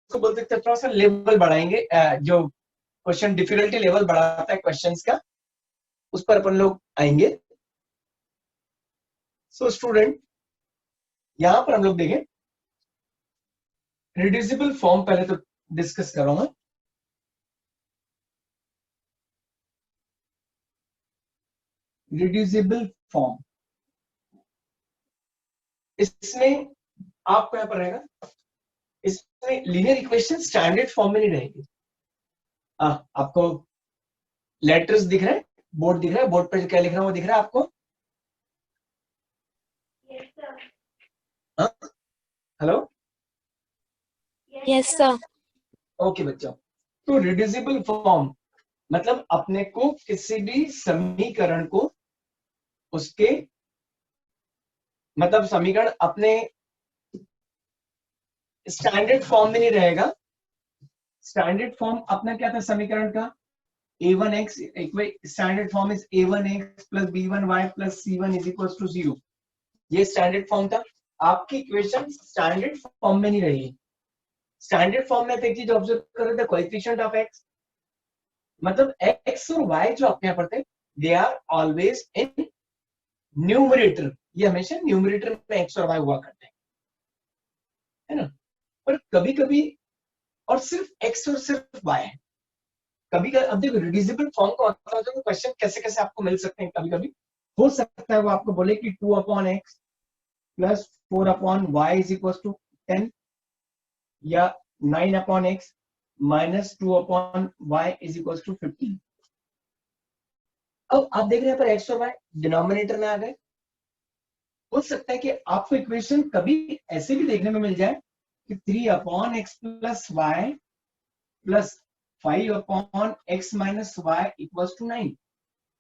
इसको बोल सकते हैं थोड़ा सा लेवल बढ़ाएंगे, जो क्वेश्चन डिफिकल्टी लेवल बढ़ाता है क्वेश्चंस का, उस पर अपन लोग आएंगे। सो स्टूडेंट, यहां पर हम लोग देखें रिड्यूसिबल फॉर्म पहले तो डिस्कस कर रहा हूं मैं। रिड्यूसिबल फॉर्म, इसमें आपको यहां पर रहेगा, इसमें लीनियर इक्वेशन स्टैंडर्ड फॉर्म में नहीं रहेगी। आपको लेटर्स दिख रहे हैं, बोर्ड दिख रहा है, बोर्ड पर क्या लिख रहा है वो दिख रहा है आपको? Hello, yes sir. ओके बच्चों, तो रिड्यूसिबल फॉर्म मतलब अपने को किसी भी समीकरण को उसके मतलब समीकरण अपने स्टैंडर्ड फॉर्म में नहीं रहेगा। स्टैंडर्ड फॉर्म अपना क्या था समीकरण का? a1x, standard form is a1x plus b1y plus c1 is equal to 0। ये स्टैंडर्ड फॉर्म था। आपकी इक्वेशन स्टैंडर्ड फॉर्म में नहीं रही। स्टैंडर्ड फॉर्म में एक चीज ऑब्जर्व कर रहे थे, कोएफिशिएंट ऑफ x, मतलब x और y जो अपने यहाँ पर थे, they are always in numerator. ये हमेशा न्यूमरेटर में x और y हुआ करते हैं, है ना। पर कभी कभी और सिर्फ x और सिर्फ y है। कभी कभी अब देखो रिड्यूसिबल फॉर्म का मतलब है क्वेश्चन कैसे कैसे आपको मिल सकते हैं। कभी कभी हो सकता है वो आपको बोले कि 2/x plus 4/y is equal to 10 या 9/x minus 2/y is equal to 15। अब आप देख रहे हैं पर x और y डिनोमिनेटर में आ गए। हो सकता है कि आपको इक्वेशन कभी ऐसे भी देखने में मिल जाए कि 3/x plus y plus 5/x minus y equals to 9,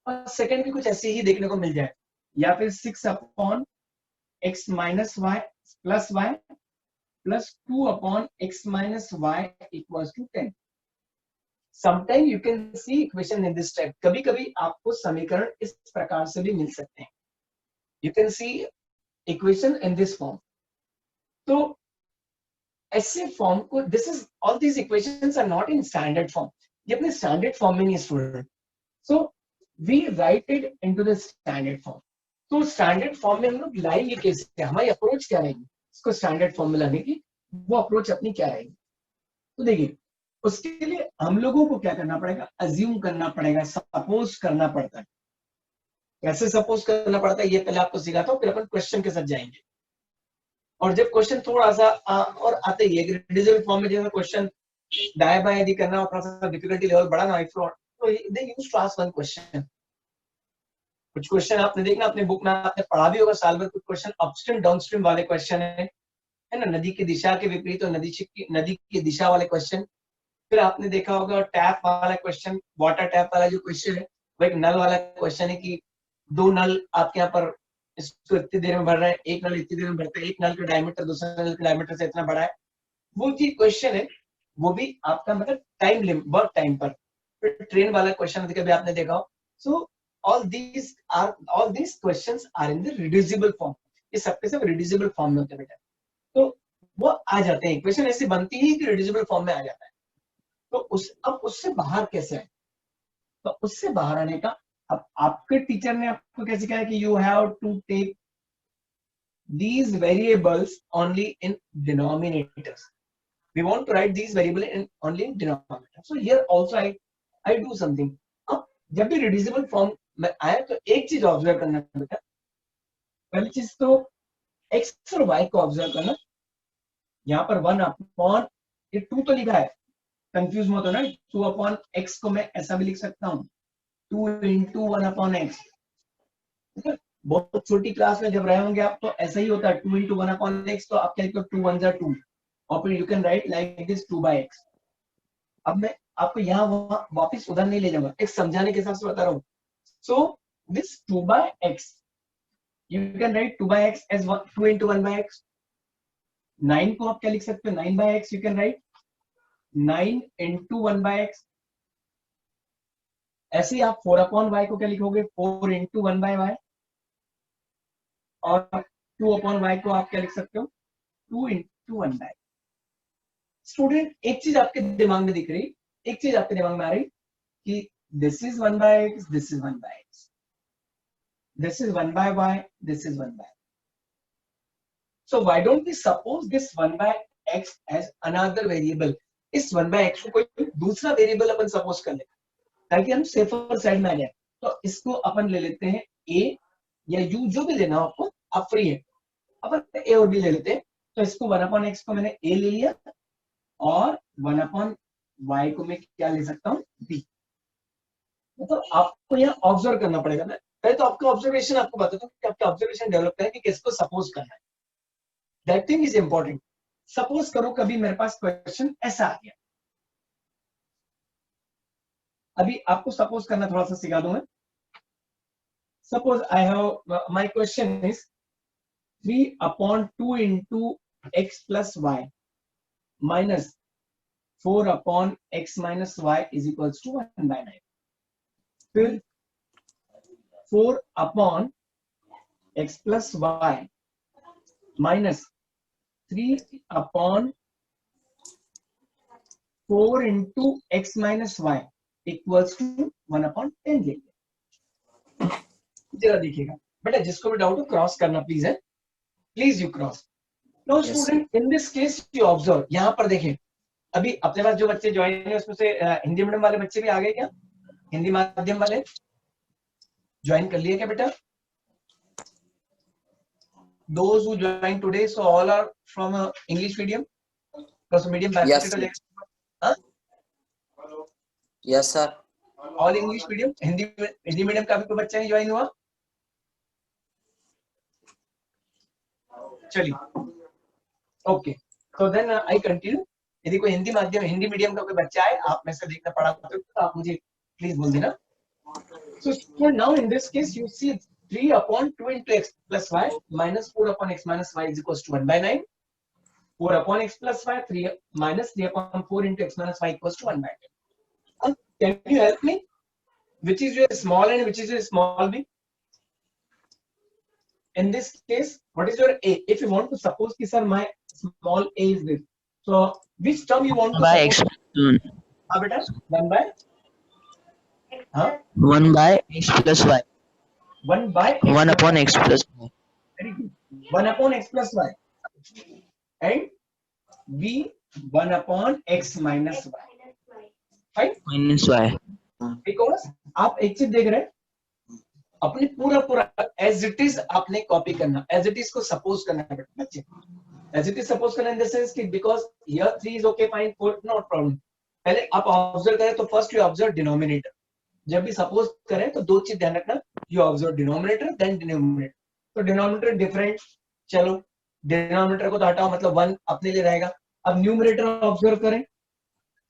और सेकंड भी कुछ ऐसे ही देखने को मिल जाए, या फिर 6/x minus y plus y plus 2/x minus y equals to 10। Sometime you can see equation in this type. कभी कभी आपको समीकरण इस प्रकार से भी मिल सकते हैं। You can see equation in this form. तो ऐसे फॉर्म को, this is all these equations are not in standard form. ये अपने स्टैंडर्ड फॉर्म में नहीं student. So we write it into the standard form. तो स्टैंडर्ड फॉर्म में हम लोग लाएंगे कैसे, हमारी अप्रोच क्या रहेगी इसको स्टैंडर्ड फॉर्म में लाने की, वो अप्रोच अपनी क्या रहेगी? तो देखिए, उसके लिए हम लोगों को क्या करना पड़ेगा, अज्यूम करना पड़ेगा, सपोज करना पड़ता है। कैसे सपोज करना पड़ता है ये पहले आपको सिखाता हूँ, फिर अपन क्वेश्चन के साथ जाएंगे। और जब क्वेश्चन थोड़ा सा और आते ही रिड्यूसिबल फॉर्म में जैसे क्वेश्चन दाएं बाएं यदि करना और थोड़ा सा डिफिकल्टी लेवल बढ़ा ना, तो they used to ask one question. कुछ क्वेश्चन आपने देखना अपने बुक में, आपने पढ़ा भी होगा साल भर, कुछ क्वेश्चन अपस्ट्रीम डाउनस्ट्रीम वाले क्वेश्चन है ना, नदी की दिशा के विपरीत और नदी की दिशा वाले क्वेश्चन। फिर आपने देखा होगा टैप वाला क्वेश्चन, वाटर टैप वाला जो क्वेश्चन है, वो एक नल वाला क्वेश्चन है कि दो नल आपके यहाँ पर इसको इतनी देर में भर रहे हैं, एक नल इतनी देर में भरता है, एक नल का डायमीटर दूसरे नल के डायमीटर से इतना बड़ा है। वो जो क्वेश्चन है वो भी आपका मतलब टाइम लिमिट, वर्क टाइम पर। फिर ट्रेन वाला क्वेश्चन कभी आपने देखा हो। सो all these questions are in the reducible form। ये सबके सब reducible फॉर्म में होते हैं बेटा। तो वो आ जाते हैं, इक्वेशन ऐसी बनती है कि reducible फॉर्म में आ जाता है। तो अब उससे बाहर कैसे है? तो उससे बाहर आने का, अब आपके टीचर ने आपको कैसे कहा कि you have to take these variables only in denominators। We want to write these variables in only in denominator। So here also I do something। अब जब भी reducible form में आए तो एक चीज ऑब्जर्व करना बेटा। पहली चीज तो x और y को ऑब्जर्व करना। यहाँ पर 1/, ये 2 तो लिखा है, कंफ्यूज मत होना। 2/x को मैं ऐसा भी लिख सकता हूँ, 2 into 1/x। बहुत छोटी क्लास में जब रहे होंगे आप तो ऐसा ही होता है, 2 into 1/x, तो आप क्या लिखते हो 2 1s are 2, और फिर you can right like this 2/x। अब मैं आपको यहाँ वापस उधर नहीं ले जाऊंगा, एक समझाने के हिसाब से बता रहा हूँ। So this 2/x, you can write 2/x as 2 into 1/x। 9 को आप क्या लिख सकते हो, 9/x you can right 9 into 1/x। ऐसे ही आप 4/y को क्या लिखोगे, 4 into 1/y। और 2/y को आप क्या लिख सकते हो, 2 into 1/x। स्टूडेंट एक चीज आपके दिमाग में दिख रही, एक चीज आपके दिमाग में आ रही कि this is 1 by x, this is 1 by x, this is 1 by y, this is 1 by. So why don't we suppose this 1 by x as another variable? इस 1 by x को कोई दूसरा वेरिएबल अपन सपोज कर लेते हैं ताकि हम सेफर साइड में आ जाए। तो इसको अपन ले लेते हैं a या u, जो भी लेना हो आपको, आप फ्री है, अपन a और b ले लेते हैं। तो इसको 1 upon x को मैंने a ले लिया और 1 upon y को मैं क्या ले सकता हूँ, b। मतलब आपको यहाँ ऑब्जर्व करना पड़ेगा ना, पहले तो आपका ऑब्जर्वेशन आपको बताता हूँ कि आपका ऑब्जर्वेशन डेवलप करें कि किसको सपोज करना है। That thing is important. Suppose करो कभी मेरे पास क्वेश्चन ऐसा आ गया, अभी आपको सपोज करना थोड़ा सा सिखा दूं मैं। Suppose I have my question is 3 upon 2 into x plus y minus 4 upon x minus y is equals to 1 by 9। फिर 4 upon x plus y minus 3 upon 4 into x minus y equals to 1 upon 10 लेंगे। जरा देखिएगा बेटा, जिसको भी doubt हो cross करना please है, please you cross. No student, in this case you observe, यहाँ पर देखें अभी अपने पास जो बच्चे ज्वाइन है उसमें से हिंदी मीडियम वाले बच्चे भी आ गए क्या? हिंदी माध्यम वाले ज्वाइन कर लिए क्या बेटा? Those who joined today, so all are from English medium, because medium bifurcated हो जाएगा। Yes sir. All English medium, Hindi medium का भी कोई बच्चा नहीं ज्वाइन हुआ? चलिए, ओके, तो देन आई कंटिन्यू। यदि कोई हिंदी माध्यम हिंदी मीडियम का कोई बच्चा है, आप में से देखना पड़ा तो आप मुझे प्लीज बोल देना। So now in this case you see 3 upon 2 into x plus y minus 4 upon x minus y is equals to 1 by 9. 4 upon x plus y 3 minus 3 upon 4 into x minus y equals to 1 by 10. Can you help me? Which is your small and which is your small b? In this case, what is your a? If you want to suppose कि sir my small a is this, so which term you want to by suppose? x. हाँ बेटा, 1 by, हाँ 1 by x plus y. 1 by x 1 plus upon y. x plus y. Very good. 1 upon x plus y and v 1 upon x minus y. Right? Minus y. Because आप एक चीज देख रहे हैं, अपने पूरा एज इट इज आपने copy करना, एज इट इज को सपोज करना है बच्चे, एज इट इज सपोज करना इन द सेंस कि because here 3 is okay fine 4 not problem. पहले आप ऑब्जर्व करें तो फर्स्ट यू ऑब्जर्व डिनोमिनेटर। जब भी सपोज करें तो दो चीज ध्यान रखना, you observe denominator than denominator. तो डिनोमिनेटर डिफरेंट, चलो डिनोमिनेटर को तो हटाओ, मतलब 1 अपने लिए रहेगा। अब न्यूमरेटर ऑब्जर्व करें,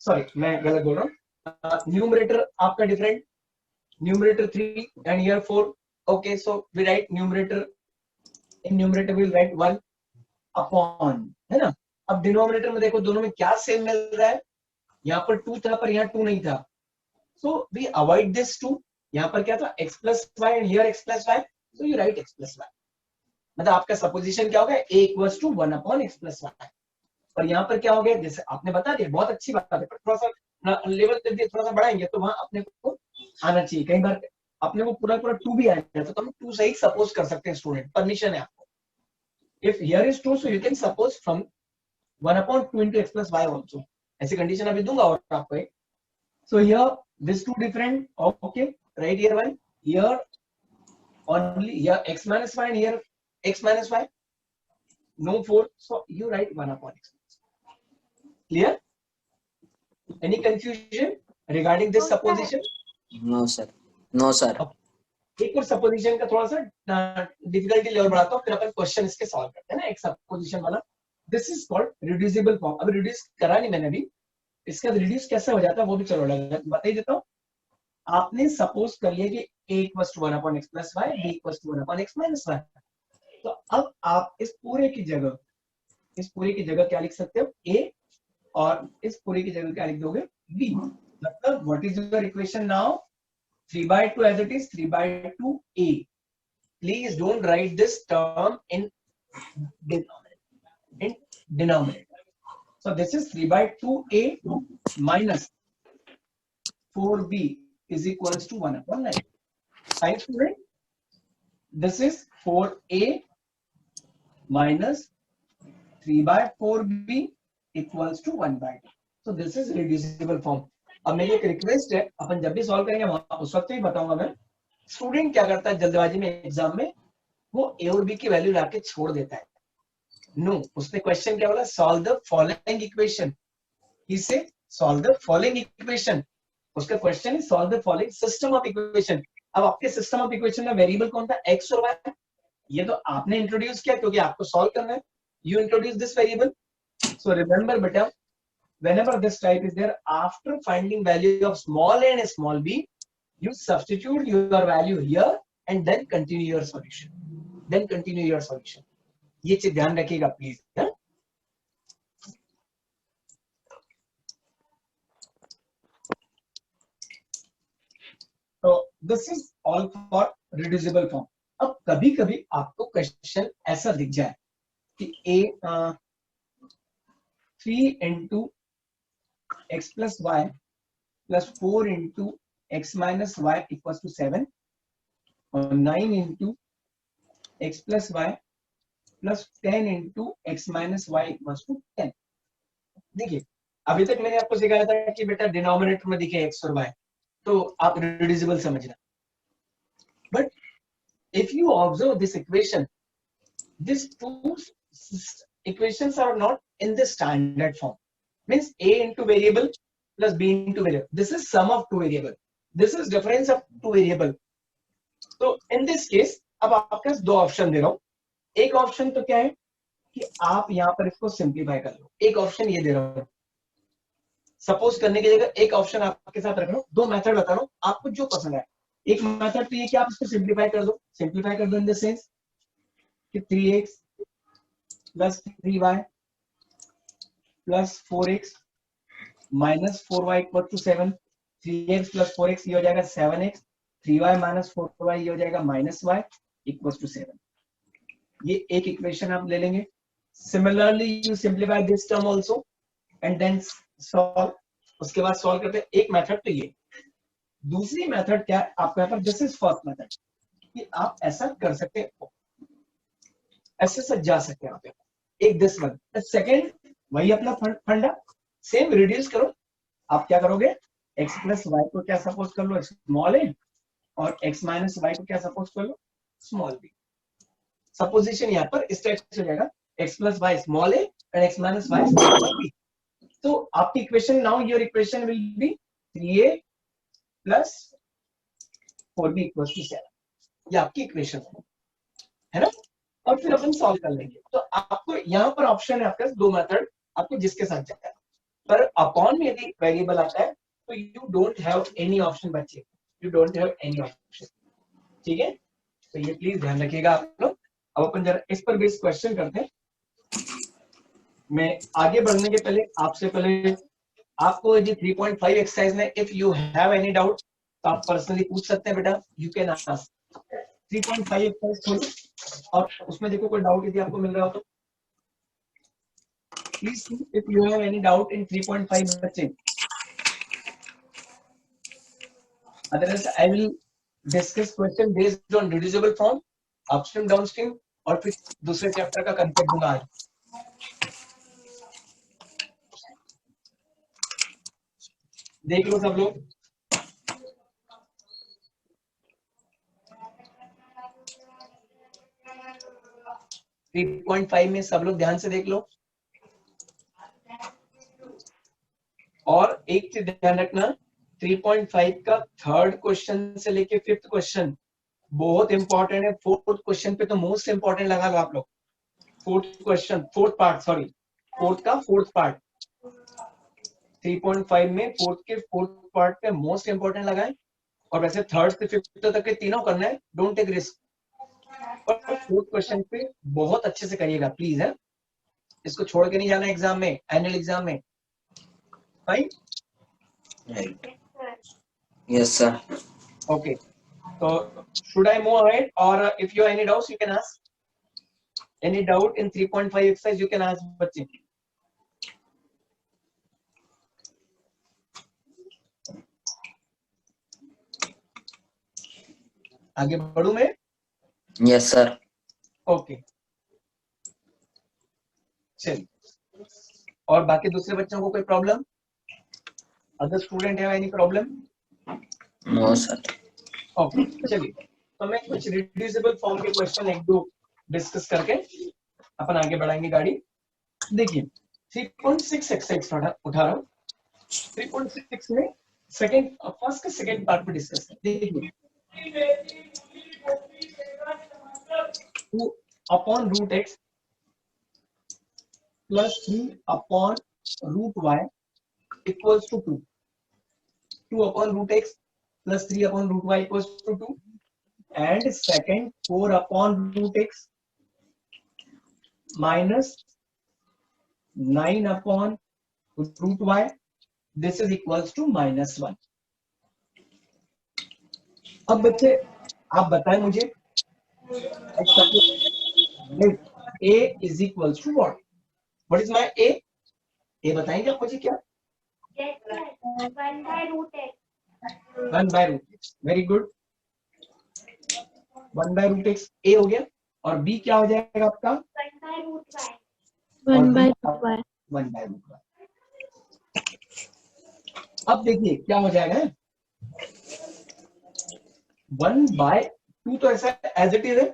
सॉरी मैं गलत बोल रहा हूँ, न्यूमरेटर आपका different, numerator 3 and here 4. Okay, so we write numerator, in numerator we'll write 1 upon, है ना। अब डिनोमिनेटर में देखो दोनों में क्या सेम मिल रहा है, यहाँ पर 2 था पर यहाँ 2 नहीं था, so we avoid this 2। यहाँ पर क्या था x plus y and here x plus y, so you write x plus y। मतलब आपका सपोजिशन क्या हो गया, a equals to 1 upon x plus y। और यहाँ पर क्या हो गया, जैसे आपने बता दिया, बहुत अच्छी बात है, पर थोड़ा सा लेवल थोड़ा सा बढ़ाएंगे तो वहां अपने को आना चाहिए। कई बार अपने को पूरा 2 भी आ जाए तो हम 2 सही सपोज कर सकते हैं, स्टूडेंट परमिशन है आपको। If here is 2 so you can suppose from 1 upon 2 into x plus y also। ऐसी कंडीशन अभी दूंगा और आपको एक। So here this 2 different, okay right here 1, here only here x minus y and here x minus y, no 4, so you write 1 upon x। Clear? Any confusion regarding this supposition? No sir. No sir. एक और supposition का थोड़ा सा difficulty level बढ़ाता हूँ, फिर अपन question इसके solve करते हैं ना। एक सपोजिशन वाला, this is called reducible form. अभी रिड्यूस करा नहीं मैंने अभी, इसका रिड्यूस कैसे हो जाता है वो भी चलो बता ही देता हूँ। आपने सपोज कर लिया कि a equals to 1 upon x plus y, b equals to 1 upon x minus y। तो अब आप इस पूरे की जगह क्या लिख सकते हो, a, और इस पूरे की जगह क्या लिख दोगे, b। मतलब what is your equation now, 3 by 2 as it is, 3 by 2 a। Please don't write this term in denominator. So this is 3/2a minus 4b is equals to 1/9. Fine, student. This is 4a minus 3/4b equals to 1/2. So this is reducible form. अब मेरी एक request है, अपन जब भी solve करेंगे उस वक्त ही बताऊंगा मैं। स्टूडेंट क्या करता है जल्दबाजी में एग्जाम में, वो ए और बी की वैल्यू लाके छोड़ देता है। नो, उसने क्वेश्चन क्या बोला, सॉल्व द फॉलोइंग इक्वेशन। ही से सॉल्व द फॉलोइंग इक्वेशन। उसका क्वेश्चन है solve the following system of equation. अब आपके सिस्टम ऑफ इक्वेशन में वेरिएबल कौन था, एक्स और वाई। ये तो आपने इंट्रोड्यूस किया क्योंकि आपको सॉल्व करना है। You introduce this variable. So remember बेटा, whenever this type is there, after finding value of small a and small b, you substitute your value here and then continue your solution. ये चीज ध्यान रखिएगा please. तो this is all for reducible form. अब कभी कभी आपको question ऐसा दिख जाए कि a 3 into x plus y plus 4 into x minus y equals to 7 और 9 into x plus y plus 10 into x minus y equals to 10। देखिए अभी तक मैंने आपको सिखाया था कि बेटा डिनोमिनेटर में दिखे x और y तो आप रिड्यूसिबल समझना। But if you observe this equation, this two equations are not in the standard form. Means a into variable plus b into variable. This is sum of two variable. This is difference of two variable. तो in this case अब आपके पास दो option दे रहा हूं। एक option तो क्या है कि आप यहां पर इसको सिंप्लीफाई कर लो। एक ऑप्शन ये दे रहा हूं, सपोज करने की जगह एक ऑप्शन आपके साथ रख रहा हूं। दो मेथड बता रहा हूं, आपको जो पसंद है। एक मेथड तो ये कि आप इसको सिंप्लीफाई कर दो। सिंप्लीफाई कर दो इन द सेंस कि 3x plus 3y plus 4x minus 4y equal to 7। 3x plus 4x ये हो जाएगा 7x। 3y minus 4y ये हो जाएगा minus y equals to 7। ये एक इक्वेशन आप ले लेंगे। Similarly you simplify this term also and then solve। उसके बाद सॉल्व करते हैं। एक मेथड तो ये। दूसरी मेथड क्या है आपको यहाँ पर, दिस इज फर्स्ट मेथड कि आप ऐसा कर सकते हैं, ऐसे सजा सकते हैं आप। एक दिस वन। सेकेंड वही अपना फंडा, सेम रिड्यूस करो। आप क्या करोगे, x प्लस वाई को क्या सपोज कर लो स्मॉल ए और x माइनस वाई को क्या सपोज कर लो स्मॉल बी। सपोजिशन यहाँ पर इस टाइप से हो जाएगा, x plus y small a and x minus y small b. तो आपकी equation, now your equation will be 3a plus 4b equals to 7। ये आपकी इक्वेशन है ना। और फिर अपन सॉल्व कर लेंगे। तो आपको यहाँ पर ऑप्शन है आपके पास दो मेथड, आपको जिसके साथ जाए। पर अपॉन में यदि वेरिएबल आता है तो you don't have any option बच्चे, you don't have any option. ठीक है, तो ये प्लीज ध्यान रखिएगा आप लोग। अब अपन जरा इस पर बेस्ड क्वेश्चन करते हैं। मैं आगे बढ़ने के पहले आपसे पहले आपको यदि 3.5 एक्सरसाइज में if you have any doubt तो आप पर्सनली पूछ सकते हैं बेटा, यू कैन आस्क। 3.5 एक्सरसाइज खोलो और उसमें देखो कोई डाउट यदि आपको मिल रहा हो तो please see if you have any doubt in 3.5 बच्चे। Otherwise I will discuss question based on reducible form, upstream downstream और फिर दूसरे चैप्टर का कंसेप्ट दूंगा आज। देख लो सब लोग। थ्री 3.5 में सब लोग ध्यान से देख लो। और एक चीज ध्यान रखना, 3.5 का थर्ड क्वेश्चन से लेके फिफ्थ क्वेश्चन बहुत इंपॉर्टेंट है। फोर्थ क्वेश्चन पे तो मोस्ट इंपॉर्टेंट लगा लो आप लोग। फोर्थ पार्ट 3.5 में फोर्थ पार्ट पे मोस्ट इंपॉर्टेंट लगाए। और वैसे थर्ड से फिफ्थ तक के तीनों करना है, डोंट टेक रिस्क। और फोर्थ क्वेश्चन पे बहुत अच्छे से करिएगा प्लीज है, इसको छोड़ के नहीं जाना एग्जाम में, एनुअल एग्जाम में। Right? Right. Yes, sir. Okay. So should I move ahead, or if you have any doubts, you can ask. Any doubt in 3.5 exercise, you can ask बच्चे। आगे बढ़ू मैं? Yes, sir. ओके, चलिए। और बाकी दूसरे बच्चों को कोई प्रॉब्लम? अदर स्टूडेंट है any problem? No, sir. Okay, चलिए। तो मैं कुछ रिड्यूसिबल फॉर्म के क्वेश्चन एक दो डिस्कस करके अपन आगे बढ़ाएंगे गाड़ी। देखिए 3.6 एक्सरसाइज उठा रहा हूँ। 3.6 में सेकंड फर्स्ट के सेकंड पार्ट पे डिस्कस करते हैं। देखिए 2 upon root x plus 3 upon root y equals to 2। 2 upon root x plus 3 upon root y equals to 2, and second 4 upon root x minus 9 upon root y, this is equals to -1। अब बच्चे आप बताएं मुझे a is equals to what is my a बताएंगे आप मुझे क्या? 1 by root x. 1 by root x, very good। 1 by root x a हो गया, और b क्या हो जाएगा आपका? 1 by root y. 1 by root y. 1 by root y। अब देखिए क्या हो जाएगा, 1 by 2 तो ऐसा एज इट इज है,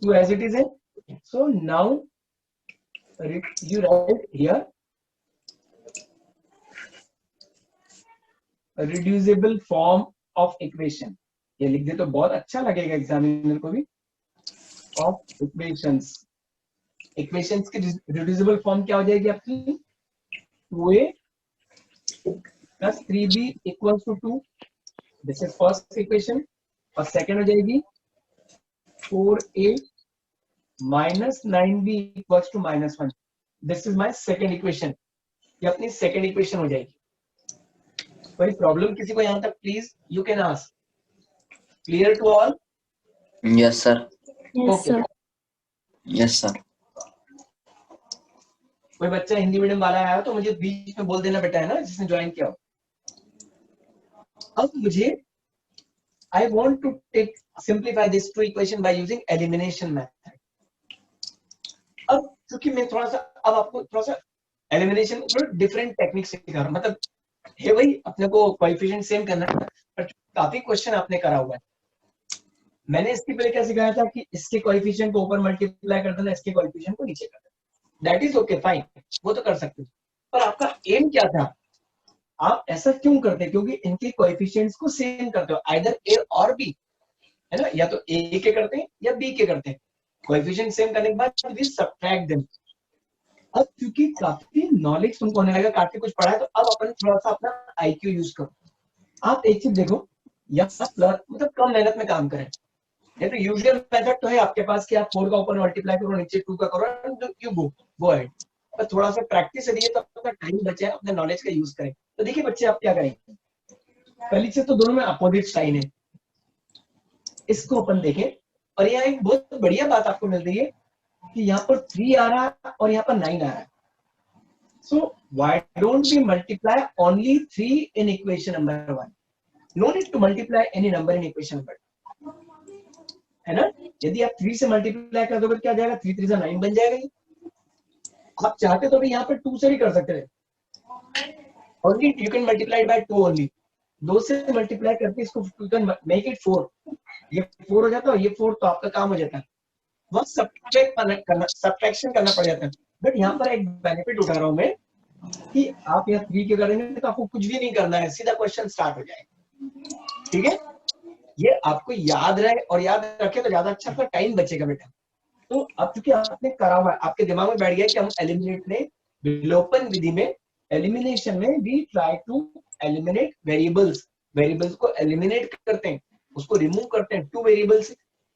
2 एज इट इज है। So now you right here reducible form of equation, ये लिख दे तो बहुत अच्छा लगेगा एग्जामिनर को भी। ऑफ इक्वेशंस, इक्वेशंस की रिड्यूसिबल फॉर्म क्या हो जाएगी आपकी? 2a plus 3b equals to 2, this is first equation. और सेकंड हो जाएगी 4a minus 9b equals to -1, this is my second equation. ये अपनी सेकंड इक्वेशन हो जाएगी। कोई प्रॉब्लम किसी को यहां तक? Please you can ask. Clear to all? Yes, sir. Yes, sir. Yes, sir. कोई बच्चा हिंदी मीडियम वाला आया तो मुझे बीच में बोल देना बेटा, है ना, जिसने ज्वाइन किया हो। अब मुझे I want to simplify this two equation by using elimination method। अब क्योंकि मैं थोड़ा सा अब आपको थोड़ा सा एलिमिनेशन डिफरेंट टेक्निक सिखा रहा हूं, मतलब है वही अपने को कोएफिशिएंट सेम करना है, पर काफी क्वेश्चन आपने करा हुआ है। मैंने इसके पहले क्या सिखाया था कि इसके कोएफिशिएंट को ऊपर मल्टीप्लाई कर देना, इसके कोएफिशिएंट को नीचे कर देना, दैट इज ओके फाइन, वो तो कर सकते हो। पर आपका एम क्या था? आप ऐसा क्यों करते? क्योंकि इनके कोएफिशिएंट्स को सेम करते हो, आइदर ए और बी, है ना, या तो ए के करते हैं या बी के करते हैं। कोएफिशिएंट सेम करने के बाद वी सबट्रैक्ट देम। अब क्योंकि काफी नॉलेज तुमको होने लगा, काफी कुछ पढ़ा है, तो अब अपन थोड़ा सा अपना आईक्यू यूज करो। आप एक चीज देखो, यहाँ प्लस मतलब कम मेहनत में काम करें। ये तो यूजुअल मेथड तो है आपके पास कि आप 4 का ऊपर मल्टीप्लाई करो, नीचे 2 का करो, यू गो अहेड। पर थोड़ा सा प्रैक्टिस करिए तो अपना टाइम बचे, अपने नॉलेज का यूज करें। तो देखिए बच्चे आप क्या करेंगे, पहली चीज तो दोनों में अपोजिट साइन है, इसको अपन देखें। और यहाँ एक बहुत बढ़िया बात आपको मिल रही है कि यहाँ पर 3 आ रहा है और यहाँ पर 9 आ रहा है। So why don't we multiply only 3 in equation number 1? No need to multiply any number in equation number, है ना। यदि आप 3 से मल्टीप्लाई कर दोगे क्या आ जाएगा? 3 3 से 9 बन जाएगा। आप चाहते तो भी यहाँ पर 2 से भी कर सकते हैं, only you can multiply by 2 only. 2 से मल्टीप्लाई करके इसको यू कैन मेक इट 4, ये 4 हो जाता है, ये 4 तो आपका काम हो जाता है। वह सब्ट्रैक्शन करना पड़ जाता है। बट यहाँ पर एक बेनिफिट उठा रहा हूं मैं कि आप यहाँ 3 के करेंगे तो आपको कुछ भी नहीं करना है, सीधा क्वेश्चन स्टार्ट हो जाएगा। ठीक है, ये आपको याद रहे और याद रखे तो ज्यादा अच्छा, आपका टाइम बचेगा बेटा। तो अब क्योंकि आपने करा हुआ है, आपके दिमाग में बैठ गया कि हम एलिमिनेट में, विलोपन विधि में, एलिमिनेशन में we try to eliminate variables, variables को एलिमिनेट करते हैं, उसको रिमूव करते हैं 2 वेरिएबल से।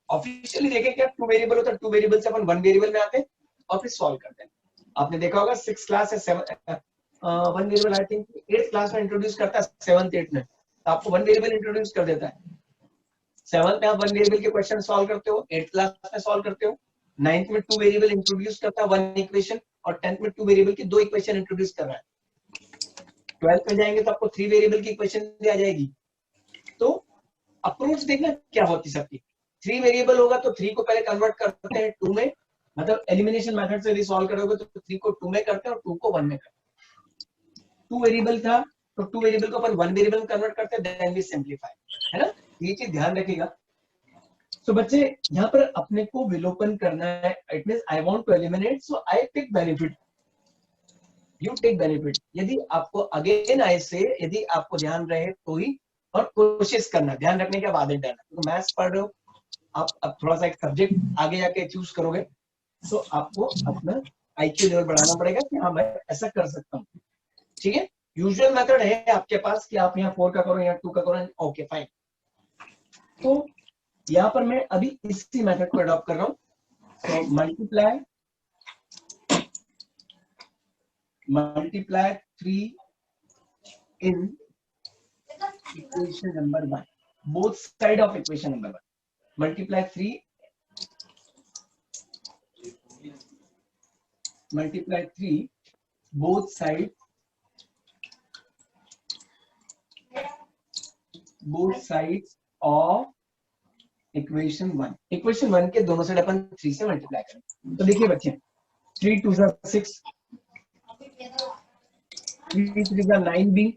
ऑफिशियली देखें क्या 2 वेरिएबल होता है, 2 वेरिएबल से अपन 1 वेरिएबल में आते हैं और फिर सॉल्व करते हैं। आपने देखा होगा 6th क्लास या 1 variable I think 8th class में इंट्रोड्यूस करता है, 7th 8th में तो आपको 1 वेरिएबल इंट्रोड्यूस कर देता है। 7th में आप 1 वेरिएबल के क्वेश्चन सॉल्व करते हो, 8th क्लास में सॉल्व करते हो, 9th में 2 वेरिएबल इंट्रोड्यूस करता है 1 इक्वेशन, और 10th में 2 वेरिएबल की 2 इक्वेशन इंट्रोड्यूस कर रहा है। 12th में जाएंगे तो आपको 3 वेरिएबल की इक्वेशन दी आ जाएगी। तो अप्रोच देखना क्या होती सबकी। 3 वेरिएबल होगा तो 3 को पहले कन्वर्ट करते हैं 2 में, मतलब एलिमिनेशन मेथड से सॉल्व करोगे तो 3 को 2 में करते हैं और 2 को 1 में करते हैं। 2 वेरिएबल था तो 2 वेरिएबल को अपन 1 वेरिएबल में कन्वर्ट करते हैं, देन वी सिंपलीफाई, है ना। ये चीज ध्यान रखिएगा। तो बच्चे यहाँ पर अपने को विलोपन करना है, it means I want to eliminate, so I take benefit, you take benefit. यदि आपको अगेन आए से यदि आपको ध्यान रहे तो ही, और कोशिश करना, ध्यान रखने के बाद आदत डालना, क्योंकि मैथ्स पढ़ रहे हो आप, अब थोड़ा सा एक सब्जेक्ट आगे जाके चूज करोगे तो आपको अपना आईक्यू लेवल बढ़ाना पड़ेगा कि हाँ मैं ऐसा कर सकता हूँ, ठीक है। यूजुअल मेथड है आपके पास कि आप यहाँ 4 का करो, यहाँ 2 का करो, ओके फाइन। तो यहाँ पर मैं अभी इसी मेथड को अडॉप्ट कर रहा हूँ। तो multiply 3 in equation number 1, both side of equation number 1, multiply 3 both sides of equation 1। equation 1 के दोनों साइड अपन 3 से मल्टीप्लाई करें। तो देखिए बच्चे 3 2 6, 3 3 9b,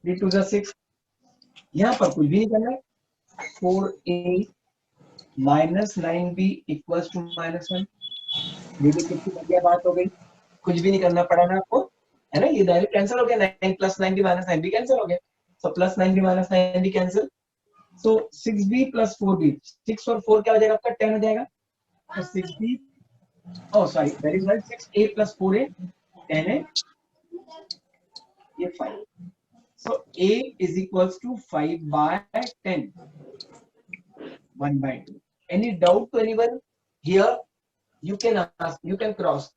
3 2 6, यहाँ पर कुछ भी नहीं करना है, 4a minus 9b equals to -1। देखिए कितनी बढ़िया बात हो गई, कुछ भी नहीं करना पड़ा ना आपको, है ना। ये डायरेक्ट कैंसिल हो गया, 9 + 9b - 9b कैंसिल हो गया, so plus 9b - 9b cancel, सो 6b + 4b, 6 और 4 क्या हो जाएगा आपका 10 हो जाएगा। तो 6b, oh sorry that is right, 6a + 4a 10 है, ये 5, so a is equals to 5/10, 1/2। any doubt to anyone here? you can ask, you can cross,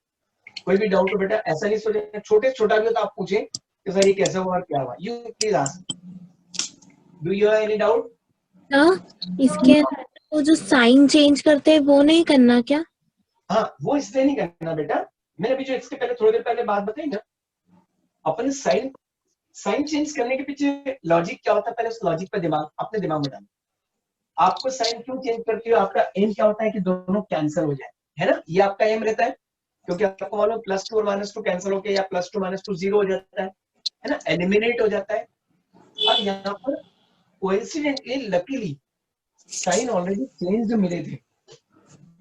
कोई भी डाउट हो बेटा, ऐसा नहीं सोचे छोटे छोटा भी हो तो आप पूछे कि सर ये कैसे हुआ और क्या हुआ, you please ask, do you have any doubt? इसके वो जो साइन चेंज करते हैं वो नहीं करना क्या? हाँ वो इसलिए नहीं करना बेटा, मैंने अभी जो इसके पहले थोड़ी देर पहले बात बताई ना, अपने साइन चेंज करने के पीछे लॉजिक क्या होता है, पहले उस लॉजिक पे अपने दिमाग में डालो। आपको साइन क्यों चेंज करती हो, आपका एम क्या होता है कि दोनों कैंसिल हो जाए, है ना, ये आपका एम रहता है, क्योंकि आपको मालूम +2 और -2 कैंसिल होके या +2 - 2 0 हो जाता है ना, एलिमिनेट हो जाता है। और यहाँ पर coincidentally luckily sign already change मिले थे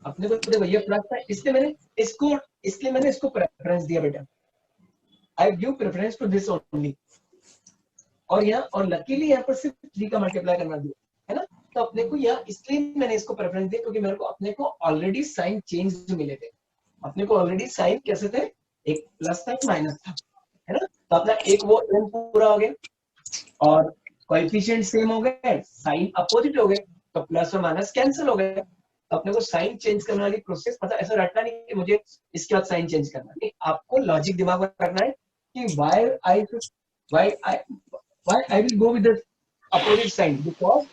अपने को, देखो ये प्लस था, इसलिए मैंने इसको प्रेफरेंस दिया बेटा, I give preference to this only. और लकीली यहाँ पर सिर्फ 3 का मल्टीप्लाई करना दिया, है ना। तो अपने को यहाँ इसलिए मैंने इसको प्रेफरेंस दिया क्योंकि मेरे को अपने को ऑलरेडी साइन चेंज मिले थे, अपने को ऑलरेडी साइन कैसे थे, एक प्लस था एक माइनस था, है ना। तो अपना एक वो एम पूरा हो गया और कोएफिशिएंट सेम हो गए, साइन अपोजिट हो गए, तो प्लस और माइनस कैंसिल हो गए। तो अपने को साइन चेंज करने वाली प्रोसेस पता, ऐसा रटना नहीं कि मुझे इसके बाद साइन चेंज करना नहीं, आपको लॉजिक दिमाग में रखना है कि why I will go with the opposite sign, because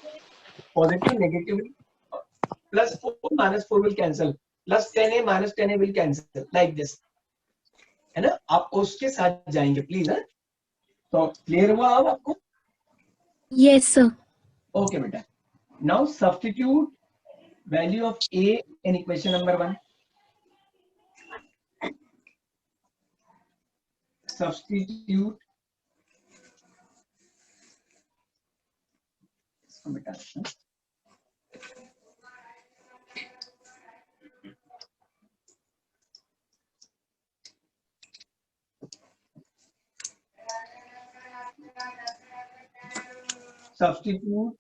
positive negative +4 -4 will cancel, +10a - 10a will cancel like this, है ना। आप उसके साथ जाएंगे प्लीज, है। तो क्लियर हुआ अब आपको? Yes sir. ओके बेटा, now substitute value of a in equation number 1, substitute बेटा substitute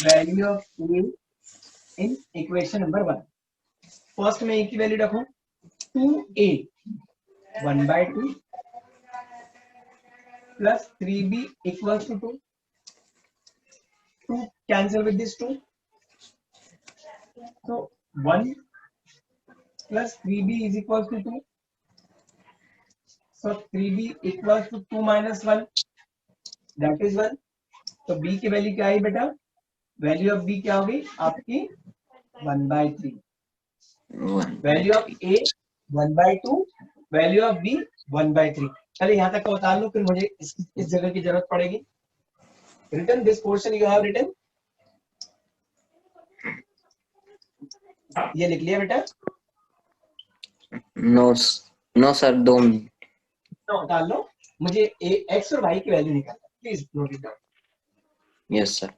value of a in equation number 1। First में a की वैल्यू रखूं 2a 1/2 plus 3b equals to 2, 2 cancel with this 2, so 1 plus 3b is equals to 2, so 3b equals to 2 minus 1, that is 1। तो b की value क्या आई बेटा, value of b क्या हो गई आपकी 1/3, value of a 1/2, value of b 1/3। चलिए यहाँ तक का उतार लो, फिर मुझे इस जगह की जरूरत पड़ेगी। written this portion you have written? ये लिख लिया बेटा? No sir, don't. नो डाल लो, मुझे x और y की वैल्यू निकालना, please note it down. Yes sir.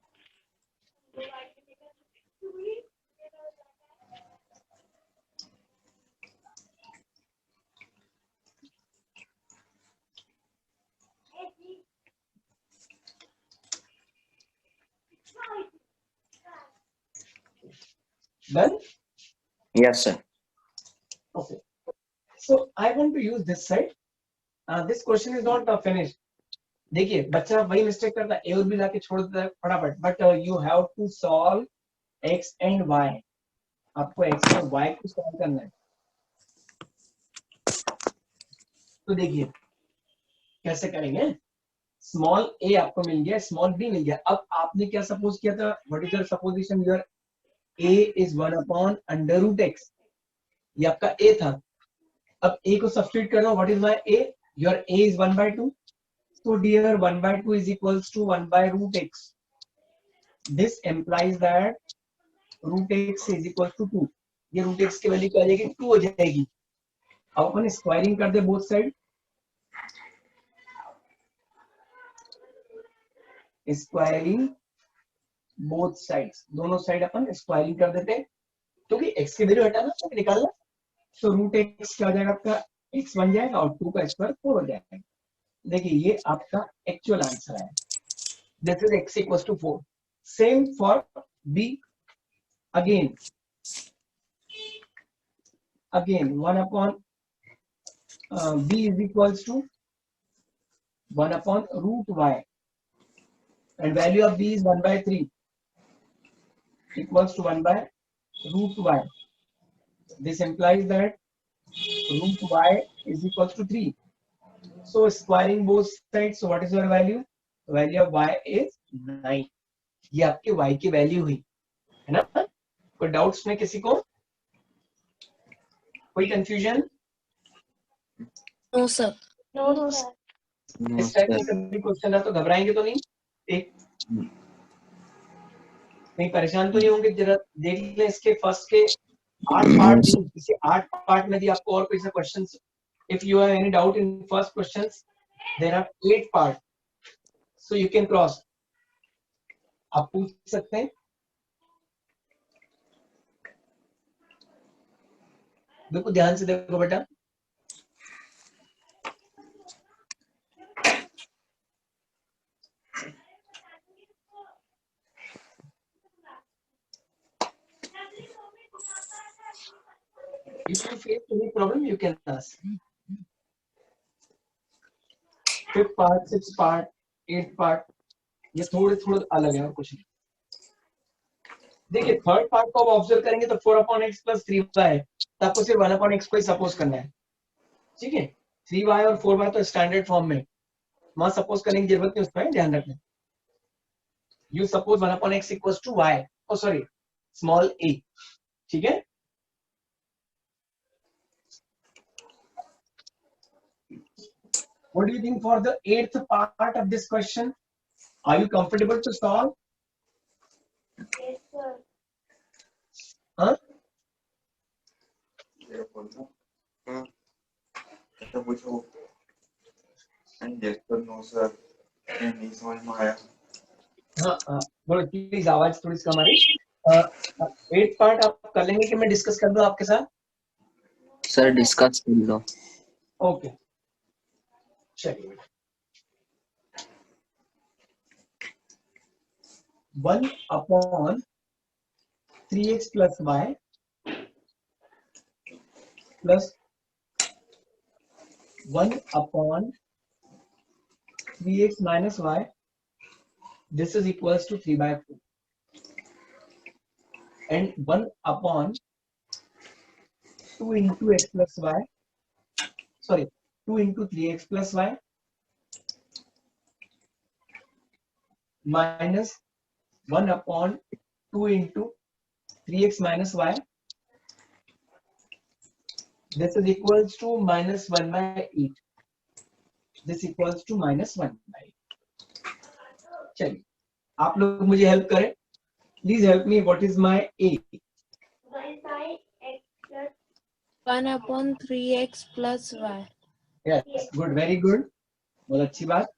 Done? Yes sir. Okay. So I want to use this side. This question is not finished. देखिए बच्चा वही मिस्टेक करता है, ए और बी लाके छोड़ देता है फटाफट, but you have to solve x and y. आपको एक्स और वाई को सॉल्व करना है. तो देखिए कैसे करेंगे. स्मॉल ए आपको मिल गया, स्मॉल बी मिल गया. अब आपने क्या सपोज किया था, what is your supposition, your A is 1/√x. ये आपका ए था. अब ए को सब्स्टिट्यूट कर दो, what is my A, your A is 1/2. So dear, 1/2 is equals to 1/√x. This implies that √x is equals to 2. ये √x की वैल्यू क्या आ जाएगी, 2 हो जाएगी. अब अपन स्क्वायरिंग कर they both side. Squaring both sides, दोनों साइड अपन स्क्वायरिंग कर देते हैं, क्योंकि x की वैल्यू हटाना तो निकालना. तो √x क्या हो जाएगा आपका, x बन जाएगा और 2 का स्क्वायर 4 हो जाएगा. देखिए ये आपका एक्चुअल आंसर है. This is x equals to 4. Same for b. Again 1/, b is equals to 1/√y and value of b is 1/3 equals to 1/√y. This implies that √y is equals to 3. So squaring both sides, so what is your value? The value of y is 9. ये आपके y की value हुई है ना. कोई doubts में किसी को, कोई confusion? No sir. No, sir. No इस टाइप sir. में कभी क्वेश्चन है तो घबराएंगे तो नहीं, एक नहीं परेशान तो नहीं होंगे. जरा देख लें इसके फर्स्ट के 8 पार्ट दी, इसे 8 पार्ट में दी आपको और कोई सा questions. If you have any doubt in first questions, there are 8 parts, so you can cross. आप पूछ सकते हैं. बिल्कुल ध्यान से देखो बेटा. If you face any problem, you can ask. 5th part, 6th part, 8th part, ये थोड़े थोड़े अलग है और कुछ नहीं. देखिए थर्ड पार्ट को आप ऑब्जर्व करेंगे तो 4/x + 3y है, तो आपको सिर्फ 1/x को ही सपोज करना है. ठीक है, 3y और 4y तो स्टैंडर्ड फॉर्म में, वहां सपोज करने की जरूरत नहीं, उसका ध्यान रखना. You suppose 1/x equals to y, oh sorry small a. ठीक है. What do you think for the 8th part of this question? Are you comfortable to solve? Yes, sir. Huh? No sir, नहीं समझ में आया. हाँ बोलो please, आवाज थोड़ी सी कम आ रही. 8th पार्ट आप कर लेंगे कि मैं डिस्कस कर दूं आपके साथ? सर डिस्कस कर लो. ओके चलिए. 1/3x + y plus 1/3x - y. This is equals to 3/4. And 1/2 into x plus y, sorry 2 into 3x plus y minus 1/2 into 3x minus y. This is equals to -1/8. This equals to -1/8. चलिए आप लोग मुझे help करें, please help me, what is my a? 1/3x plus y. Yes, good, very good, बहुत अच्छी बात।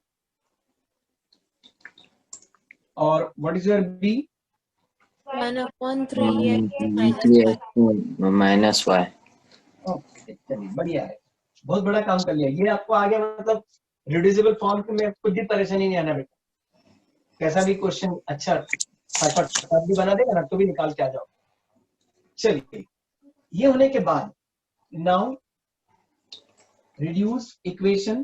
और what is your b? 1/3x minus y. 3x minus y. Okay, चलिए बढ़िया है, बहुत बड़ा काम कर लिया। ये आपको आ गया, मतलब रिड्यूसिबल फॉर्म में कुछ भी परेशानी नहीं आना बेटा। कैसा भी क्वेश्चन अच्छा फटाफट भी बना देगा ना, तो भी निकाल के आ जाओ। चलिए, ये होने के बाद now reduce equation,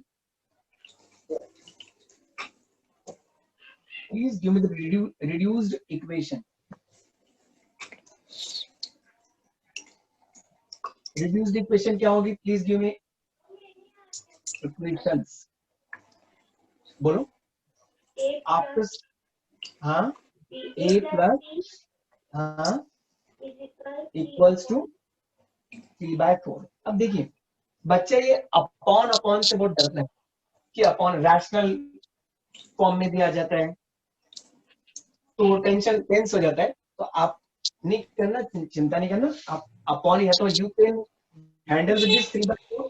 please give me the reduced equation. reduced equation क्या होगी? please give me equations, बोलो आपको। हाँ, a plus हाँ इक्वल्स टू 3/4। अब देखिए बच्चा ये अपॉन से बहुत डरता है कि अपॉन रैशनल फॉर्म में दिया जाता है तो टेंस हो जाता है। तो आप नहीं करना, चिंता नहीं करना, आप अपॉन या तो you can handle with this 3/4,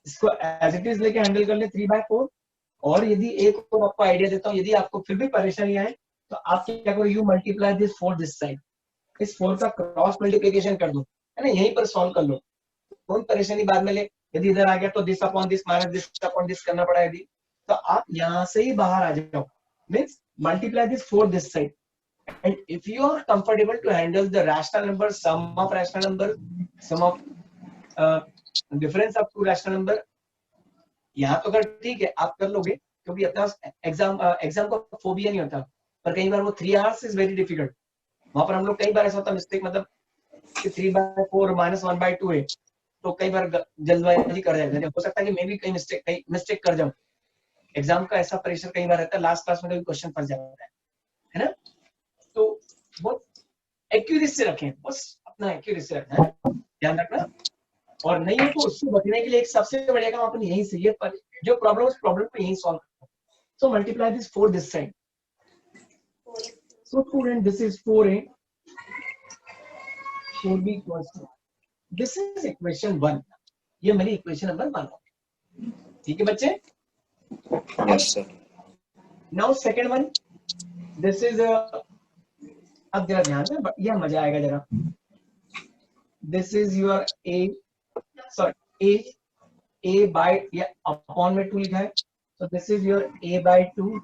इसको एज इट इज लेके हैंडल कर ले 3/4। और यदि एक और आपको आइडिया देता हूँ, यदि आपको फिर भी परेशानी आए तो आप क्या करो, you multiply this 4 this side, इस 4 का क्रॉस मल्टीप्लिकेशन कर दो, है ना, यहीं पर सॉल्व कर लो, कौन परेशानी बाद में ले। यदि इधर आ गया तो this upon this minus this upon this करना पड़ा, यदि तो आप यहाँ से ही बाहर आ जाओ, means multiply this 4 this side. and if you are comfortable to handle the rational number, sum of rational number, sum of difference of two rational number, यहाँ तो कर ठीक है, आप कर लोगे, क्योंकि अपना एग्जाम को फोबिया नहीं होता, पर कई बार वो 3 hours इज वेरी डिफिकल्ट। वहां पर हम लोग कई बार ऐसा होता मिस्टेक, मतलब कि 3/4 माइनस 1/2 है, तो कई बार जल्दबाजी कर जाते हैं। हो सकता है कि मैं भी कई मिस्टेक कर जाऊं। एग्जाम का ऐसा प्रेशर कई बार रहता है, लास्ट क्लास में कभी क्वेश्चन फंस जाता है ना। तो बहुत एक्यूरेसी से रखें, बस अपना एक्यूरेसी से रखना है, ध्यान रखना। और नहीं हो तो उससे बचने के लिए एक सबसे बढ़िया काम अपन यही से, ये जो प्रॉब्लम उस प्रॉब्लम को यही सॉल्व करना। So multiply this 4 this side, so student this is 4a 4b equals to, this is equation 1, ये मेरी इक्वेशन नंबर 1 है, ठीक है बच्चे। Yes, sir. Now second one, this is अब जरा ध्यान से, यह मजा आएगा जरा। This is your a by, या अपॉन में 2 लिखा है, so this is your a/2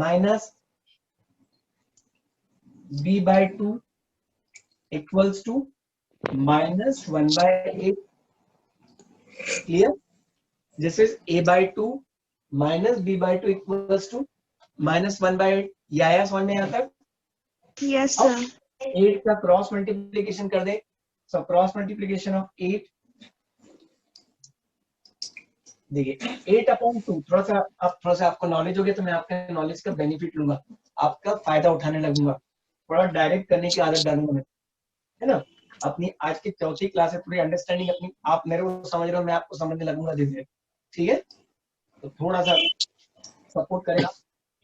minus b/2 equals to -1/8, clear? This is a/2 minus b/2 equals to -1/8, या समझ में आता है? Yes, sir. 8 का क्रॉस मल्टीप्लिकेशन कर दे, so क्रॉस मल्टीप्लिकेशन ऑफ 8, देखिए 8/2, थोड़ा सा आपको नॉलेज हो गया तो मैं आपके नॉलेज का बेनिफिट लूंगा, आपका फायदा उठाने लगूंगा, थोड़ा डायरेक्ट करने की आदत डालूंगा मैं, है ना। अपनी आज की चौथी क्लास है, पूरी अंडरस्टैंडिंग अपनी, आप मेरे को समझ रहे हो, मैं आपको समझने लगूंगा धीरे-धीरे, ठीक है। तो थोड़ा सा सपोर्ट करेगा।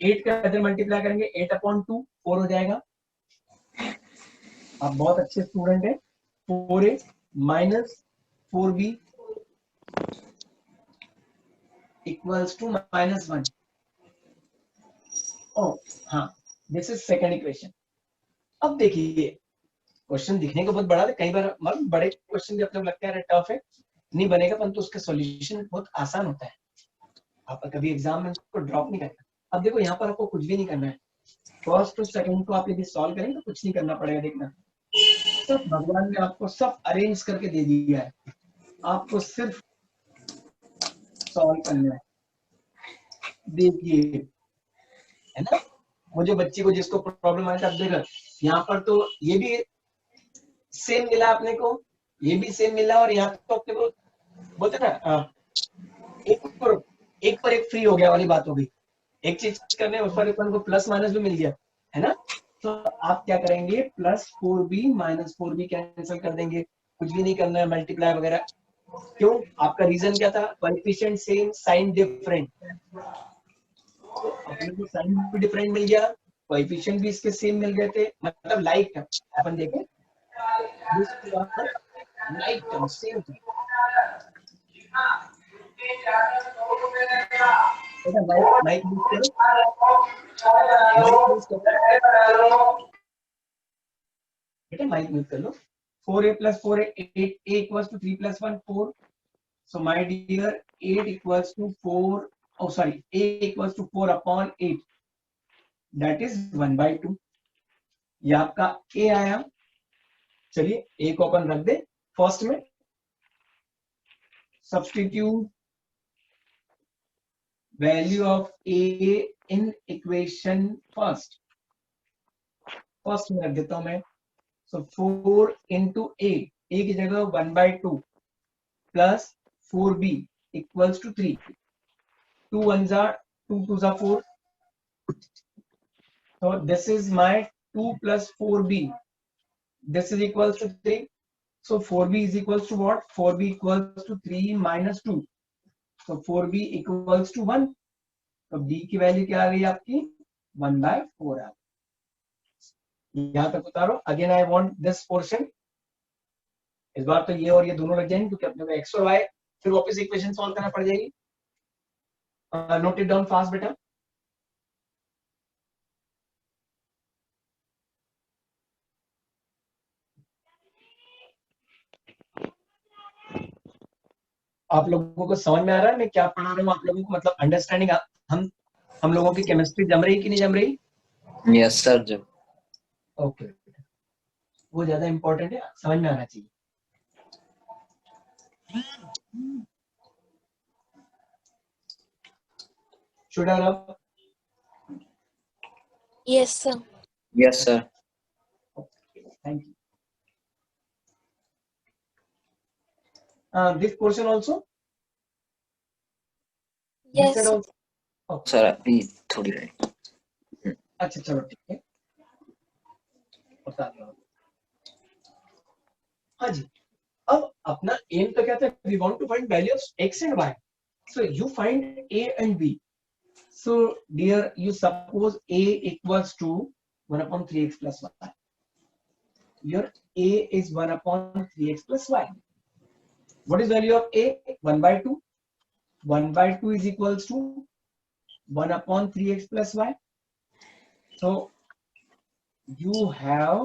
8 का इधर मल्टीप्लाई करेंगे, 8/2 4 हो जाएगा। आप बहुत अच्छे स्टूडेंट है। 4a minus 4b equals to -1। oh हाँ, दिस इज सेकंड इक्वेशन। अब देखिए क्वेश्चन दिखने को बहुत बड़ा है, कई बार मतलब बड़े क्वेश्चन भी अपने को लगता है टफ है, नहीं बनेगा, परंतु उसका सॉल्यूशन बहुत आसान होता है। आप कभी एग्जाम में उसको ड्रॉप नहीं करना। अब देखो यहाँ पर आपको कुछ भी नहीं करना है, फर्स्ट टू सेकंड को आप यदि सॉल्व करेंगे तो कुछ नहीं करना पड़ेगा, देखना सब भगवान ने आपको सब अरेंज करके दे दिया है, आपको सिर्फ सॉल्व करना है। देखिए, है ना, वो जो बच्चे को जिसको प्रॉब्लम आया था, अब देखो यहाँ पर तो ये भी सेम मिला अपने को, ये भी सेम मिला, और यहाँ तो अपने को बोलते ना एक पर एक फ्री हो गया वाली बात हो गई। एक चीज करने उस पर अपन को प्लस माइनस भी मिल गया, है ना। तो आप क्या करेंगे, +4b -4b कैंसिल कर देंगे, कुछ भी नहीं करना है, मल्टीप्लाई वगैरह। क्यों, आपका रीजन क्या था, कोएफिशिएंट सेम साइन डिफरेंट, अपने को साइन भी डिफरेंट मिल गया, कोएफिशिएंट भी इसके सेम मिल गए थे, मतलब लाइक है। अपन देखें दिस लाइक टर्म सेम थी। बेटा माइक यूज करो, माइक यूज करो बेटा, माइक यूज कर लो। 4a plus 4a 8, a equals to 3 plus 1 4. So my dear 8 equals to 4, oh sorry, a equals to 4 upon 8, that is 1/2। ये आपका a आया। चलिए a को अपन रख दे फर्स्ट में, substitute value of a in equation first में रख देता हूं मैं। सो 4 into a की जगह 1/2 plus 4b equals to 3, 2 1s are 2 2s are 4, so this is my 2 plus 4b, this is equals to 3, so 4b is equals to what, 4b equals to 3 minus 2, so 4b equals to 1, तो b की value क्या आ गई आपकी 1/4 आ गई। यहां तक उतारो। Again I want this portion, इस बार तो ये और ये दोनों लग जाएंगे क्योंकि अपने को x और y फिर वापस इक्वेशन सॉल्व करना पड़ जाएगी। नोट इट डाउन फास्ट बेटा। आप लोगों को समझ में आ रहा है मैं क्या पढ़ा रहा हूँ आप लोगों को, मतलब अंडरस्टैंडिंग हम लोगों की केमिस्ट्री जम रही कि नहीं जम रही? यस सर जब। ओके, वो ज्यादा इंपॉर्टेंट है, समझ में आना चाहिए। Should I rub? Yes, sir. Yes sir. Okay, thank you. This portion also? Yes, This side sir. also? Okay. Sir अभी थोड़ी देर। अच्छा चलो ठीक है, बता दो। हाँ जी, अब अपना एम तो क्या था, we want to find value of x and y, so you find a and b। So dear, you suppose a equals to 1 upon 3x plus y. Your a is 1 upon 3x plus y. What is value of a? 1/2. 1/2 is equals to 1 upon 3x plus y. So you have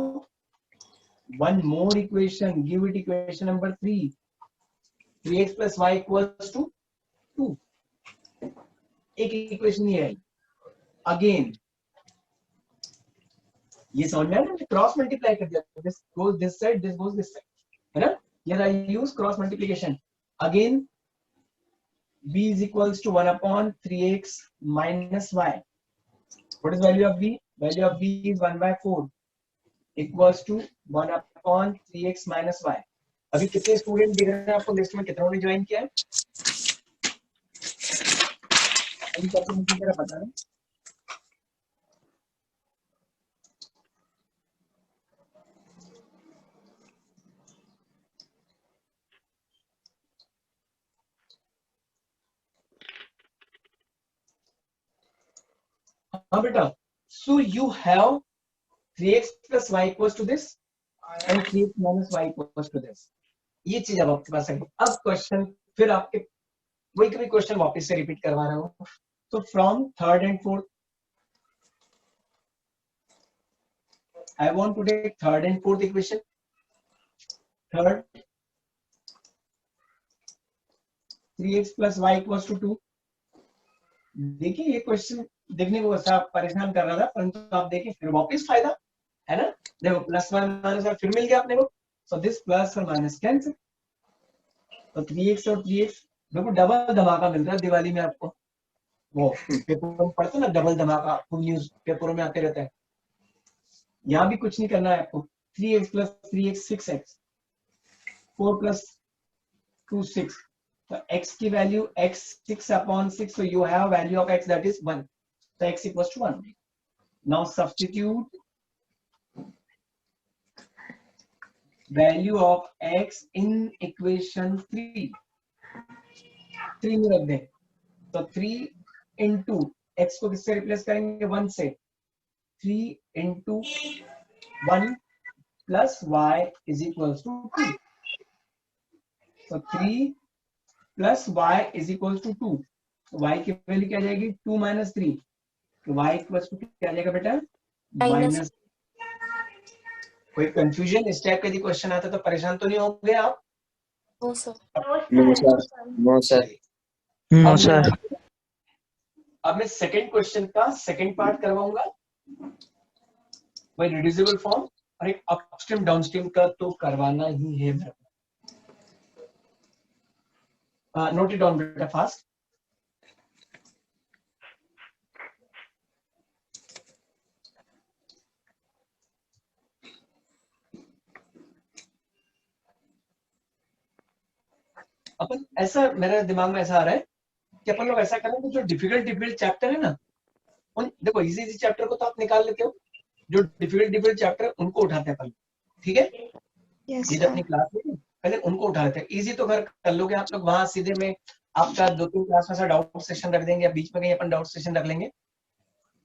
one more equation. Give it equation number 3. 3x plus y equals to 2. एक equation ये है। Again ये समझ में आ रहा है, cross multiply कर दिया, this goes this side, this goes this side, है ना? Here I use cross multiplication. Again b is equals to 1 upon 3x minus y. What is value of b? Value of b is 1/4 equals to 1 upon 3x minus y. अभी कितने student दिख रहे हैं आपको list में, कितनों ने join किया है? अभी सबको मुझे जरा बता दें। हाँ बेटा, so you have 3x plus y equals to this and 3x minus y equals to this. ये चीज अब आपके पास है। अब क्वेश्चन फिर आपके वही कभी क्वेश्चन वापस से रिपीट करवा रहा हूँ। तो from third and fourth, I want to take third and fourth equation. Third 3x plus y equals to 2। देखिए ये क्वेश्चन देखने को वैसा परेशान कर रहा था, परंतु आप देखिए फिर वापस फायदा है ना। देखो प्लस वन माइनस वन फिर मिल गया अपने को, सो दिस प्लस और माइनस कैंसिल, तो 3x और 3x देखो डबल धमाका मिल रहा है दिवाली में आपको। वो पेपर में पढ़ते ना डबल धमाका, फुल न्यूज पेपरों में आते रहता है। यहाँ भी कुछ नहीं करना है आपको। 3x plus 3x 6x, 4 plus 2 6, तो x की value x 6 upon 6, so you have value of x that is 1, so x equals to 1. Now substitute value of x in equation 3 में रख दें, तो 3 into x को किससे रिप्लेस करेंगे? 1 से। 3 into 1 plus y is equals to 2. So 3 plus y is equals to 2. तो y की वैल्यू क्या आ जाएगी? 2 minus 3. तो y equals to क्या आ जाएगा बेटा? माइनस। कोई कंफ्यूजन? इस टाइप का यदि क्वेश्चन आता तो परेशान तो नहीं होंगे आप? No, sir. No, sir. No, अब sir. मैं सेकंड क्वेश्चन का सेकंड पार्ट करवाऊंगा, वही रिड्यूसिबल फॉर्म, और एक अपस्ट्रीम डाउनस्ट्रीम का तो करवाना ही है मेरे को। नोट इट डाउन बेटा फास्ट। अपन ऐसा, मेरे दिमाग में ऐसा आ रहा है कि अपन लोग ऐसा करें कि जो डिफिकल्ट चैप्टर है ना, उन देखो इजी चैप्टर को तो आप निकाल लेते हो, जो डिफिकल्ट चैप्टर है उनको उठाते हैं अपन, ठीक है? Yes, ये जो अपनी क्लास में पहले उनको उठा लेते हैं। इजी तो घर कर लोगे आप लोग, वहां सीधे में आपका 2-3 क्लास में डाउट सेशन रख देंगे, या बीच में कहीं अपन डाउट सेशन रख लेंगे,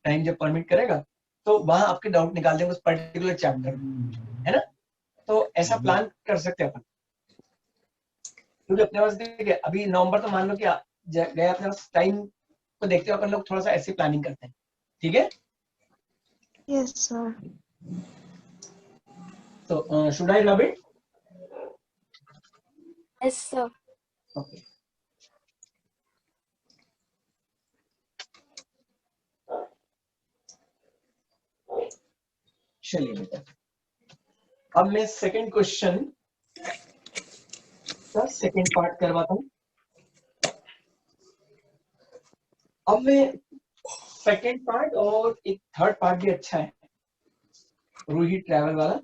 टाइम जब परमिट करेगा तो वहां आपके डाउट निकाल देंगे उस पर्टिकुलर चैप्टर, है ना? तो ऐसा प्लान कर सकते हैं अपन, क्योंकि अपने पास देखिए अभी नवंबर तो मान लो कि गया, अपने पास टाइम को देखते हुए अपन लोग थोड़ा सा ऐसे प्लानिंग करते हैं, ठीक है? yes, sir. तो should I rub it? Yes, sir. Okay, चलिए बेटा, अब मैं सेकंड क्वेश्चन का सेकंड पार्ट करवाता हूं। अब मैं सेकंड पार्ट और एक थर्ड पार्ट भी अच्छा है, रूही ट्रैवल वाला।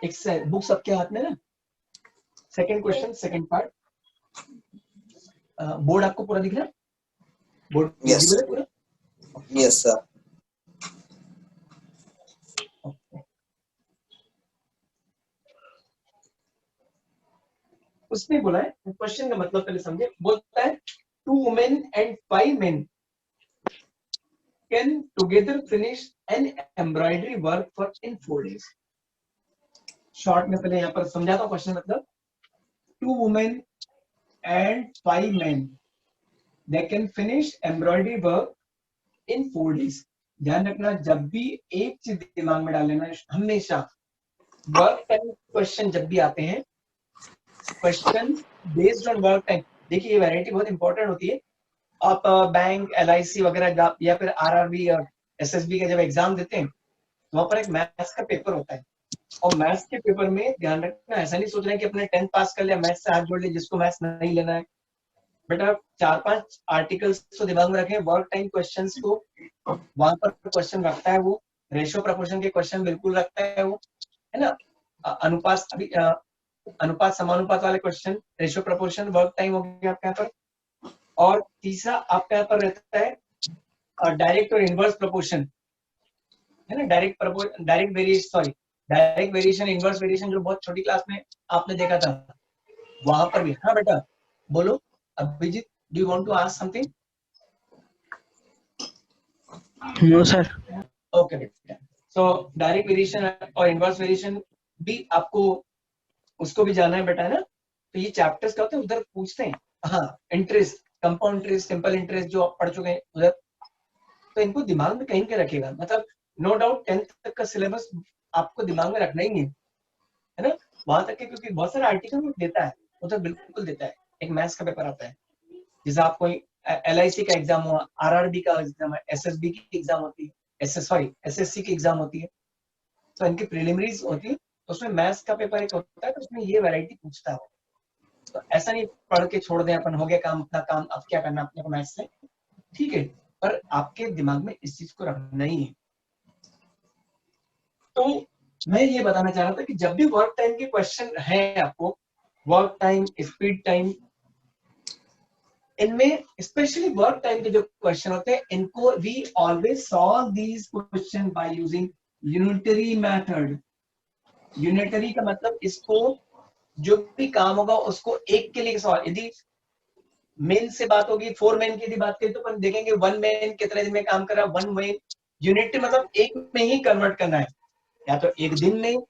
एक बुक सबके हाथ में ना, second question second part. Board आपको पूरा दिख रहा है? Board Yes. विजिबल है पूरा? Yes, sir. Okay. उसने बोला है, क्वेश्चन का मतलब पहले समझे। बोलता है 2 women and 5 men can together finish an embroidery work for in 4 days. Short में पहले यहाँ पर समझाता हूँ क्वेश्चन मतलब। 2 women and 5 men, they can finish embroidery work in 4 days. ध्यान रखना, जब भी एक चीज दिमाग में डाल लेना, हमेशा वर्क टाइम क्वेश्चन जब भी आते हैं, question based on work time. देखिए ये वैरायटी बहुत इंपॉर्टेंट होती है। आप बैंक, LIC वगैरह या फिर RRB और SSB का जब एग्जाम देते हैं तो वहां पर एक मैथ्स का पेपर होता है, और मैथ्स के पेपर में ध्यान रखना, ऐसा नहीं सोच रहे हैं कि अपने 10th पास कर लिया, मैथ्स से हाथ जोड़ लिया, जिसको मैथ्स नहीं लेना है। बेटा 4-5 आर्टिकल्स तो दिमाग में रखें, वर्क टाइम क्वेश्चंस को वहां पर क्वेश्चन रखता है, वो रेशियो प्रपोर्शन के क्वेश्चन बिल्कुल रखता है वो, है ना? अनुपात, अभी अनुपात समानुपात वाले question, ratio proportion, work time हो गया आपके यहाँ पर। और तीसरा आपके यहाँ पर रहता है डायरेक्ट और इनवर्स प्रपोर्शन, है ना? डायरेक्ट वेरिएशन, इनवर्स वेरिएशन, जो बहुत छोटी क्लास में आपने देखा था, वहां पर भी। हाँ बेटा बोलो Abhijit, do you want to ask something? No, sir. Okay बेटा, सो डायरेक्ट वेरिएशन और इनवर्स वेरिएशन भी आपको उसको भी जाना है बेटा, है ना? तो ये चैप्टर्स क्या होते हैं उधर पूछते हैं। हाँ, interest, compound interest, simple interest जो आप पढ़ चुके हैं उधर, तो इनको दिमाग में कहीं के रखिएगा। मतलब नो डाउट 10th तक का सिलेबस आपको दिमाग में रखना ही है ना? वहां तक के, क्योंकि बहुत सारे आर्टिकल में देता है, उधर बिल्कुल देता है। एक मैथ्स का पेपर आता है, जैसे आप कोई LIC का एग्जाम हुआ, RRB का एग्जाम है, SSB की एग्जाम होती है, SSC की एग्जाम होती है, तो इनकी प्रीलिमिनरीज होती है, तो उसमें मैथ्स का पेपर एक होता है, तो उसमें ये वैरायटी पूछता है। तो ऐसा नहीं पढ़ के छोड़ दें अपन, हो गया काम, अपना काम, अब क्या करना अपने को मैथ्स से, ठीक है, पर आपके दिमाग में इस चीज को रखना ही है। तो मैं ये बताना चाह रहा था कि जब भी वर्क टाइम के क्वेश्चन है आपको, वर्क टाइम, स्पीड टाइम, इनमें स्पेशली वर्क टाइम के जो क्वेश्चन होते हैं, इनको we always solve these question by using unitary method. Unitary का मतलब इसको जो भी काम होगा उसको एक के लिए सॉल्व, यदि मेन से बात होगी, 4 मैन की यदि बात करें तो अपन देखेंगे 1 मैन कितने दिन में काम कर रहा है, 1 मैन यूनिट मतलब एक में ही कन्वर्ट करना है, या तो एक दिन में,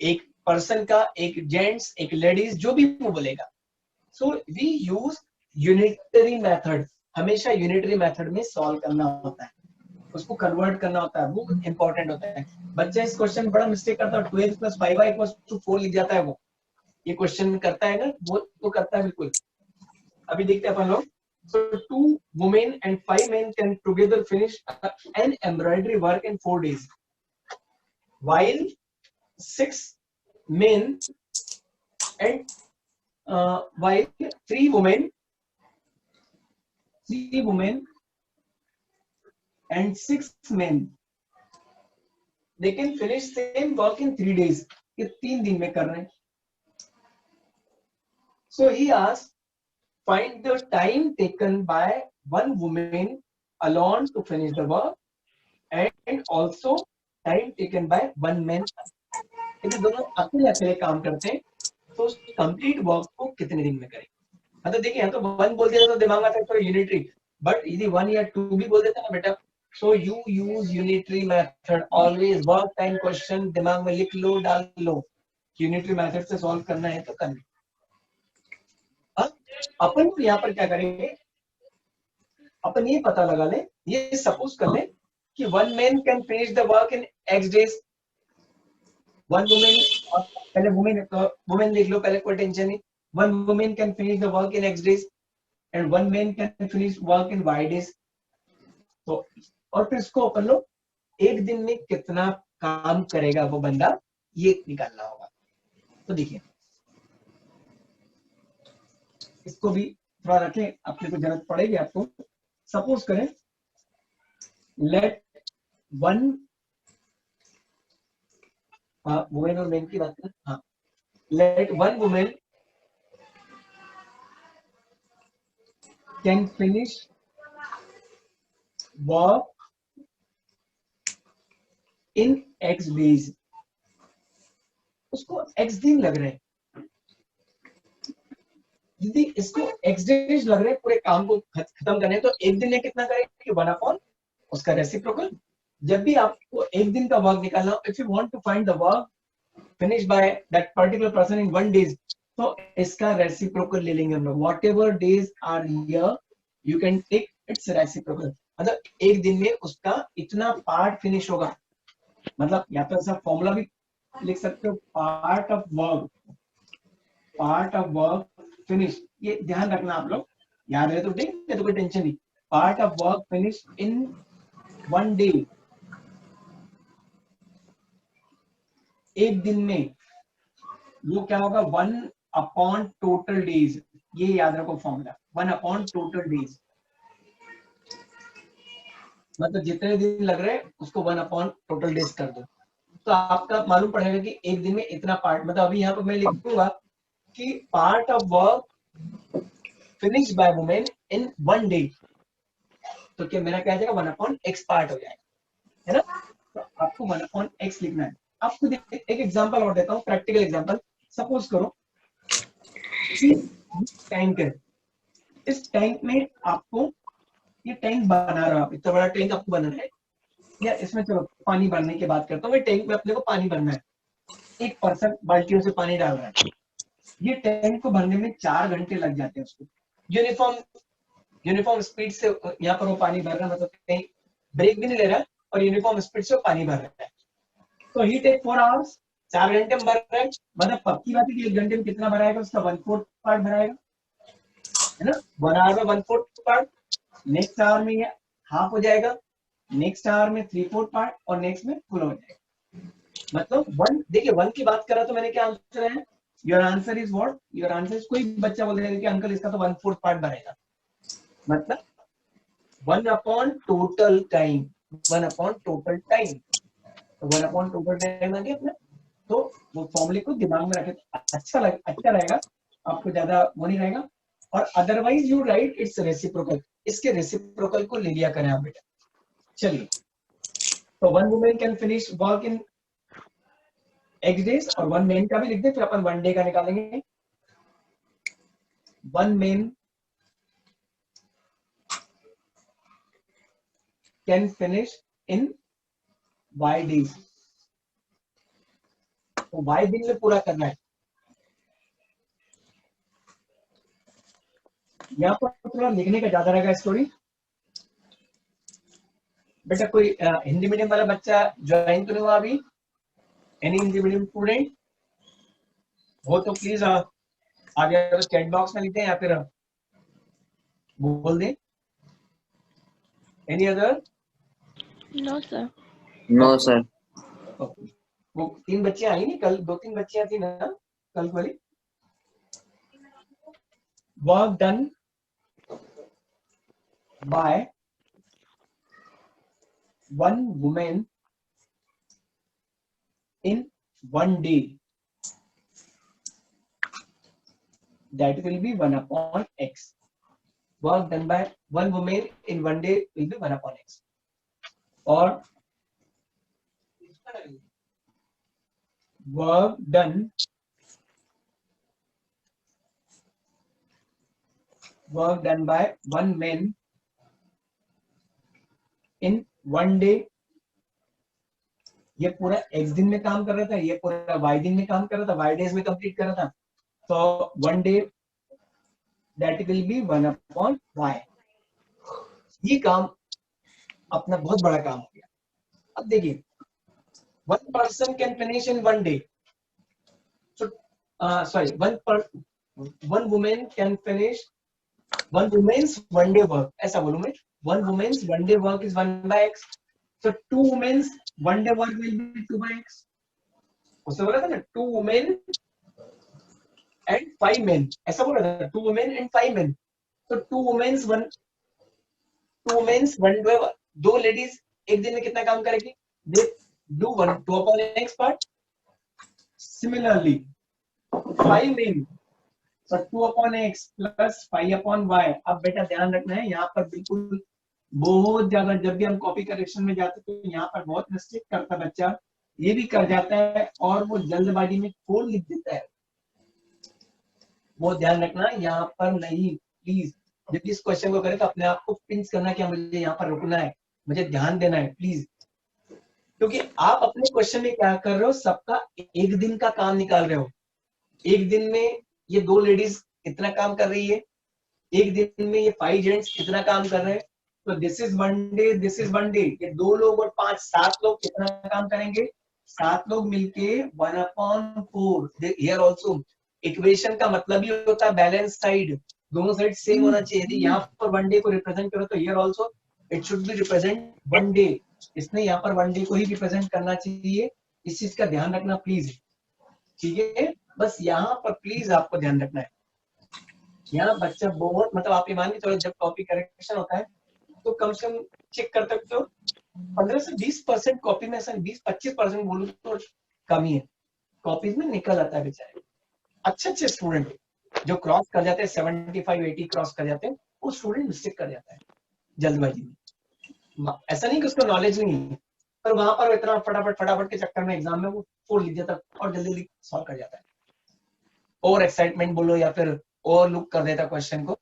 एक पर्सन का, एक जेंट्स, एक लेडीज, जो भी वो बोलेगा। So we use unitary method, हमेशा यूनिटरी मेथड में सॉल्व करना होता है, उसको कन्वर्ट करना होता है, वो इंपॉर्टेंट होता है। बच्चा इस क्वेश्चन में बड़ा मिस्टेक करता है, 12 + 5y = 4 लिख जाता है, वो ये क्वेश्चन करता है ना, वो तो करता है बिल्कुल। अभी देखते हैं अपन लोग। So 2 women and 5 men can together finish an embroidery work in 4 days, while 6 men and while 3 women and 6 men they can finish same work in 3 days. ये 3 दिन में कर रहे हैं। So he asked, find the time taken by one woman alone to finish the work and also time taken by one man. यदि दोनों अकेले अकेले काम करते हैं तो उस कंप्लीट वर्क को कितने दिन में करें। मतलब देखिए यहाँ तो 1 बोल दिया तो दिमाग आता है थोड़ा यूनिटरी, बट यदि 1 या 2 भी बोल देते ना बेटा, so you use unitary method always. Work time question दिमाग में लिख लो, डाल लो, यूनिटरी मेथड से सॉल्व करना है तो करना। अपन यहाँ पर क्या करेंगे, अपन ये पता लगा ले, ये सपोज कर ले कि 1 man can finish the work in x days, 1 women, पहले वुमेन लिख लो, पहले कोई टेंशन नहीं, 1 women can finish the work in x days and 1 man can finish work in y days. तो और फिर इसको अपन लोग एक दिन में कितना काम करेगा वो बंदा, ये निकालना होगा। तो देखिए इसको भी थोड़ा रखें, अपने को जरूरत पड़ेगी आपको। सपोज करें लेट 1 वुमेन और मैन की बात करें, हाँ, let 1 women can finish work in x days, उसको x दिन लग रहे हैं। यदि इसको x डेज लग रहे हैं पूरे काम को खत्म करने, तो एक दिन में कितना करेंगे, 1/, उसका रेसिप्रोकल। जब भी आपको एक दिन का वर्क निकालना हो, if you want to find the work finish by that particular person in 1 days, तो इसका रेसिप्रोकल ले लेंगे हम लोग। Whatever days are here you can take its reciprocal, मतलब एक दिन में उसका इतना पार्ट फिनिश होगा। मतलब या तो ऐसा फॉर्मूला भी लिख सकते हो, पार्ट ऑफ वर्क फिनिश, ये ध्यान रखना आप लोग, याद है तो ठीक है, तो कोई टेंशन नहीं। Part of work finish in 1 day, एक दिन में, वो क्या होगा, 1 टोटल डेज, ये याद रखो फॉर्मूला, 1 टोटल डेज, मतलब जितने दिन लग रहे हैं उसको 1 टोटल डेज कर दो, तो आपका मालूम पड़ेगा कि एक दिन में इतना पार्ट। मतलब अभी यहाँ पर मैं लिख दूंगा कि part of work finish by women in 1 day, तो क्या मेरा क्या आ जाएगा, 1/x पार्ट हो जाएगा, है ना। तो आपको 1/x लिखना है। आपको एक एग्जांपल और देता हूँ, प्रैक्टिकल एग्जांपल। सपोज करो टैंक है, इस टैंक में आपको, ये टैंक बना रहा है, इतना बड़ा टैंक आपको बनाना है, या इसमें चलो पानी भरने की बात करता हूँ, टैंक में अपने को पानी भरना है, एक पर्सन बाल्टियों से पानी डाल रहा है, ये टैंक को भरने में 4 घंटे लग जाते हैं उसको। यूनिफॉर्म स्पीड से यहाँ पर वो पानी भर रहा है, मतलब कहीं ब्रेक भी नहीं ले रहा और यूनिफॉर्म स्पीड से वो पानी भर रहा है। तो ही टेक 4 आवर्स, 4 घंटे में भर रहा है, मतलब पक्की बात है कि 1 घंटे में कितना भराएगा, उसका 1/4 पार्ट भराएगा, है ना। 1 आवर में 1/4 पार्ट, नेक्स्ट आवर में ये हाफ हो जाएगा, नेक्स्ट आवर में 3/4 पार्ट, और नेक्स्ट में फुल हो जाएगा। मतलब 1, देखिए 1 की बात करा तो मैंने क्या आंसर है, your answer is what, your answer is, कोई बच्चा बोलेगा कि अंकल इसका तो 1/4 पार्ट भरेगा, मतलब 1 टोटल टाइम, 1 टोटल टाइम, तो 1 टोटल टाइम आ गया अपना। तो वो फॉर्मूले को दिमाग में रखे तो अच्छा रहेगा, आपको ज्यादा वो नहीं रहेगा। और otherwise you right it's reciprocal, इसके रेसिप्रोकल को ले लिया करें आप बेटा। चलिए, तो 1 women can finish work in x days और 1 main का भी लिख दे, फिर अपन 1 day का निकालेंगे. 1 main can finish in y days. तो y दिन में पूरा करना है. यहाँ पर थोड़ा लिखने का ज्यादा रहेगा स्टोरी. बेटा कोई हिंदी मीडियम वाला बच्चा ज्वाइन तो नहीं हुआ अभी? एनी हिंदी मीडियम स्टूडेंट हो तो प्लीज आगे चैट बॉक्स में लिखते हैं या फिर बोल दें. Any other? No sir. No sir. वो 3 बच्चियां आई नहीं कल, 2-3 बच्चियां थी ना कल वाली. Work done by 1 woman in 1 day, that will be 1 upon x. Work done by 1 woman in 1 day will be 1 upon x. Or work done by 1 man in 1 day. ये पूरा x दिन में काम कर रहा था, ये पूरा y दिन में काम कर रहा था, y days में कंप्लीट कर रहा था. तो 1 day that will be 1 upon y. ये काम अपना बहुत बड़ा काम हो गया. अब देखिए 1 person can finish in 1 day. So sorry, 1 woman can finish 1 woman's 1 day work. ऐसा बोलूं मैं, 1 woman's 1 day work is 1 by x. So 2 women's 1 day work will be 2 by x. उससे बोला था ना 2 women and 5 men. ऐसा बोला था 2 women and 5 men. So 2 women's 1 day work. 2 ladies एक दिन में कितना काम करेगी? They do 2 upon x part. Similarly 5 men. So 2 upon x plus 5 upon y. अब बेटा ध्यान रखना है यहाँ पर बिल्कुल बहुत ज्यादा, जब भी हम कॉपी करेक्शन में जाते हैं तो यहाँ पर बहुत मिस्टेक करता है बच्चा. ये भी कर जाता है और वो जल्दबाजी में 4 लिख देता है. वो ध्यान रखना यहाँ पर नहीं प्लीज. जब इस क्वेश्चन को करें तो अपने आप को पिंच करना कि मुझे यहाँ पर रुकना है, मुझे ध्यान देना है प्लीज. क्योंकि आप अपने क्वेश्चन में क्या कर रहे हो, सबका एक दिन का काम निकाल रहे हो. एक दिन में ये 2 लेडीज इतना काम कर रही है, एक दिन में ये 5 जेंट्स इतना काम कर रहे हैं. तो this is 1 day, this is 1 day. ये 2 लोग और 5 7 लोग कितना काम करेंगे? 7 लोग मिलके 1 upon 4. हियर आल्सो इक्वेशन का मतलब ही होता है बैलेंस साइड, दोनों साइड सेम होना चाहिए. यदि यहाँ पर 1 डे को रिप्रेजेंट करो तो here also it should be represent 1 day. इसने यहाँ पर 1 डे को ही रिप्रेजेंट करना चाहिए. इस चीज का ध्यान रखना प्लीज. ठीक है, बस यहाँ पर प्लीज आपको ध्यान रखना है. यहाँ बच्चा बहुत मतलब आप ये मान के चलो जब कॉपी करेक्शन होता है तो कम से कम चेक कर सकते हो 15 से 20% कॉपी में, ऐसा 20-25% बोलूं तो कम ही है, कॉपीज में निकल आता है बेचारे. अच्छे स्टूडेंट जो क्रॉस कर जाते हैं 75-80 क्रॉस कर जाते हैं, वो स्टूडेंट मिस्टेक कर जाता है जल्दबाजी में. ऐसा नहीं कि उसको नॉलेज नहीं है, पर वहां पर इतना फटाफट के चक्कर में एग्जाम में वो 4 लिख देता और जल्दी सॉल्व कर जाता है. और एक्साइटमेंट बोलो या फिर और लुक कर देता क्वेश्चन को,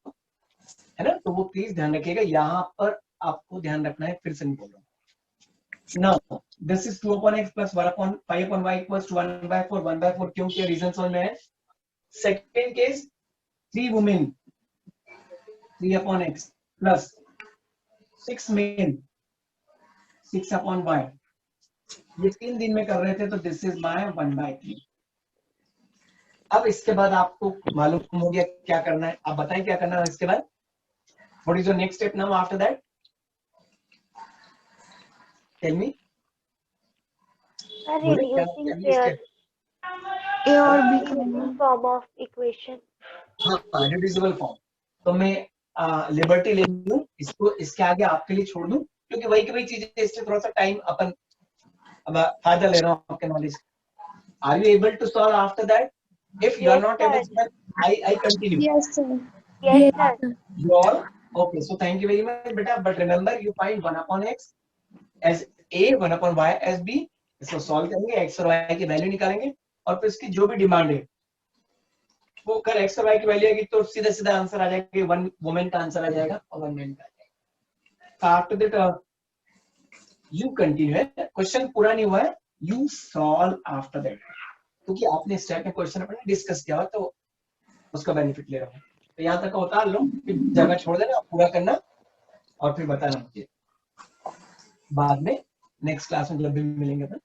है ना. तो वो प्लीज ध्यान रखिएगा, यहाँ पर आपको ध्यान रखना है. फिर से नहीं बोल रहा हूँ. Now this is 2 upon x plus 1 upon 5 upon y equals to 1 by 4. 1 by 4 क्यों किया, रीजन समझ में है. Second case 3 women 3 upon x plus 6 men 6 upon y. ये 3 दिन में कर रहे थे तो दिस इज माय 1 by 3. अब इसके बाद आपको मालूम हो गया क्या करना है. आप बताएं क्या करना है इसके बाद. What is your next step now after that? Tell me. Reducing pairs A और B in form of equation. हाँ, रिड्यूसिबल फॉर्म. तो मैं लिबर्टी ले लूं इसको, इसके आगे आपके लिए छोड़ दूं क्योंकि वही की वही चीजें, इससे थोड़ा सा टाइम अपन फायदा ले रहा हूँ आपके knowledge. Are you able to solve after that? If you are not able, I continue. Yes sir. Yes, sir. You all okay? So thank you very much, beta. But remember, you find 1 upon x as a, 1 upon y as b, इसको solve करेंगे, x और Y की value निकालेंगे और फिर इसकी जो भी डिमांड है वो अगर एक्स और वाई की वैल्यू आएगी तो सीधा सीधा आंसर आ जाएगा, वन वुमेन का आंसर आ जाएगा और वन मैन का आ जाएगा। आफ्टर दैट यू कंटिन्यू है, क्वेश्चन पूरा नहीं हुआ है, यू सॉल्व आफ्टर दैट, क्योंकि आपने स्टेप में क्वेश्चन अपने डिस्कस किया हुआ तो उसका बेनिफिट ले रहा हूँ। तो यहाँ तक का उतार लो, फिर जगह छोड़ देना, पूरा करना और फिर बताना मुझे बाद में नेक्स्ट क्लास में जब भी मिलेंगे तो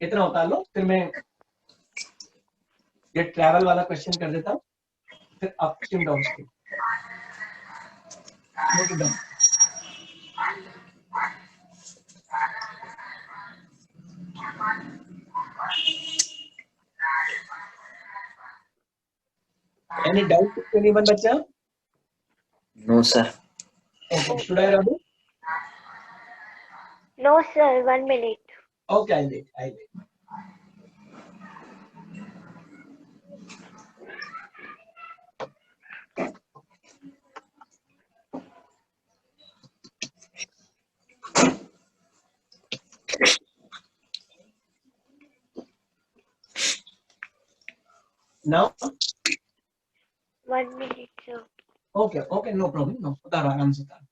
इतना उतार लो। फिर मैं ये ट्रैवल वाला क्वेश्चन कर देता हूँ, फिर upstream downstream. Note it down. Any doubt to anyone, बच्चा? No, sir. Okay, should I rub it? No, sir. 1 minute. Okay, I'll wait. Now? 1 minute, sir. Okay, no problem. No, उतारो आराम से उतारो।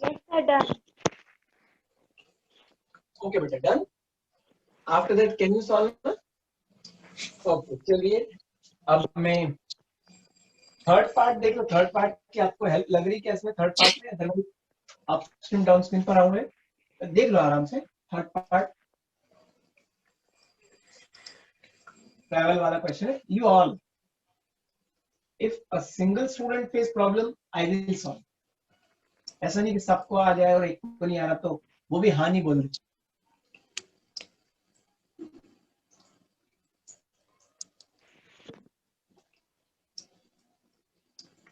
Yes, sir. Done. Okay, बेटा done. After that, can you solve? Okay, चलिए अब मैं third part देख लो। Third part की आपको हेल्प लग रही क्या इसमें? थर्ड पार्ट में अगर अपस्ट्रीम डाउनस्ट्रीम पर आऊंगे देख लो आराम से। थर्ड पार्ट ट्रैवल वाला क्वेश्चन है। You all, if a single student face problem I will solve. ऐसा नहीं कि सबको आ जाए और एक को नहीं आ रहा तो वो भी हाँ नहीं बोल रहे।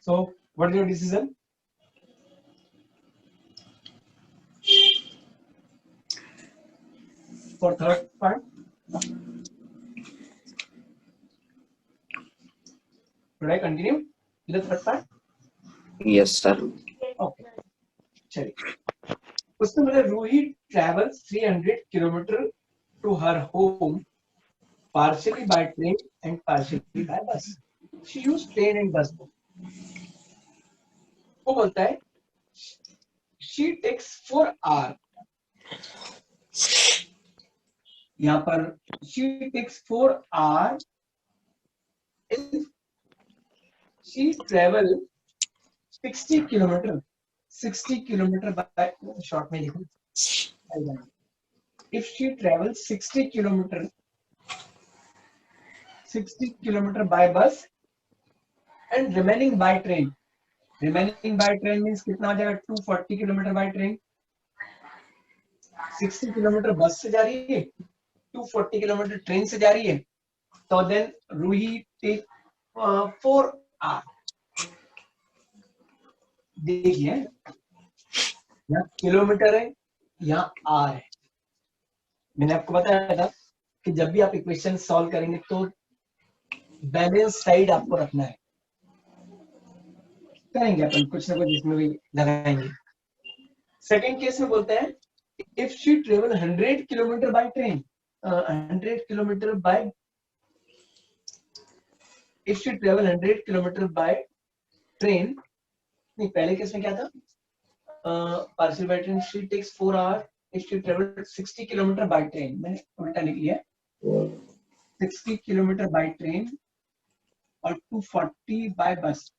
So, what is your decision? For third part? Should I continue with the third part? Yes, sir. Yes, Okay. sir. चलिए, उसने बोला Ruhi travels 300 kilometer to her home partially by train and partially by bus. She used train and bus both. वो बोलता है she takes 4 hours. यहाँ पर she takes 4 hours if she travel 60 kilometer. 60 kilometer by short में लिखो। If she travels 60 kilometer by bus and remaining by train. Remaining by train means कितना हो जाएगा? 240 kilometer by train. 60 kilometer बस से जा रही है, 240 kilometer ट्रेन से जा रही है, तो then रूही take 4 hours. देखिए यहाँ किलोमीटर है, यहाँ आर है। मैंने आपको बताया था कि जब भी आप इक्वेशन सॉल्व करेंगे तो बैलेंस साइड आपको रखना है। करेंगे अपन कुछ ना कुछ इसमें भी लगाएंगे। सेकंड केस में बोलते हैं if she travel 100 kilometre by train, 100 kilometre by, if she travel 100 kilometre by train, नहीं पहले केस में क्या था? Partial by train she takes 4 hour if she travel 60 kilometre by train. मैंने उल्टा लिख लिया, 60 किलोमीटर बाय ट्रेन और 240 बाय बस।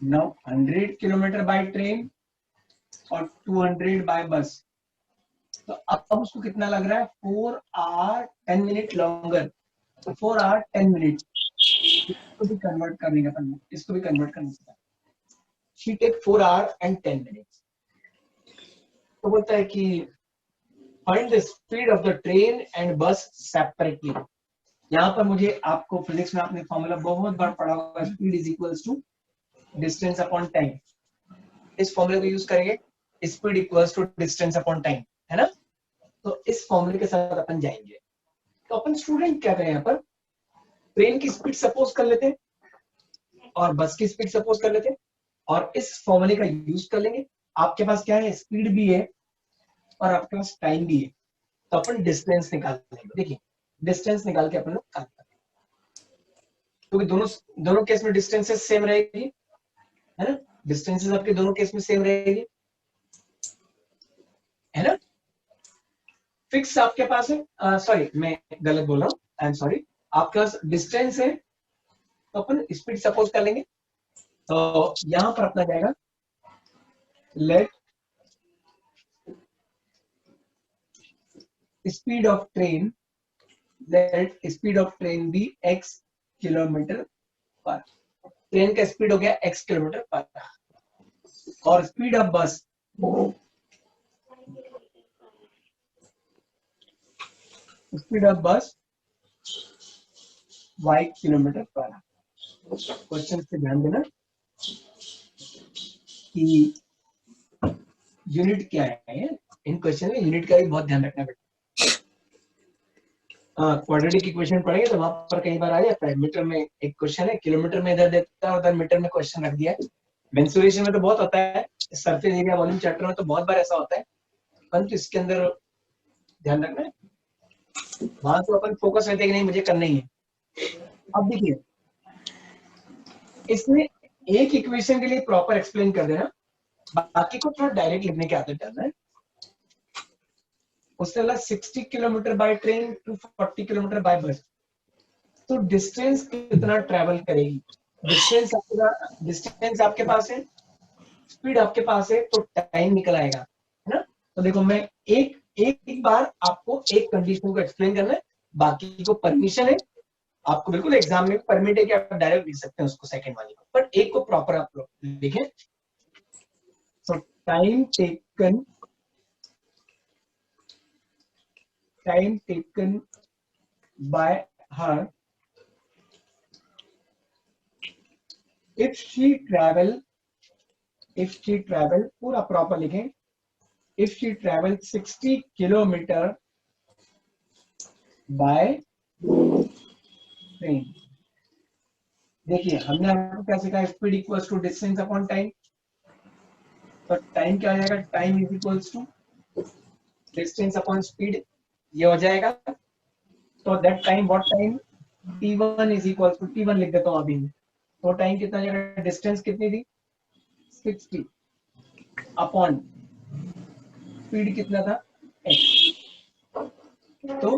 नाउ 100 किलोमीटर बाय ट्रेन और 200 बाय बस, तो अब उसको कितना लग रहा है? 4 hour 10 minute longer, 4 hour 10 minute. इसको भी कन्वर्ट करने का अपन, इसको भी कन्वर्ट करने का। She take 4 hours and 10 minutes। तो बोलता है कि find the speed of the train and bus separately. यहाँ पर मुझे, आपको फिजिक्स में आपने फॉर्मूला बहुत बार पढ़ा होगा, speed is equals to distance upon time. इस फॉर्मूले को यूज करेंगे, speed equals to distance upon time, है ना। तो इस फॉर्मूले के साथ अपन जाएंगे। तो अपन स्टूडेंट क्या करें, यहाँ पर ट्रेन की स्पीड सपोज कर लेते हैं और बस की स्पीड सपोज कर लेते हैं और इस फॉर्मूले का यूज कर लेंगे। आपके पास क्या है, स्पीड भी है और आपके पास टाइम भी है, तो अपन डिस्टेंस निकाल लेंगे। देखिए डिस्टेंस निकाल के अपन लोग काम करेंगे, क्योंकि दोनों केस में डिस्टेंसेस सेम रहेगी, है ना। डिस्टेंसेस आपके दोनों केस में सेम रहेगी, है ना। फिक्स आपके पास है, सॉरी मैं गलत बोल रहा हूँ, आई एम सॉरी। आपके पास डिस्टेंस है तो अपन स्पीड सपोज कर लेंगे। तो यहां पर अपना जाएगा let speed of train, let speed of train be x kilometre per. Train का स्पीड हो गया x किलोमीटर पर और speed of bus y kilometre per. Question पे ध्यान देना कि यूनिट क्या है, इन क्वेश्चन में यूनिट का भी बहुत ध्यान रखना बेटा। क्वाड्रेटिक इक्वेशन पढ़ेंगे तो वहां पर कई बार आ जाता है, मीटर में एक क्वेश्चन है, किलोमीटर में इधर देता है, उधर मीटर में क्वेश्चन रख दिया है। मेंसुरेशन में तो बहुत होता है, सरफेस एरिया वॉल्यूम चैप्टर में तो बहुत बार ऐसा होता है, परंतु इसके अंदर ध्यान रखना है, वहां तो अपन फोकस रहते कि नहीं मुझे करना ही है। अब देखिए इसमें एक इक्वेशन के लिए प्रॉपर एक्सप्लेन कर देना, बाकी को थोड़ा डायरेक्ट लिखने की आदत डालना है। उससे वाला 60 kilometre by train to 40 kilometre by bus, तो डिस्टेंस कितना ट्रेवल करेगी। डिस्टेंस आपके पास है, स्पीड आपके पास है, तो टाइम निकल आएगा, है ना। तो देखो मैं एक बार आपको एक कंडीशन को एक्सप्लेन करना है, बाकी को परमिशन है, आपको बिल्कुल एग्जाम में परमिट है कि आप डायरेक्ट लिख सकते हैं उसको सेकंड वाले को, पर एक को प्रॉपर आप लोग लिखें। So time taken by her if she travel पूरा प्रॉपर लिखें, if she travel 60 kilometre by train. देखिए हमने आपको क्या सिखाया, speed equals to distance upon time, तो टाइम क्या हो जाएगा, time is equals to distance upon speed, ये हो जाएगा। तो that time, what time, t1 is equals to, t1 लिख देता हूं अभी, तो टाइम कितना हो जाएगा, डिस्टेंस कितनी थी 60 अपॉन स्पीड कितना था x। तो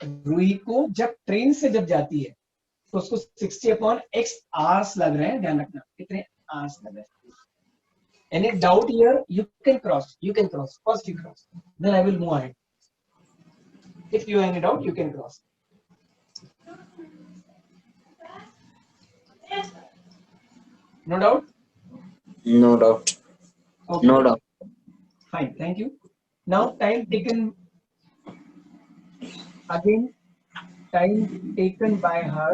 रूही को जब ट्रेन से जब जाती है तो उसको 60 अपॉन x आवर्स लग रहे हैं, ध्यान रखना कितने आवर्स लग रहे हैं। Any doubt here, you can cross, first you cross, then I will move ahead. If you have any doubt, you can cross. No doubt? No doubt. Okay. No doubt. Fine, thank you. Now time taken, again time taken by her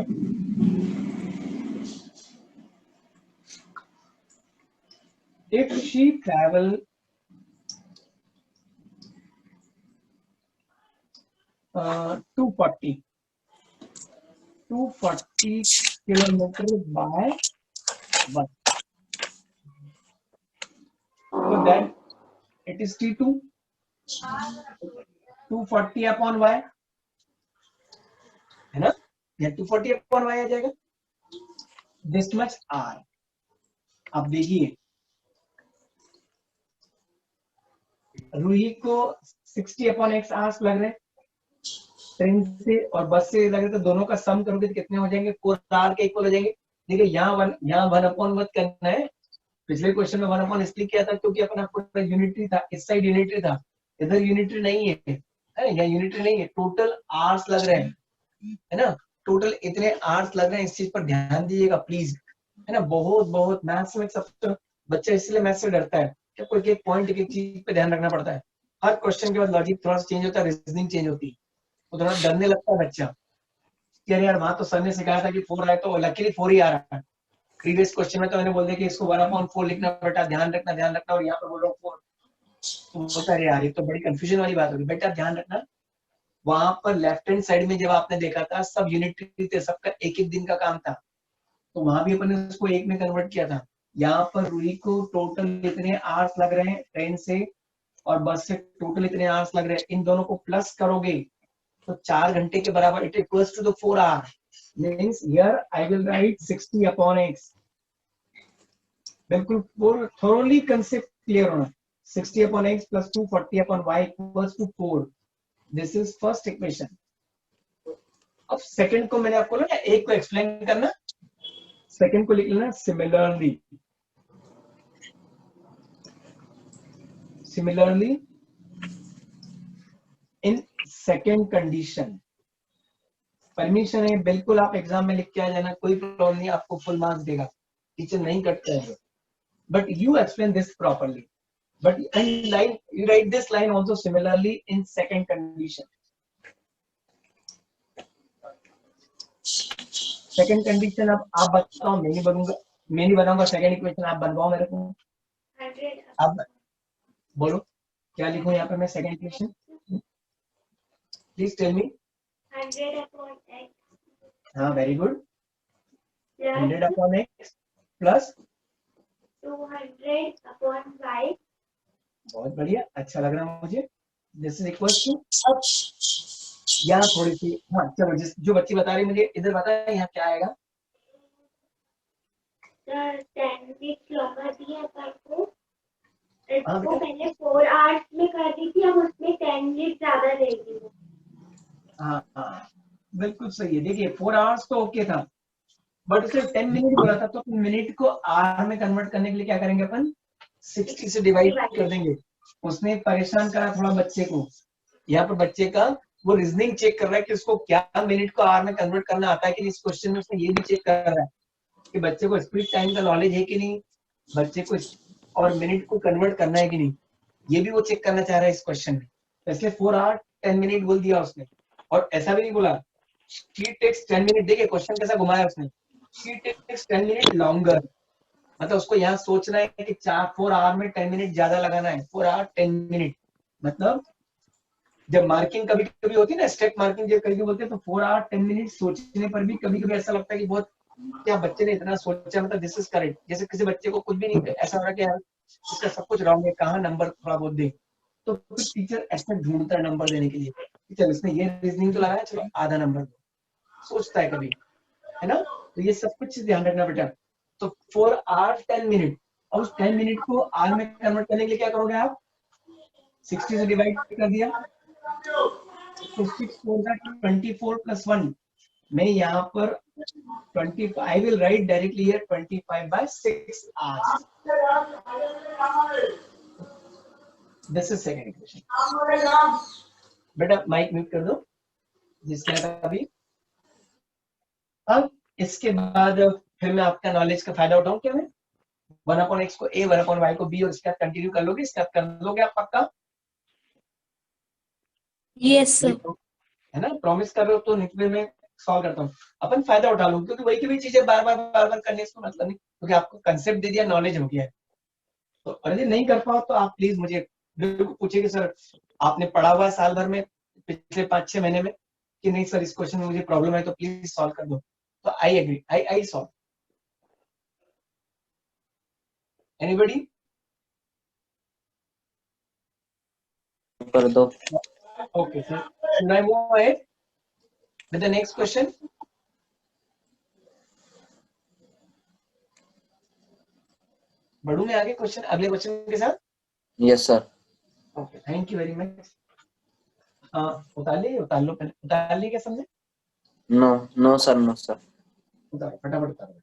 if she travel 240 kilometer by bus, so then it is T2, 240 upon y, है ना, या 240 upon y आ जाएगा, this much r। अब देखिए रूही को 60 upon x hours लग रहे हैं, ट्रेन से और बस से लग रहे, तो दोनों का सम करोगे तो कितने हो जाएंगे, 4 आवर के इक्वल हो जाएंगे। देखिए यहाँ 1 अपॉन मत करना है, पिछले क्वेश्चन में 1 अपॉन इसलिए किया था क्योंकि अपन आपको यूनिटरी था, इस साइड यूनिटरी था, इधर यूनिटरी नहीं है, यहाँ यूनिटरी नहीं है, टोटल आवर्स लग रहे हैं, है ना। टोटल इतने आवर्स लग रहे हैं, इस चीज पर ध्यान दीजिएगा प्लीज, है ना। बहुत बहुत मैथ्स में सबसे बच्चा इसलिए मैथ्स से डरता है कि कोई एक पॉइंट एक चीज पे ध्यान रखना पड़ता है। हर क्वेश्चन के बाद लॉजिक थोड़ा सा चेंज होता है, रीजनिंग चेंज होती है, तो थोड़ा डरने लगता है बच्चा कि अरे यार वहां तो सर ने सिखाया था कि 4 आए तो लकीली 4 ही आ रहा है। प्रीवियस क्वेश्चन में तो मैंने बोल दिया कि इसको 1/4 लिखना बेटा, ध्यान रखना, और यहाँ पर बोल रहा हूँ 4। तो बोलता है यार ये तो बड़ी कंफ्यूजन वाली बात होगी। बेटा ध्यान रखना, वहां पर लेफ्ट हैंड साइड में जब आपने देखा था सब यूनिट थे, सबका एक एक दिन का काम था, तो वहां भी अपन ने उसको एक में कन्वर्ट किया था। यहाँ पर रूही को टोटल इतने आवर्स लग रहे हैं ट्रेन से और बस से, टोटल इतने आवर्स लग रहे हैं, इन दोनों को प्लस करोगे तो 4 घंटे के बराबर, it equals to the 4 hour, means here I will write 60/x। बिल्कुल थोरली कंसेप्ट क्लियर होना। 60/x plus 240/y equals to 4. This is first equation. अब सेकंड को मैंने आपको ना एक को एक्सप्लेन करना, सेकंड को लिख लेना similarly. Similarly in second condition, permission है बिल्कुल, आप एग्जाम में लिख के आ जाना, कोई प्रॉब्लम नहीं, आपको फुल मार्क्स देगा, टीचर नहीं कटता है। But you explain this properly, but and line you write this line also similarly in second condition. Second condition अब आप बताओ, मैं नहीं बनूंगा, मैं नहीं बनाऊंगा सेकंड इक्वेशन, आप बनवाओ मेरे को। 100 अब बोलो क्या लिखूं यहाँ पे मैं second equation, please tell me. 100/x हाँ very good, plus 100/x plus 200/y बहुत बढ़िया, अच्छा लग रहा है मुझे। दिस इज इक्वल टू, अब यहाँ थोड़ी सी, हाँ चलो जो बच्ची बता रही मुझे इधर बताया यहाँ क्या आएगा। 10 वीक्स लॉन्गर दिया अपन को, हाँ इसको बेटा, पहले 4 आवर्स में कर दी थी, अब उसमें 10 मिनट ज्यादा देगी वो। हाँ बिल्कुल सही है। देखिए 4 आवर्स तो ओके था, बट उसे 10 मिनट बोला था, तो मिनट को आवर में कन्वर्ट करने के लिए क्या करेंगे अपन, 60 से डिवाइड कर देंगे। उसने परेशान करा थोड़ा बच्चे को, यहाँ पर बच्चे का वो रीजनिंग चेक कर रहा है कि उसको क्या मिनट को आवर में कन्वर्ट करना आता है कि नहीं। इस क्वेश्चन में उसने ये भी चेक कर रहा है कि बच्चे को स्पीड टाइम का नॉलेज है कि नहीं, बच्चे को और मिनट को कन्वर्ट करना है कि नहीं, ये भी वो चेक करना चाह रहा है इस क्वेश्चन में। तो इसलिए 4 आवर 10 मिनट बोल दिया उसने, और ऐसा भी नहीं बोला शी टेक्स 10 मिनट। देखिए क्वेश्चन कैसा घुमाया उसने, शी टेक्स 10 मिनट लॉन्गर, मतलब उसको यहाँ सोचना है कि 4 आवर में 10 मिनट ज्यादा लगाना है, 4 आवर 10 मिनट। मतलब जब मार्किंग कभी कभी होती है ना, स्टेप मार्किंग जब कभी बोलते हैं, तो 4 आवर 10 मिनट सोचने पर भी कभी कभी ऐसा लगता है कि बहुत, क्या बच्चे ने इतना सोचा, मतलब दिस इज करेक्ट। जैसे किसी बच्चे को कुछ भी नहीं, ऐसा हो रहा है कि यार इसका सब कुछ रॉन्ग है, कहाँ नंबर थोड़ा बहुत दे, तो फिर टीचर ऐसा ढूंढता है नंबर देने के लिए, चल इसने ये रीजनिंग तो लगाया, चलो आधा नंबर दो, सोचता है कभी, है ना। तो ये सब कुछ ध्यान रखना बेटा। तो 4 आवर 10 मिनट, और उस 10 मिनट को आवर में कन्वर्ट करने के लिए क्या करोगे आप, 60 से डिवाइड कर दिया, तो 6 4 का 24 + 1, मैं यहाँ पर 25, I will write directly here 25/6 hours. This is second equation. बेटा माइक म्यूट कर दो जिसने अभी। अब इसके बाद फिर मैं आपका नॉलेज का फायदा उठाऊं क्या, मैं 1/x को a 1/y को b, और इसके बाद कंटिन्यू कर लोगे, इसके बाद कर लोगे आप पक्का, यस सर। है ना, प्रॉमिस कर रहे हो। तो नेक्स्ट में मैं सॉल्व करता हूँ, अपन फायदा उठा लो, क्योंकि वही की वही चीजें बार बार करने से मतलब नहीं, क्योंकि आपको कंसेप्ट दे दिया, नॉलेज हो गया है। तो अगर ये नहीं कर पाओ तो आप प्लीज मुझे बिल्कुल पूछिए कि सर आपने पढ़ा हुआ है साल भर में, पिछले 5-6 महीने में, कि नहीं सर इस क्वेश्चन में मुझे प्रॉब्लम है तो प्लीज सॉल्व कर दो, तो I agree, I solve. Anybody? कर दो। Okay sir, should I move ahead with the next question? बढ़ू मैं आगे क्वेश्चन, अगले क्वेश्चन के साथ। Yes sir. Okay thank you very much. उतार लो पहले, उतार ली क्या समझे, no no sir, no sir. उतारो फटाफट उतारो।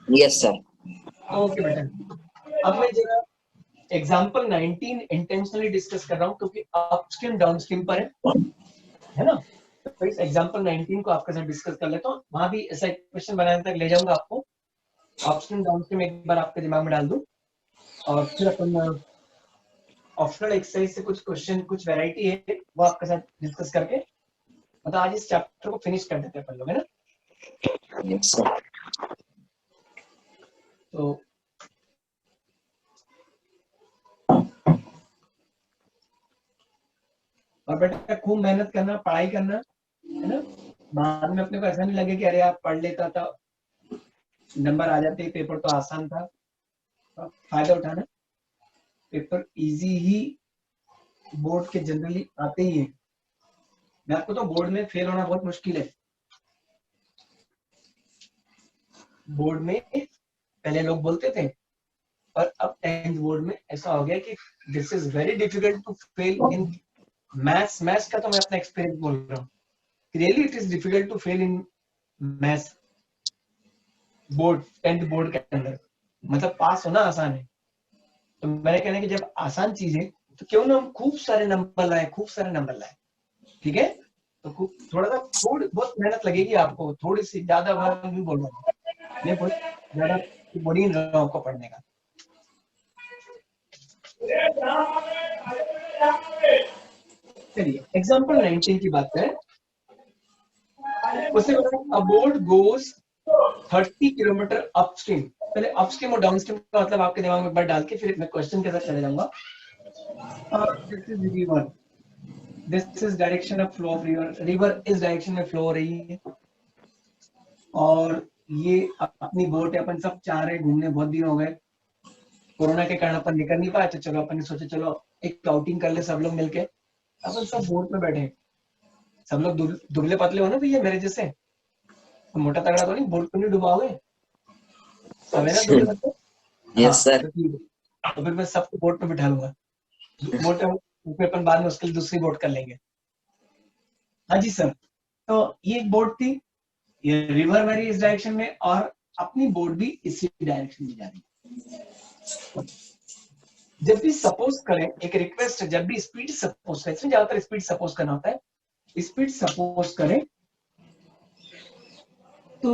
Yes, sir. ओके बेटा, अब मैं जरा एग्जाम्पल 19 इंटेंशनली डिस्कस कर रहा हूँ क्योंकि अपस्ट्रीम डाउनस्ट्रीम पर है ना। तो इस एग्जाम्पल 19 को आपके साथ डिस्कस कर लेता हूँ। वहां भी ऐसा एक क्वेश्चन बनाने तक ले जाऊंगा आपको, अपस्ट्रीम डाउनस्ट्रीम एक बार आपके दिमाग में डाल दूं, और फिर अपन ऑप्शनल एक्सरसाइज से कुछ क्वेश्चन, कुछ वैरायटी है वो आपके साथ डिस्कस करके मतलब आज इस चैप्टर को फिनिश कर देते हैं अपन लोग, है ना। Yes, sir. तो और बेटा खूब मेहनत करना, पढ़ाई करना, है ना। बाद में अपने को ऐसा नहीं लगे कि अरे आप पढ़ लेता था, नंबर आ जाते, पेपर तो आसान था। तो फायदा उठाना, पेपर इजी ही बोर्ड के जनरली आते ही है। मैं आपको तो बोर्ड में फेल होना बहुत मुश्किल है। बोर्ड में पहले लोग बोलते थे, और अब 10th बोर्ड में ऐसा हो गया कि this is very difficult to fail in maths. Maths का तो मैं अपना एक्सपीरियंस बोल रहा हूँ, really it is difficult to fail in maths board, 10th board के अंदर। मतलब पास होना आसान है। तो मैंने कहना कि जब आसान चीज है तो क्यों ना हम खूब सारे नंबर लाए, खूब सारे नंबर लाए, ठीक है। तो थोड़ा सा थोड़ी बहुत मेहनत लगेगी आपको, थोड़ी सी, ज्यादा बार नहीं बोल रहा हूँ मैं, बहुत ज्यादा बोल ही रहा हूँ आपको पढ़ने का। चलिए एग्जाम्पल 19 की बात करें। उससे अ बोट गोज 30 किलोमीटर अपस्ट्रीम। पहले अपस्ट्रीम और डाउनस्ट्रीम का मतलब आपके दिमाग में एक बार डाल के फिर मैं क्वेश्चन के साथ चले जाऊंगा। This is river, this is direction of flow of river, river इस डायरेक्शन में फ्लो हो रही है, और ये अपनी बोट है। अपन सब चाह रहे हैं घूमने, बहुत दिन हो गए, कोरोना के कारण अपन निकल नहीं पाए, तो चलो अपन ने सोचा चलो एक आउटिंग कर ले सब लोग मिलके। अपन सब बोट में बैठे, सब लोग दुबले पतले हो ना भैया मेरे जैसे, तो मोटा तगड़ा तो नहीं, बोट को नहीं डुबाओगे, सब है ना दुबले पतले। Yes, sir. तो ठीक है, तो फिर मैं सबको बोट में बिठा लूंगा, बोट में अपन बाद में उसके लिए दूसरी बोट कर लेंगे। हाँ जी सर। तो ये एक बोट थी, ये रिवर मेरी इस डायरेक्शन में, और अपनी बोट भी इसी डायरेक्शन में जा रही है। जब भी सपोज करें, एक रिक्वेस्ट है, जब भी स्पीड सपोज करें, इसमें ज्यादातर स्पीड सपोज करना होता है, स्पीड सपोज करें तो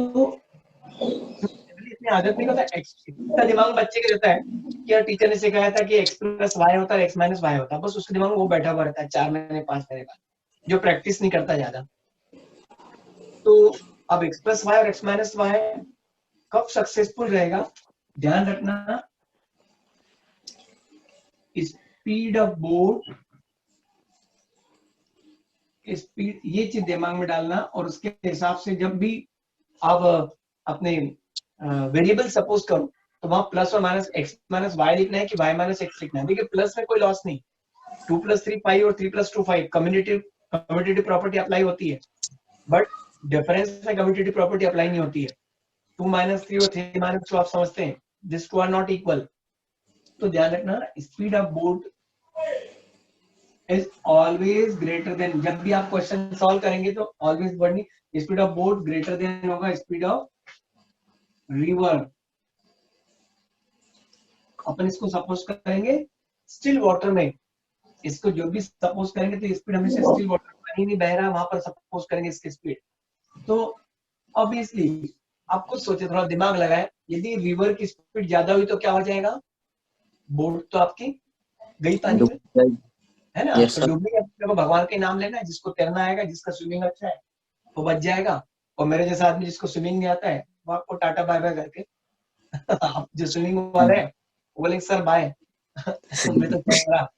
इसमें आदत नहीं होता, इसका दिमाग बच्चे के रहता है कि यार टीचर ने सिखाया था कि x प्लस वाई होता है, x माइनस वाई होता है, बस उसके दिमाग में वो बैठा हुआ रहता है 4 महीने 5 महीने बाद, जो प्रैक्टिस नहीं करता ज्यादा। तो अब x प्लस वाई और x माइनस वाई कब सक्सेसफुल रहेगा, ध्यान रखना, स्पीड ऑफ बोट, स्पीड, ये चीज दिमाग में डालना, और उसके हिसाब से जब भी आप अपने वेरिएबल सपोज करो तो वहां प्लस और माइनस, एक्स माइनस वाई लिखना है कि वाई माइनस एक्स लिखना है। देखिए प्लस में कोई लॉस नहीं, 2 + 3 5 और 3 + 2 5 कम्यूटेटिव प्रॉपर्टी अप्लाई होती है, बट डिफरेंस में कम्यूटेटिव प्रॉपर्टी अप्लाई नहीं होती है। 2 - 3 और 3 - 2 आप समझते हैं, this two are not equal. तो ध्यान रखना, speed of boat is always greater than, जब भी आप क्वेश्चन सॉल्व करेंगे तो ऑलवेज वर्ड नहीं, speed of boat greater than होगा स्पीड ऑफ रिवर। अपन इसको सपोज करेंगे स्टिल वाटर में, इसको जो भी सपोज करेंगे तो स्पीड हमेशा स्टिल वाटर, पानी नहीं बह रहा वहां पर सपोज करेंगे इसकी स्पीड। तो ऑब्वियसली आप खुद सोचे, थोड़ा दिमाग लगाए, यदि रिवर की स्पीड ज्यादा हुई तो क्या हो जाएगा, बोट तो आपकी गई पानी में, है ना। Yes, तो sir. डूबने का भगवान का नाम लेना है, जिसको तैरना आएगा, जिसका स्विमिंग अच्छा है वो बच जाएगा, और मेरे जैसा आदमी जिसको स्विमिंग नहीं आता है वो आपको टाटा बाय बाय करके आप जो स्विमिंग वाले हैं वो बोलेंगे सर बाय मैं तो तैरा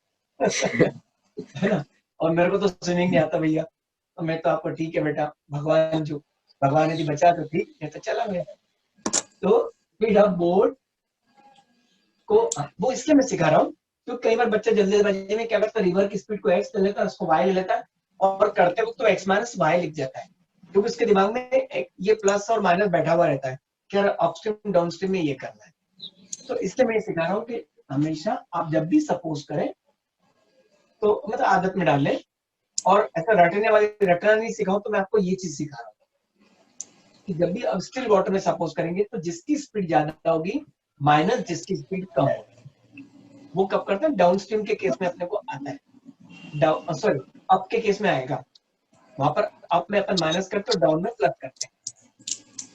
है ना, और मेरे को तो स्विमिंग नहीं आता भैया, तो मैं तो आपको ठीक है बेटा, भगवान जो भगवान यदि बचा तो ठीक है, तो चला मैं। तो स्पीड ऑफ बोट को वो इसलिए मैं सिखा रहा हूँ क्योंकि कई बार बच्चा जल्दीबाजी में क्या करता है, रिवर की स्पीड को एक्स ले लेता है, उसको वाई ले लेता है, और करते वक्त तो एक्स माइनस वाई लिख जाता है, क्योंकि उसके दिमाग में ये प्लस और माइनस बैठा हुआ रहता है कि अपस्ट्रीम डाउनस्ट्रीम में ये करना है। तो इसलिए मैं सिखा रहा हूँ कि हमेशा आप जब भी सपोज करें तो मतलब आदत में डाल लें, और ऐसा रटने वाली रटना नहीं सिखाऊं, तो मैं आपको ये चीज सिखा रहा हूँ। कि जब भी अब स्टिल वाटर में सपोज करेंगे तो जिसकी स्पीड ज्यादा होगी माइनस जिसकी स्पीड कम होगी, वो कब करते हैं, डाउन स्ट्रीम के केस में अपने को आता है, डाउन सॉरी अप के केस में आएगा, वहां पर अप में अपन माइनस करते हैं, डाउन में प्लस करते हैं।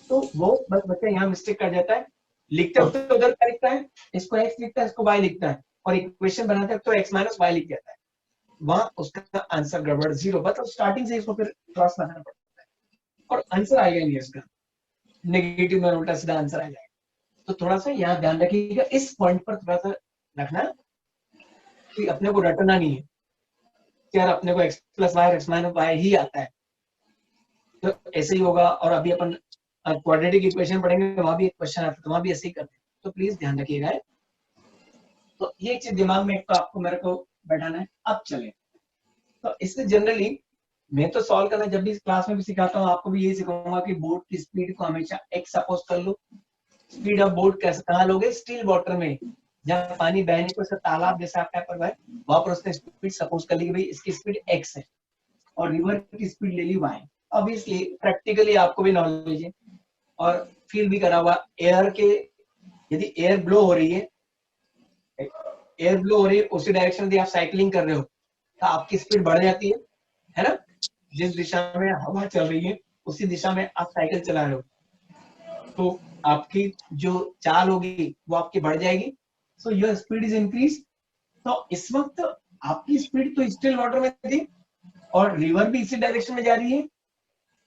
तो वो बस बच्चा यहाँ मिस्टेक कर जाता है, लिखते वक्त तो उधर क्या लिखता है, इसको x लिखता है, इसको y लिखता है, और इक्वेशन बनाते हैं तो x माइनस y लिख देता है, वहां उसका आंसर गड़बड़, जीरो। मतलब स्टार्टिंग से इसको फिर क्रॉस लगाना पड़ता है और आंसर आएगा नहीं इसका, नेगेटिव में उल्टा सीधा आंसर आ जाएगा। तो थोड़ा सा यहाँ ध्यान रखिएगा, इस पॉइंट पर थोड़ा सा रखना कि अपने को रटना नहीं है कि यार अपने को x plus y x minus y ही आता है, तो ऐसे ही होगा। और अभी अपन क्वाड्रेटिक इक्वेशन पढ़ेंगे, वहां भी एक क्वेश्चन आता है, तो वहां भी ऐसे ही करते हैं, तो प्लीज ध्यान रखिएगा। तो ये एक चीज दिमाग में एक तो आपको मेरे को बैठाना है। अब चले तो इससे जनरली मैं तो सॉल्व करना जब भी क्लास में भी सिखाता हूँ, आपको भी यही सिखाऊंगा कि बोट की स्पीड को हमेशा x सपोज कर लो। स्पीड ऑफ बोट कैसे कहाँ लोगे, स्टिल वाटर में, जहाँ पानी बहने को तालाब जैसा आपका पर है, वहां पर उसने स्पीड सपोज कर ली कि भाई इसकी स्पीड x है और रिवर की स्पीड ले ली y। ऑब्वियसली प्रैक्टिकली आपको भी नॉलेज है और फील भी करा हुआ, एयर के यदि एयर ब्लो हो रही है, एयर ब्लो हो रही है उसी डायरेक्शन में आप साइकिलिंग कर रहे हो तो आपकी स्पीड बढ़ जाती है ना, जिस दिशा में हवा चल रही है उसी दिशा में आप साइकिल चला रहे हो तो आपकी जो चाल होगी वो आपकी बढ़ जाएगी, so your speed is increase. तो इस वक्त आपकी स्पीड तो स्टिल वाटर में थी और रिवर भी इसी डायरेक्शन में जा रही है,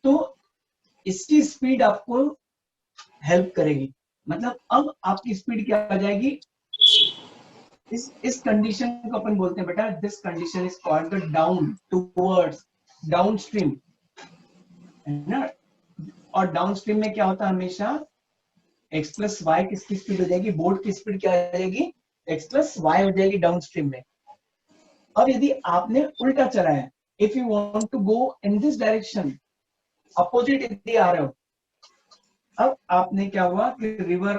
तो इसकी स्पीड आपको हेल्प करेगी। मतलब अब आपकी स्पीड क्या आ जाएगी, इस कंडीशन को अपन बोलते हैं बेटा, this condition is called the down towards down stream, है ना। और डाउन स्ट्रीम में क्या होता है, हमेशा x प्लस वाई किसकी स्पीड हो जाएगी, बोट की स्पीड क्या हो जाएगी, x प्लस वाई हो जाएगी डाउन स्ट्रीम में। अब यदि आपने उल्टा चलाया, if you want to go in this direction, opposite यदि आ रहे हो, अब आपने क्या हुआ कि रिवर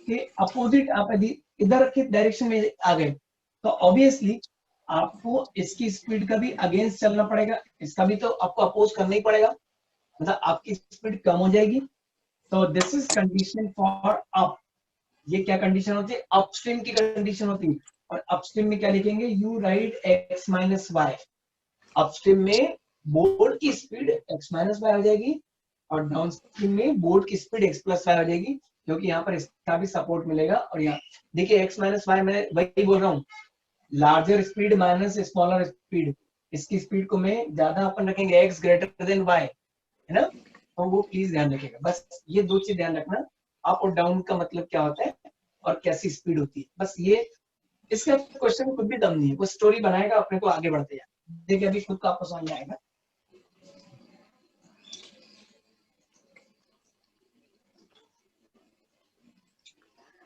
के अपोजिट आप यदि इधर के डायरेक्शन में आ गए तो ऑब्वियसली आपको इसकी स्पीड का भी अगेंस्ट चलना पड़ेगा, इसका भी तो आपको अपोज करना ही पड़ेगा, मतलब आपकी स्पीड कम हो जाएगी। तो this is condition for up. ये क्या कंडीशन होती है, अपस्ट्रीम की कंडीशन होती है। और अपस्ट्रीम में क्या लिखेंगे, you write x minus y. Upstream में बोट की स्पीड x माइनस वाई हो जाएगी और डाउनस्ट्रीम में बोट की स्पीड x प्लस वाई हो जाएगी, क्योंकि यहाँ पर इसका भी सपोर्ट मिलेगा। और यहाँ देखिए x माइनस वाई, मैं वही बोल रहा हूँ, larger speed minus smaller speed, इसकी स्पीड को मैं ज्यादा अपन रखेंगे x ग्रेटर देन y, है ना। तो वो प्लीज ध्यान रखिएगा, बस ये दो चीज ध्यान रखना, अप और डाउन का मतलब क्या होता है और कैसी स्पीड होती है, बस ये। इसका क्वेश्चन में कुछ भी दम नहीं है, वो स्टोरी बनाएगा अपने को आगे बढ़ते जाए, देखिए अभी खुद को आपको समझ में आएगा।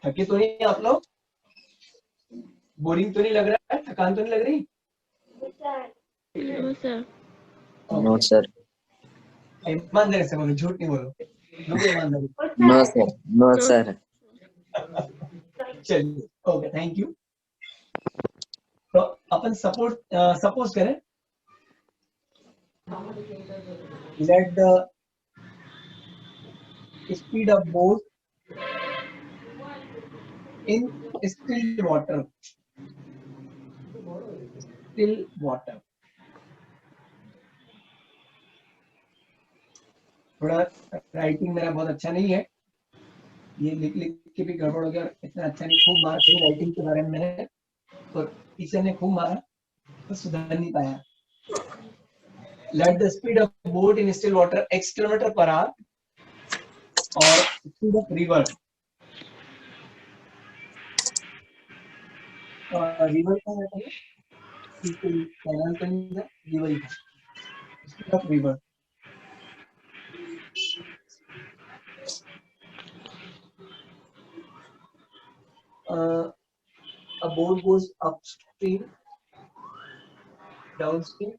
थके तो नहीं आप लोग, बोरिंग तो नहीं लग रहा है, थकान तो नहीं लग रही? No sir. No sir. ईमानदारी से बोलो, झूठ नहीं बोलो, लोग ईमानदारी। No sir. No sir. चलिए ओके, थैंक यू। तो अपन सपोज करें, let the speed of boat in still water, still water. थोड़ा राइटिंग मेरा बहुत अच्छा नहीं है, ये लिख लिख के भी गड़बड़ हो गया, इतना अच्छा नहीं, खूब मार थी राइटिंग के बारे में मैंने, तो टीचर ने खूब मारा तो सुधर नहीं पाया। Late the speed of boat in still water x kilometre per our और स्पीड ऑफ रिवर, रिवर का रहता है, कैनाल तो नहीं था, रिवर ही था, speed of river. A boat goes upstream, downstream,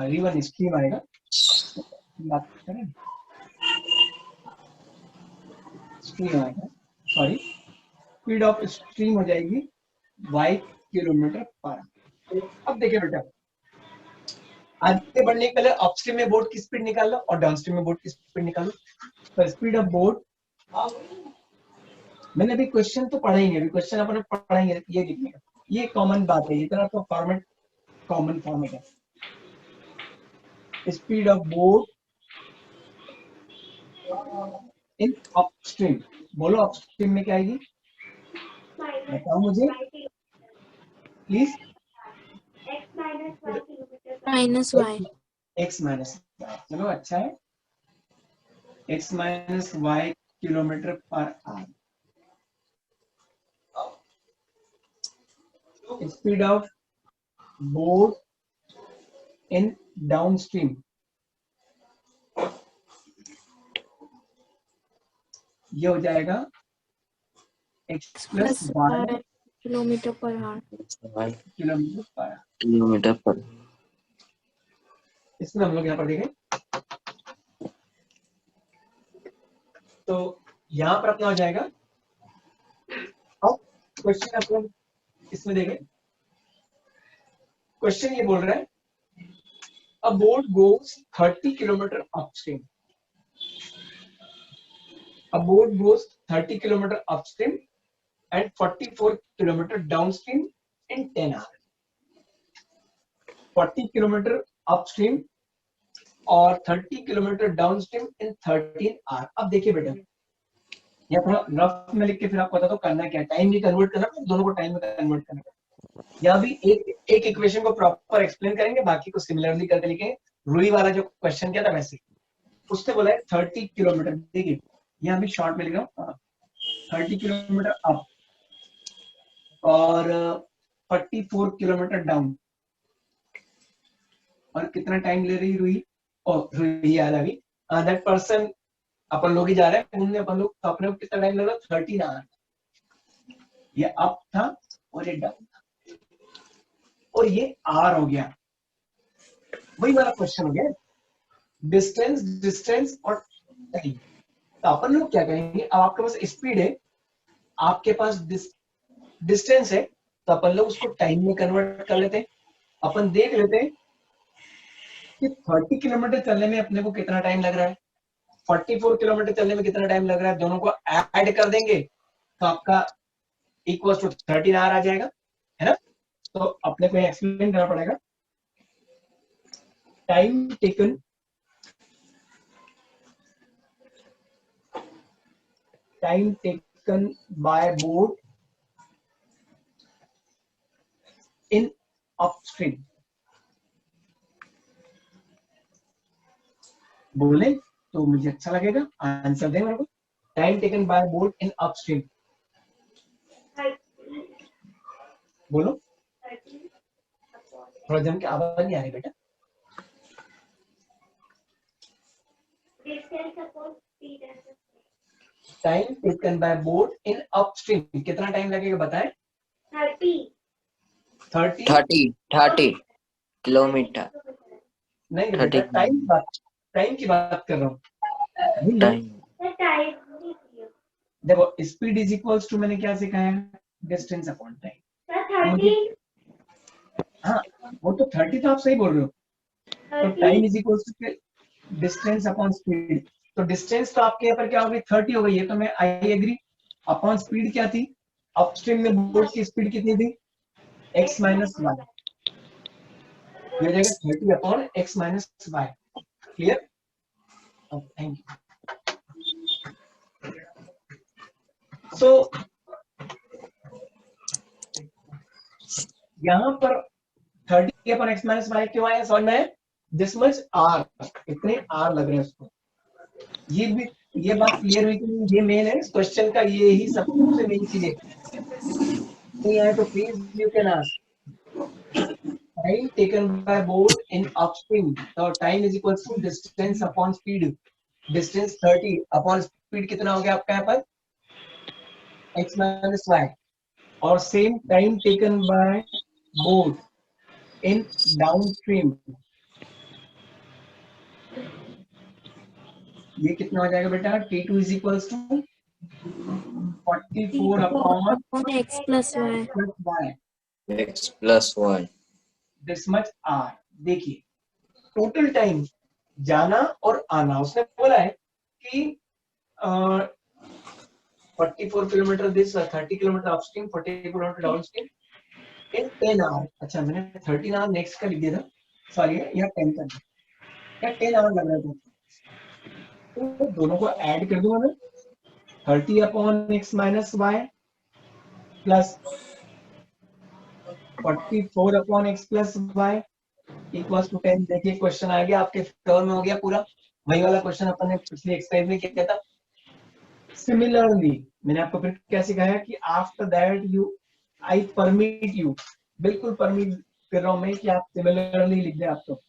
river stream आएगा, बात करें स्ट्रीम आएगा, सॉरी, स्पीड ऑफ स्ट्रीम हो जाएगी y किलोमीटर पर। अब देखिए बेटा, आगे बढ़ने के लिए अपस्ट्रीम में बोट की स्पीड निकालो और डाउनस्ट्रीम में बोट की स्पीड निकालो। तो स्पीड ऑफ बोट, मैंने अभी क्वेश्चन तो पढ़ा ही नहीं, अभी क्वेश्चन अपन पढ़ाएंगे ये लिखने का, ये कॉमन बात है, जितना तो फॉर्मेट कॉमन फॉर्मेट है। Speed of boat in upstream, बोलो अपस्ट्रीम में क्या आएगी, बताओ मुझे please. Minus y. X minus y, चलो अच्छा है, x minus y kilometre per hour. Speed of boat in downstream, ये हो जाएगा x plus y kilometre per hour. Kilometre per hour. Kilometre per. इसमें हम लोग यहाँ पर देखें तो यहाँ पर अपना हो जाएगा। अब क्वेश्चन अपन इसमें देखें, क्वेश्चन ये बोल रहा है a boat goes 30 kilometre upstream, a boat goes 30 kilometre upstream and 44 kilometre downstream in 10 hour. 40 kilometre upstream और 30 किलोमीटर डाउनस्ट्रीम इन 13 आवर। अब देखिए बेटा, या थोड़ा रफ में लिख के फिर आपको बता दो करना क्या है, टाइम भी कन्वर्ट करना, दोनों को टाइम में कन्वर्ट करना। या भी एक इक्वेशन को प्रॉपर एक्सप्लेन करेंगे, बाकी को सिमिलरली करके लिखेंगे। रूई वाला जो क्वेश्चन किया था वैसे, उसने बोला है 30 किलोमीटर, देखिए यहाँ भी शॉर्ट में लिख रहा हूँ, 30 किलोमीटर अप और 44 किलोमीटर डाउन, और कितना टाइम ले रही रूही, और रूही याद अभी दैट पर्सन, अपन लोग ही जा रहे हैं घूमने अपन लोग, तो अपने को कितना टाइम लग रहा है, 13 आवर। ये अप था और ये डाउन था और ये आर हो गया, वही वाला क्वेश्चन हो गया, डिस्टेंस डिस्टेंस और टाइम। तो अपन लोग क्या करेंगे, अब आपके पास स्पीड है, आपके पास डिस्टेंस है, तो अपन लोग उसको टाइम में कन्वर्ट कर लेते हैं। अपन देख लेते हैं कि 30 किलोमीटर चलने में अपने को कितना टाइम लग रहा है, 44 किलोमीटर चलने में कितना टाइम लग रहा है, दोनों को ऐड कर देंगे तो आपका इक्वल टू 13 आवर आ जाएगा, है ना। तो अपने को एक्सप्लेन करना पड़ेगा, time taken by boat in upstream, बोले तो मुझे अच्छा लगेगा, आंसर दें मेरे को। Time taken by boat in upstream, बोलो, थोड़ा जम के आवाज नहीं आ रही बेटा। Time taken by boat in upstream, कितना टाइम लगेगा बताएं। 30 किलोमीटर। नहीं बेटा, टाइम की बात कर रहा हूँ। टाइम। देखो स्पीड इज इक्वल्स टू, मैंने क्या सिखाया, डिस्टेंस अपॉन टाइम। हाँ वो तो 30 तो आप सही बोल रहे हो, तो time is equals to distance upon speed. तो डिस्टेंस तो आपके यहाँ पर क्या हो गई, 30 हो गई है, तो मैं आई एग्री। अपॉन स्पीड क्या थी, अपस्ट्रीम में बोट की स्पीड कितनी थी, x माइनस वाई, ये हो जाएगा 30 upon x minus y. Clear, thank you. So यहाँ पर 30 अपॉन x माइनस वाई क्यों आया, समझ में, दिस मच आर, इतने आर लग रहे हैं उसको। ये बात क्लियर हुई कि ये मेन है इस क्वेश्चन का, ये ही सबसे मेन चीज है। नहीं आए तो please you can ask. Time taken by boat in upstream, तो time is equal to distance upon speed. Distance 30 upon speed कितना हो गया आपका यहाँ पर, x माइनस वाई। और same time taken by boat in downstream, ये कितना हो जाएगा बेटा, T2 is equals to 44 upon x plus y. x plus y. This much are. देखिए टोटल टाइम जाना और आना, उसने बोला है कि 44 kilometre this, 30 kilometre upstream, 40 kilometre downstream in 10 hour. अच्छा मैंने 13 आवर नेक्स्ट का लिख दिया था, सॉरी यहाँ 10 का, क्या 10 आवर लग रहा था, तो दोनों को ऐड कर दूंगा मैं, 30 upon x minus y plus 44 upon x plus y equals to 10। देखिए क्वेश्चन आ गया आपके फेवर में, हो गया पूरा वही वाला क्वेश्चन अपन ने पिछली एक्सरसाइज में किया था। सिमिलरली मैंने आपको फिर क्या सिखाया कि after that you I permit you, बिल्कुल परमिट कर रहा हूं मैं कि आप सिमिलरली लिख दें आप तो।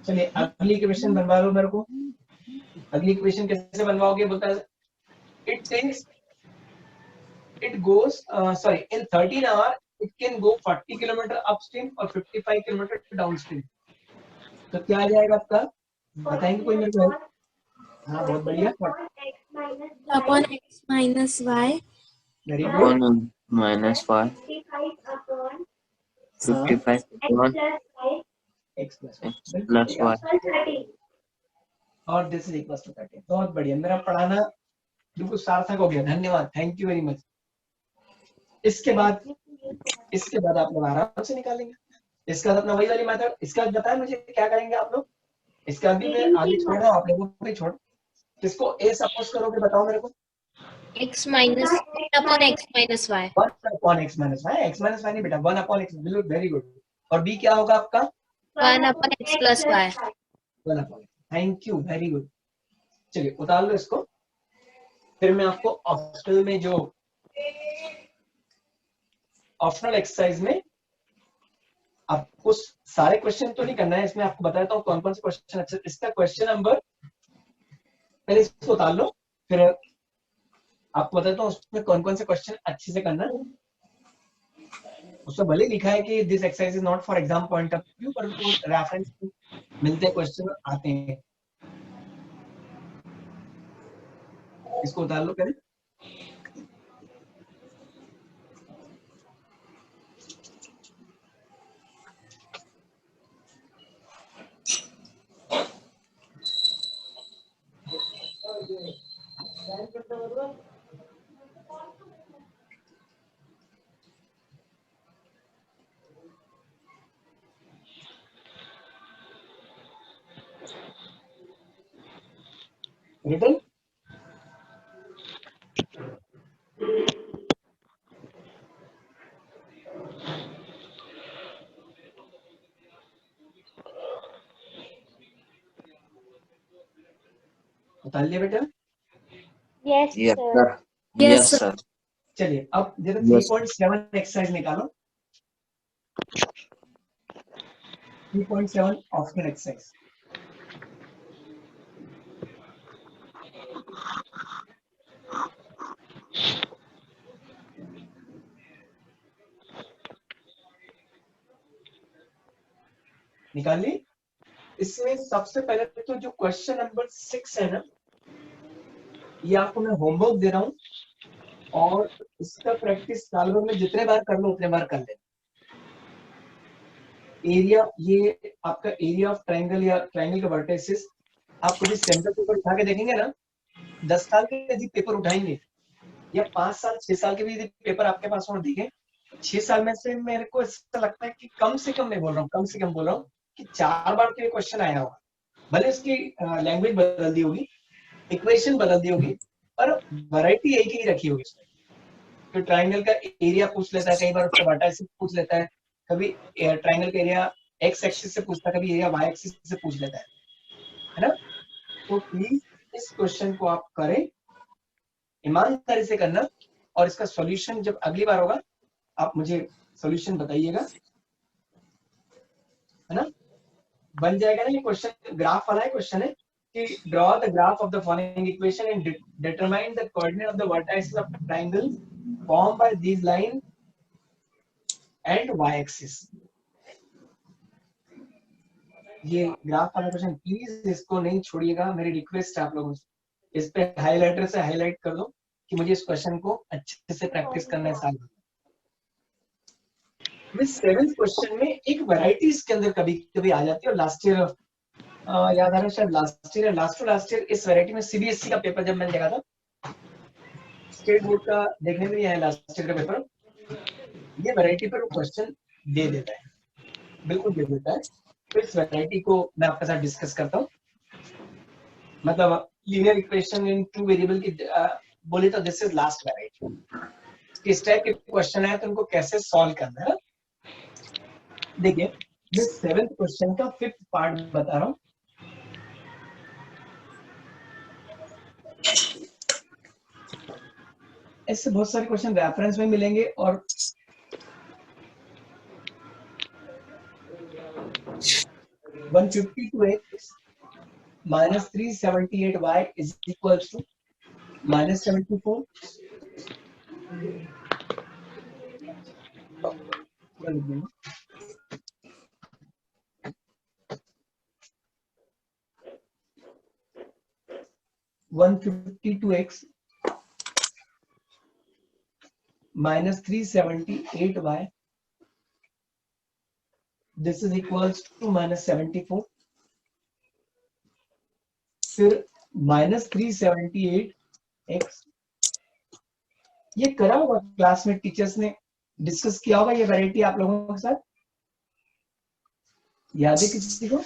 चलिए अगली इक्वेशन बनवा लो मेरे को। अगली इक्वेशन कैसे बनवाओगे, बोलता है it goes sorry in 13 hour it can go 40 kilometre upstream और 55 किलोमीटर डाउनस्ट्रीम। तो क्या आ जाएगा आपका, बताएंगे कोई मेरे को? हाँ बहुत बढ़िया, upon x minus y very good, Upon minus 5, 55 upon x plus x plus y. और दिस इज इक्वल्स टू 30। बहुत बढ़िया, मेरा पढ़ाना बिल्कुल सार्थक हो गया, धन्यवाद, थैंक यू वेरी मच। इसके बाद आप लोग आराम से निकालेंगे। इसका अपना वही वाली मेथड, इसका बताया मुझे क्या करेंगे आप लोग, इसका भी मैं आगे छोड़ रहा हूँ, आप लोगों को भी छोड़, किसको ए सपोज करोगे बताओ मेरे को? X minus upon x minus y, 1 upon x minus y, x minus y नहीं बेटा, 1 अपॉन एक्स, बिल्कुल वेरी गुड। और बी क्या होगा आपका? 1 upon x plus y. 1 upon, thank you very good. चलिए उतार लो इसको, फिर मैं आपको ऑप्शनल में जो ऑप्शनल एक्सरसाइज में आपको सारे क्वेश्चन तो नहीं करना है, इसमें आपको बताता हूँ कौन कौन से क्वेश्चन अच्छे। इसका क्वेश्चन नंबर पहले इसको उतार लो, फिर आपको बताता हूँ उसमें कौन कौन से क्वेश्चन अच्छे से करना है। उसमें भले लिखा है कि this exercise is not for exam point of view, पर रेफरेंस मिलते क्वेश्चन आते हैं। इसको उतार लो पहले। रिटन उतार लिया बेटा? Yes, sir. Yes, Yes, sir. sir. चलिए अब जरा Yes. 3.7 एक्सरसाइज निकालो। 3.7 ऑप्शनल एक्सरसाइज। निकाल ली? इसमें सबसे पहले तो जो क्वेश्चन नंबर 6 है ना, ये आपको मैं होमवर्क दे रहा हूँ, और इसका प्रैक्टिस साल भर में जितने बार कर लो उतने बार कर ले। एरिया, ये आपका एरिया ऑफ ट्रायंगल या ट्रायंगल का वर्टिसेस, आप कभी सेंटर पेपर उठा के देखेंगे ना, 10 साल के यदि पेपर उठाएंगे या 5 साल 6 साल के भी यदि पेपर आपके पास हो, देखें 6 साल में से मेरे को ऐसा लगता है कि कम से कम, मैं बोल रहा हूँ कम से कम बोल रहा हूँ कि 4 बार के क्वेश्चन आया होगा। भले उसकी लैंग्वेज बदल दी होगी, इक्वेशन बदल दी होगी, पर वैरायटी एक ही रखी होगी। तो ट्रायंगल का एरिया पूछ लेता है, कई बार उसका वर्टिसेस पूछ लेता है, कभी ट्रायंगल का एरिया एक्स एक्सिस से पूछता है, कभी एरिया वाई एक्सिस से पूछ लेता है ना। तो प्लीज इस क्वेश्चन को आप करें, ईमानदारी से करना, और इसका सॉल्यूशन जब अगली बार होगा आप मुझे सॉल्यूशन बताइएगा, है ना। बन जाएगा ना ये क्वेश्चन, ग्राफ वाला है क्वेश्चन है कि draw the graph of the following equation and determine the coordinate of the vertices of triangle form by this line and y axis. ये ग्राफ वाला क्वेश्चन प्लीज इसको नहीं छोड़िएगा, मेरी रिक्वेस्ट है आप लोगों से, इस पे हाइलाइटर से हाईलाइट कर दो कि मुझे इस क्वेश्चन को अच्छे से प्रैक्टिस करना है साल भर। सेवेंथ क्वेश्चन में एक वैरायटी इसके अंदर कभी कभी आ जाती है, और लास्ट ईयर याद आ रहा है शायद लास्ट ईयर इस वैरायटी में सीबीएसई का पेपर जब मैंने देखा था, स्टेट बोर्ड का देखने में नहीं आया लास्ट ईयर का पेपर, ये वैरायटी पर वो क्वेश्चन दे देता है, बिल्कुल दे देता है। तो इस वैरायटी को मैं आपके साथ डिस्कस करता हूँ। मतलब linear equation in two variable की बोले तो दिस इज लास्ट वैरायटी। इस टाइप के क्वेश्चन है तो उनको कैसे सॉल्व करना है। देखिए मैं सेवेंथ क्वेश्चन का फिफ्थ पार्ट बता रहा हूँ। ऐसे बहुत सारे क्वेश्चन रेफरेंस में मिलेंगे, और 152x minus 378y is equals to minus 74. (152x minus 378y) this is equals to minus 74. फिर minus 378x, ये करा होगा क्लास में, टीचर्स ने डिस्कस किया होगा ये वैरायटी आप लोगों के साथ, याद है किसी को?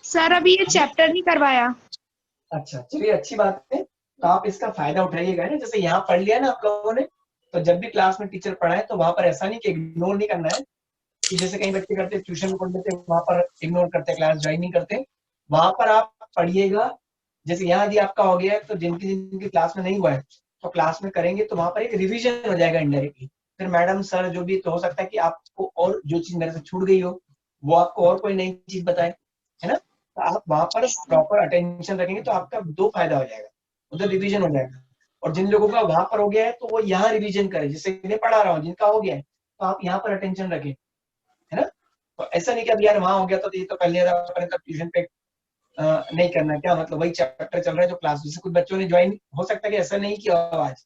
सर अभी ये चैप्टर नहीं करवाया। अच्छा चलिए अच्छी बात है, तो आप इसका फायदा उठाइएगा ना। जैसे यहाँ पढ़ लिया ना आप लोगों ने, तो जब भी क्लास में टीचर पढ़ाए तो वहां पर ऐसा नहीं कि इग्नोर नहीं करना है, कि जैसे कई बच्चे करते ट्यूशन पढ़ लेते वहां पर इग्नोर करते, क्लास ज्वाइन नहीं करते। वहां पर आप पढ़िएगा। जैसे यहाँ यदि आपका हो गया है तो जिनकी क्लास में नहीं हुआ है तो क्लास में करेंगे, तो वहां पर एक रिविजन हो जाएगा इनडायरेक्टली। फिर मैडम सर जो भी, तो हो सकता है कि आपको और जो चीज मेरे से छूट गई हो वो आपको और कोई नई चीज बताए, है ना। तो आप वहां पर प्रॉपर अटेंशन रखेंगे तो आपका दो फायदा हो जाएगा, उधर रिविजन हो जाएगा, और जिन लोगों का वहां पर हो गया है तो वो यहाँ रिविजन करें। जिससे इन्हें पढ़ा रहा हूँ, जिनका हो गया है तो आप यहाँ पर अटेंशन रखें, है ना। तो ऐसा नहीं कि अब यार वहां हो गया तो ये तो कर लिया था, ट्यूशन पे नहीं करना, क्या मतलब वही चैप्टर चल रहा है जो क्लास। जैसे कुछ बच्चों ने ज्वाइन, हो सकता है कि ऐसा नहीं किया आज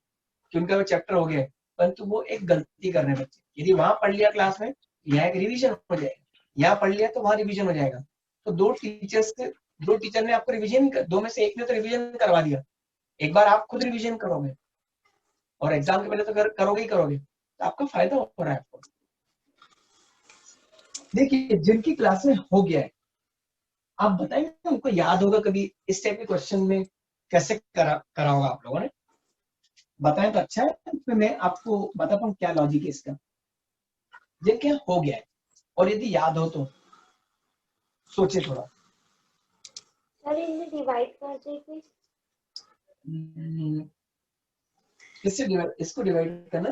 कि उनका वो चैप्टर हो गया, परंतु वो एक गलती कर रहे हैं बच्चे। यदि वहां पढ़ लिया क्लास में, यहाँ एक रिविजन हो जाएगा, यहाँ पढ़ लिया तो वहां रिविजन हो जाएगा। तो दो टीचर ने आपको रिविजन, दो में से एक ने तो रिविजन करवा दिया, एक बार आप खुद रिविजन करोगे और एग्जाम के पहले तो करोगे ही करोगे, तो आपका फायदा हो रहा है आपको। देखिए जिनकी क्लास में हो गया है, आप बताएंगे उनको याद होगा कभी इस टाइप के क्वेश्चन में कैसे करा होगा आप लोगों ने, बताएं तो अच्छा है। फिर मैं आपको बताता हूँ क्या लॉजिक है इसका। जिनके यहाँ हो गया है और यदि याद हो तो सोचे थोड़ा। सर इन्हें डिवाइड कर देंगे। इसको डिवाइड करना,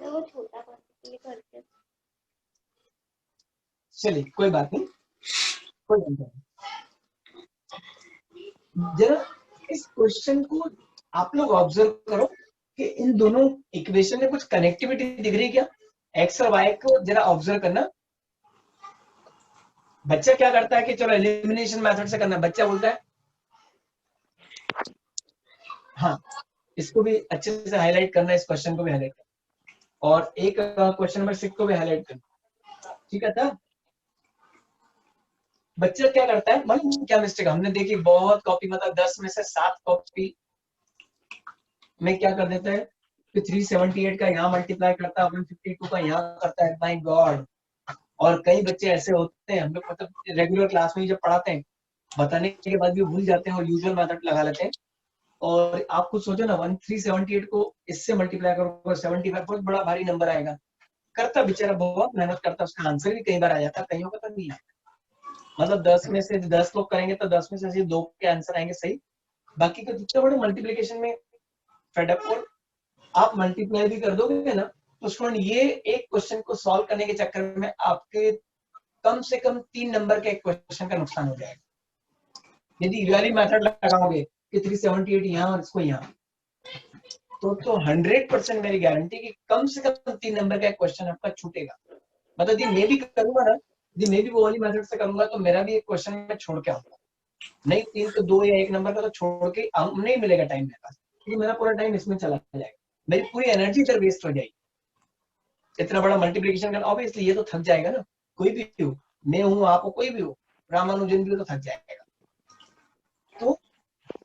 वो छोटा करते। चलिए कोई बात नहीं, कोई बात नहीं। जरा इस क्वेश्चन को आप लोग ऑब्जर्व करो कि इन दोनों इक्वेशन में कुछ कनेक्टिविटी दिख रही है क्या? एक्स और वाई को जरा ऑब्जर्व करना। बच्चा क्या करता है कि चलो एलिमिनेशन मेथड से करना, बच्चा बोलता है हाँ, इसको भी अच्छे से हाईलाइट करना, इस क्वेश्चन को भी हाईलाइट करना, और एक क्वेश्चन नंबर 6 को भी हाईलाइट करना, ठीक है था। बच्चा क्या करता है, मालूम क्या मिस्टेक हमने देखी, बहुत कॉपी, मतलब 10 में से 7 कॉपी में क्या कर देता है कि 378 का यहाँ मल्टीप्लाई करता है, 152 का यहाँ करता है। My God. और कई बच्चे ऐसे होते हैं, हम लोग मतलब रेगुलर क्लास में जब पढ़ाते हैं, बताने के बाद भी भूल जाते हैं और यूजुअल मेथड लगा लेते हैं। और आप खुद सोचो ना, 378 को इससे मल्टीप्लाई करो 75, बहुत बड़ा भारी नंबर आएगा। करता बेचारा बहुत मेहनत करता, उसका आंसर भी कई बार आ जाता है, कईयों का तो नहीं आता। मतलब 10 में से 10 लोग करेंगे तो 10 में से सिर्फ 2 के आंसर आएंगे सही, बाकी का जितने बड़े मल्टीप्लिकेशन में फेडअप। और आप मल्टीप्लाई भी कर दोगे ना तो स्टूडेंट ये एक क्वेश्चन को सॉल्व करने के चक्कर में आपके कम से कम 3 नंबर के एक क्वेश्चन का नुकसान हो जाएगा। यदि इवैल्यूएट मेथड लगाओगे कि 378 यहाँ और इसको यहाँ, तो 100% मेरी गारंटी कि कम से कम 3 नंबर का एक क्वेश्चन आपका छूटेगा। मतलब यदि मैं भी करूंगा ना, यदि मैं भी वो वाली मेथड से करूंगा तो मेरा भी एक क्वेश्चन में छोड़ के आऊंगा, नहीं 3 तो 2 या 1 नंबर का तो छोड़ के नहीं मिलेगा टाइम मेरे पास, क्योंकि मेरा पूरा टाइम इसमें चला जाएगा। मेरी पूरी एनर्जी इधर वेस्ट हो जाएगी। इतना बड़ा मल्टीप्लिकेशन करना, ऑब्वियसली ये तो थक जाएगा ना, कोई भी हो, मैं हूं, आप हो, कोई भी हो, रामानुजन भी हो, तो थक जाएगा। तो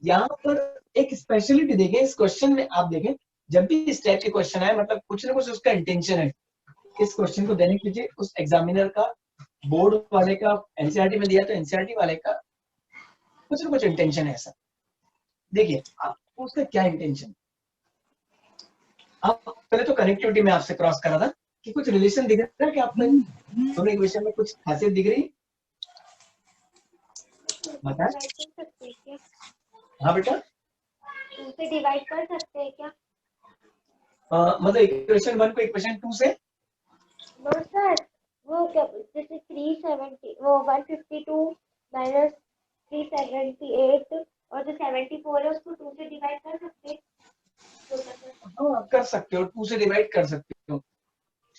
यहाँ पर एक स्पेशलिटी देखें इस क्वेश्चन में, आप देखें जब भी इस टाइप के क्वेश्चन आए, मतलब कुछ ना कुछ उसका इंटेंशन है इस क्वेश्चन को देने के लिए, उस एग्जामिनर का, बोर्ड वाले का, एनसीईआरटी में दिया तो एनसीईआरटी वाले का कुछ ना कुछ इंटेंशन है ऐसा। देखिए आपको उसका क्या इंटेंशन, आप पहले तो कनेक्टिविटी में आपसे क्रॉस करा था कि कुछ रिलेशन दिख रहा है कि आपको दोनों इक्वेशन में कुछ खासियत दिख रही, बताएं। डिवाइड कर सकते हैं क्या? हाँ बेटा, 2 से डिवाइड कर सकते हैं क्या? मतलब इक्वेशन 1 को इक्वेशन 2 से, नो सर, वो क्या, जैसे 370 वो 152 माइनस 378 और जो 74 है उसको 2 से डिवाइड कर सकते हैं? हाँ कर सकते हो, 2 से डिवाइड कर सकते हो।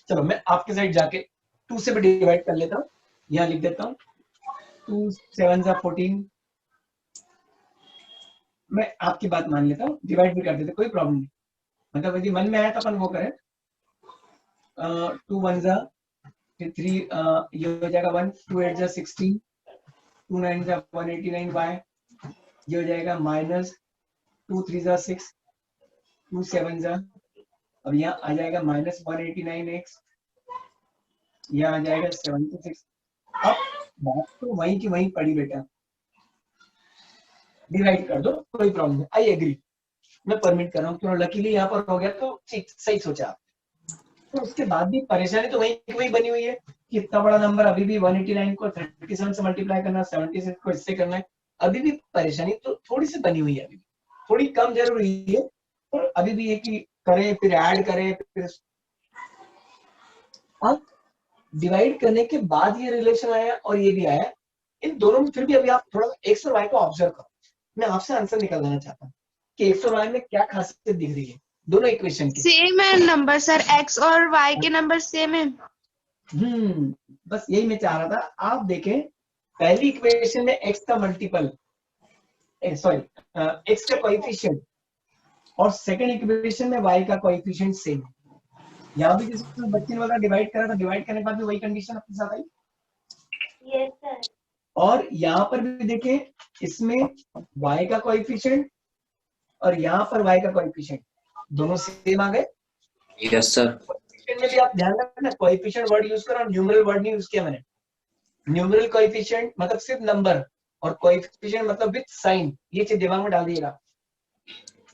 चलो मैं आपके साइड जाके 2 से भी डिवाइड कर लेता हूँ, यहाँ लिख देता हूँ 2 7 14। मैं आपकी बात मान लेता हूँ, डिवाइड भी कर देते, कोई प्रॉब्लम नहीं। मतलब यदि मन में आया तो अपन वो करें, 2 1 जा 3, ये हो जाएगा 1, 2 8 जा 16, 2 9 जा 189 y, ये हो जाएगा माइनस 2 3 जा 6, 2 7 जा, अब यहाँ आ जाएगा माइनस 189 x, यहाँ आ जाएगा 76। अब बात तो वहीं की वहीं पड़ी बेटा, डिवाइड कर दो, कोई प्रॉब्लम नहीं, आई एग्री, मैं परमिट कर रहा हूँ। क्यों, लकीली यहाँ पर हो गया तो ठीक, सही सोचा आप। तो उसके बाद भी परेशानी तो वही की वही बनी हुई है कि इतना बड़ा नंबर अभी भी 189 को 37 से मल्टीप्लाई करना, 76 को इससे करना है, अभी भी परेशानी तो थोड़ी सी बनी हुई है, अभी थोड़ी कम जरूरी है, और अभी भी ये कि करें फिर ऐड करें फिर। अब डिवाइड करने के बाद ये रिलेशन आया और ये भी आया, इन दोनों में फिर भी अभी आप थोड़ा एक्स और वाई को ऑब्जर्व करो। मैं आपसे आंसर निकालना चाहता हूँ कि एक्स और वाई में क्या खासियत दिख रही है दोनों इक्वेशन की। सेम है नंबर सर, एक्स और वाई के नंबर सेम है। बस यही मैं चाह रहा था। आप देखें पहली इक्वेशन में एक्स का मल्टीपल, सॉरी एक्स का कोएफिशिएंट, और सेकंड इक्वेशन में वाई का कोएफिशिएंट सेम। यहाँ भी जिस बच्चे ने वाला डिवाइड करा था, डिवाइड करने के बाद भी वही कंडीशन अपने साथ आई। Yes sir. और यहाँ पर भी देखें, इसमें y का कोएफिशिएंट और यहाँ पर y का कोएफिशिएंट दोनों सेम आ गए। Yes sir. कोएफिशिएंट में भी आप ध्यान रखना, कोएफिशिएंट वर्ड यूज करो, न्यूमेरल वर्ड नहीं यूज किया मैंने। न्यूमेरल कोएफिशिएंट मतलब सिर्फ नंबर, और कोएफिशिएंट मतलब विद साइन, ये चीज दिमाग में डाल दीजिएगा।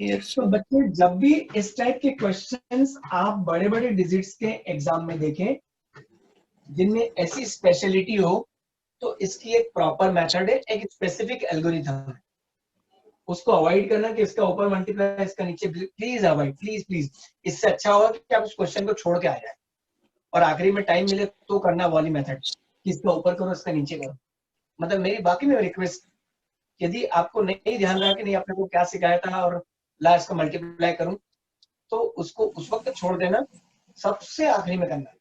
यस तो बच्चे जब भी इस टाइप के क्वेश्चंस आप बड़े बड़े डिजिट्स के एग्जाम में देखें जिनमें ऐसी स्पेशलिटी हो, तो इसकी एक प्रॉपर मेथड है, एक स्पेसिफिक एल्गोरिथम है, उसको अवॉइड करना कि इसका ऊपर मल्टीप्लाई इसका नीचे, प्लीज अवॉइड, प्लीज प्लीज। इससे अच्छा होगा कि आप उस क्वेश्चन को छोड़ के आ जाए और आखिरी में टाइम मिले तो करना वाली मेथड कि इसका ऊपर करो इसका नीचे करो। मतलब मेरी बाकी में रिक्वेस्ट, यदि आपको नहीं ध्यान रहा कि नहीं आपने को क्या सिखाया था और ला इसको मल्टीप्लाई करूं, तो उसको उस वक्त छोड़ देना, सबसे आखिरी में करना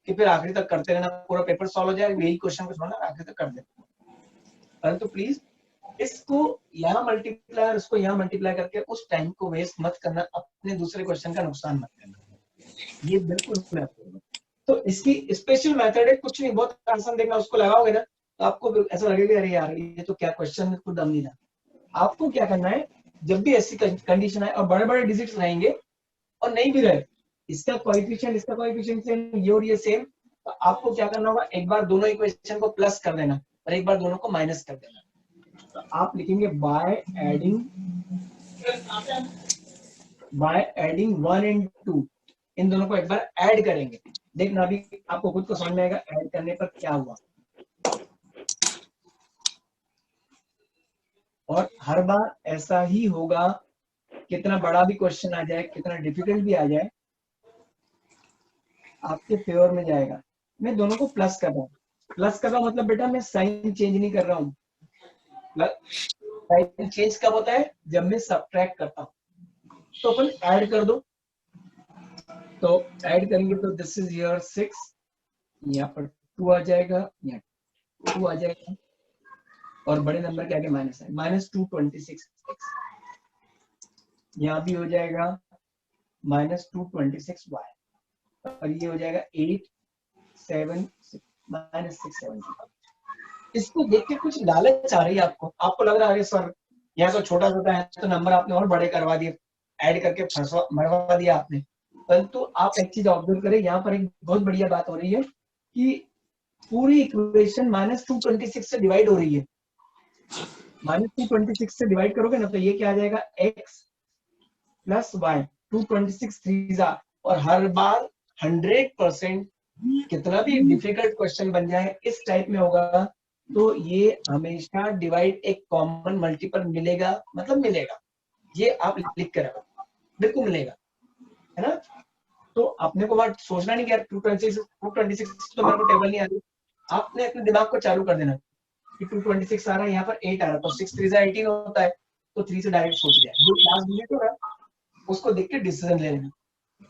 कि फिर आखिरी तक करते रहना, पूरा पेपर सॉल्व हो जाए, यही क्वेश्चन को छोड़ना आखिरी तक कर देना। परंतु प्लीज इसको यहाँ मल्टीप्लाई और इसको यहाँ मल्टीप्लाई करके उस टाइम को वेस्ट मत करना, अपने दूसरे क्वेश्चन का नुकसान मत करना, ये बिल्कुल मैं आपको। तो इसकी स्पेशल मेथड है, कुछ नहीं, बहुत आसान देखना, उसको लगाओगे ना तो आपको ऐसा लगेगा अरे यार ये तो क्या क्वेश्चन में कुछ दम नहीं था। आपको क्या करना है, जब भी ऐसी कंडीशन आए और बड़े बड़े डिजिट्स रहेंगे और नहीं भी रहे, इसका कोएफिशिएंट सेम, ये और ये सेम, तो आपको क्या करना होगा, एक बार दोनों इक्वेशन को प्लस कर देना और एक बार दोनों को माइनस कर देना। तो आप लिखेंगे बाय एडिंग 1 and 2, इन दोनों को एक बार ऐड करेंगे, देखना अभी आपको खुद को समझ में आएगा ऐड करने पर क्या हुआ। और हर बार ऐसा ही होगा, कितना बड़ा भी क्वेश्चन आ जाए, कितना डिफिकल्ट भी आ जाए, आपके फेवर में जाएगा। मैं दोनों को प्लस कर रहा हूँ, प्लस कर रहा हूँ मतलब बेटा मैं साइन चेंज नहीं कर रहा हूँ। साइन चेंज कब होता है, जब मैं सब्ट्रैक्ट करता हूँ। तो अपन ऐड कर दो, तो ऐड करेंगे तो दिस इज योर 6, यहाँ पर 2 आ जाएगा, यहाँ 2 आ जाएगा, और बड़े नंबर के आगे माइनस है, -226, यहाँ भी हो जाएगा माइनस 226y और ये हो जाएगा 8 7 माइनस 670। इसको देख के कुछ लालच आ रही है आपको लग रहा है सर यहाँ तो छोटा छोटा है तो नंबर आपने और बड़े करवा दिए, ऐड करके मरवा दिया आपने। परंतु आप एक चीज ऑब्जर्व करें, यहाँ पर एक बहुत बढ़िया बात हो रही है कि पूरी इक्वेशन माइनस 226 से डिवाइड हो रही है। माइनस 226 से डिवाइड करोगे ना तो ये क्या आ जाएगा x प्लस वाई 226 3 और हर बार 100% कितना भी डिफिकल्ट क्वेश्चन बन जाए इस टाइप में होगा तो ये हमेशा डिवाइड एक कॉमन मल्टीपल मिलेगा, मतलब मिलेगा, ये आप लिख कर रखो, बिल्कुल मिलेगा, है ना। तो अपने को बात सोचना नहीं कि यार 226 तो मेरे को टेबल नहीं आ रही, आपने अपने दिमाग को चालू कर देना कि 226 आ रहा है, यहाँ पर 8 आ रहा है तो 6 3 18 होता है, तो 3 से डायरेक्ट सोच लिया, जो लास्ट डिजिट हो रहा है उसको देख के डिसीजन ले लेना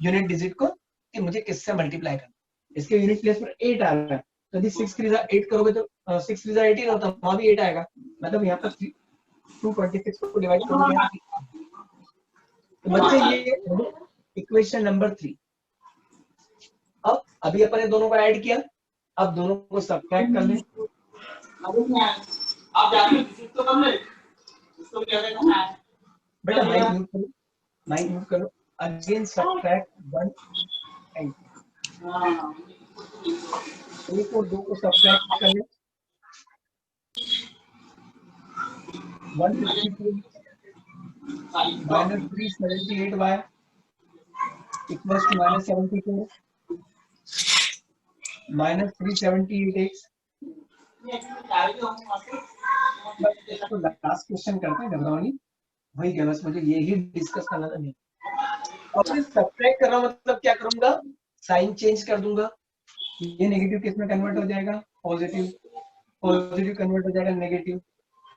यूनिट डिजिट को कि मुझे किससे मल्टीप्लाई करना। इसके यूनिट प्लेस पर 8 आ रहा है तो यदि 6 3 8 करोगे तो 6 3 18 होता है, वहां भी 8 आएगा, मतलब यहाँ पर 226 को डिवाइड करोगे तो बच्चे ये इक्वेशन नंबर 3। अब अभी अपने दोनों को ऐड किया, अब दोनों को सब्ट्रैक्ट कर लें। बेटा माइक म्यूट करो, अगेन सब्ट्रैक्ट 1 एंड 1 और 2 को सब्ट्रैक्ट कर लें। 152 minus 378y equals to minus 74 minus 378x। इसको लास्ट क्वेश्चन करते हैं, घबराओ नहीं, वही क्या, बस मुझे यही डिस्कस करना था। नहीं अब मैं सब्ट्रैक्ट कर रहा हूं मतलब क्या करूंगा, साइन चेंज कर दूंगा, ये नेगेटिव किस में कन्वर्ट हो जाएगा, पॉजिटिव, पॉजिटिव कन्वर्ट हो जाएगा नेगेटिव,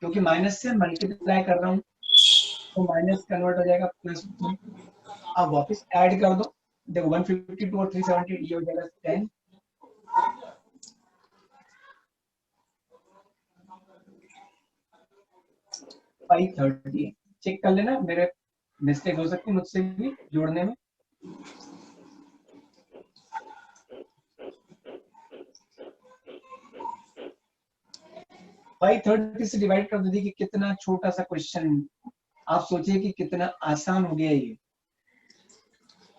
क्योंकि माइनस से मल्टीप्लाई कर रहा हूँ तो माइनस कन्वर्ट हो जाएगा प्लस। अब वापस ऐड कर दो, देखो 152 और 378 ये हो जाएगा 10 530। चेक कर लेना, मेरे मिस्टेक हो सकती है मुझसे भी जोड़ने में। भाई 30 से डिवाइड कर दो, देखिए कितना छोटा सा क्वेश्चन, आप सोचिए कि कितना आसान हो गया ये।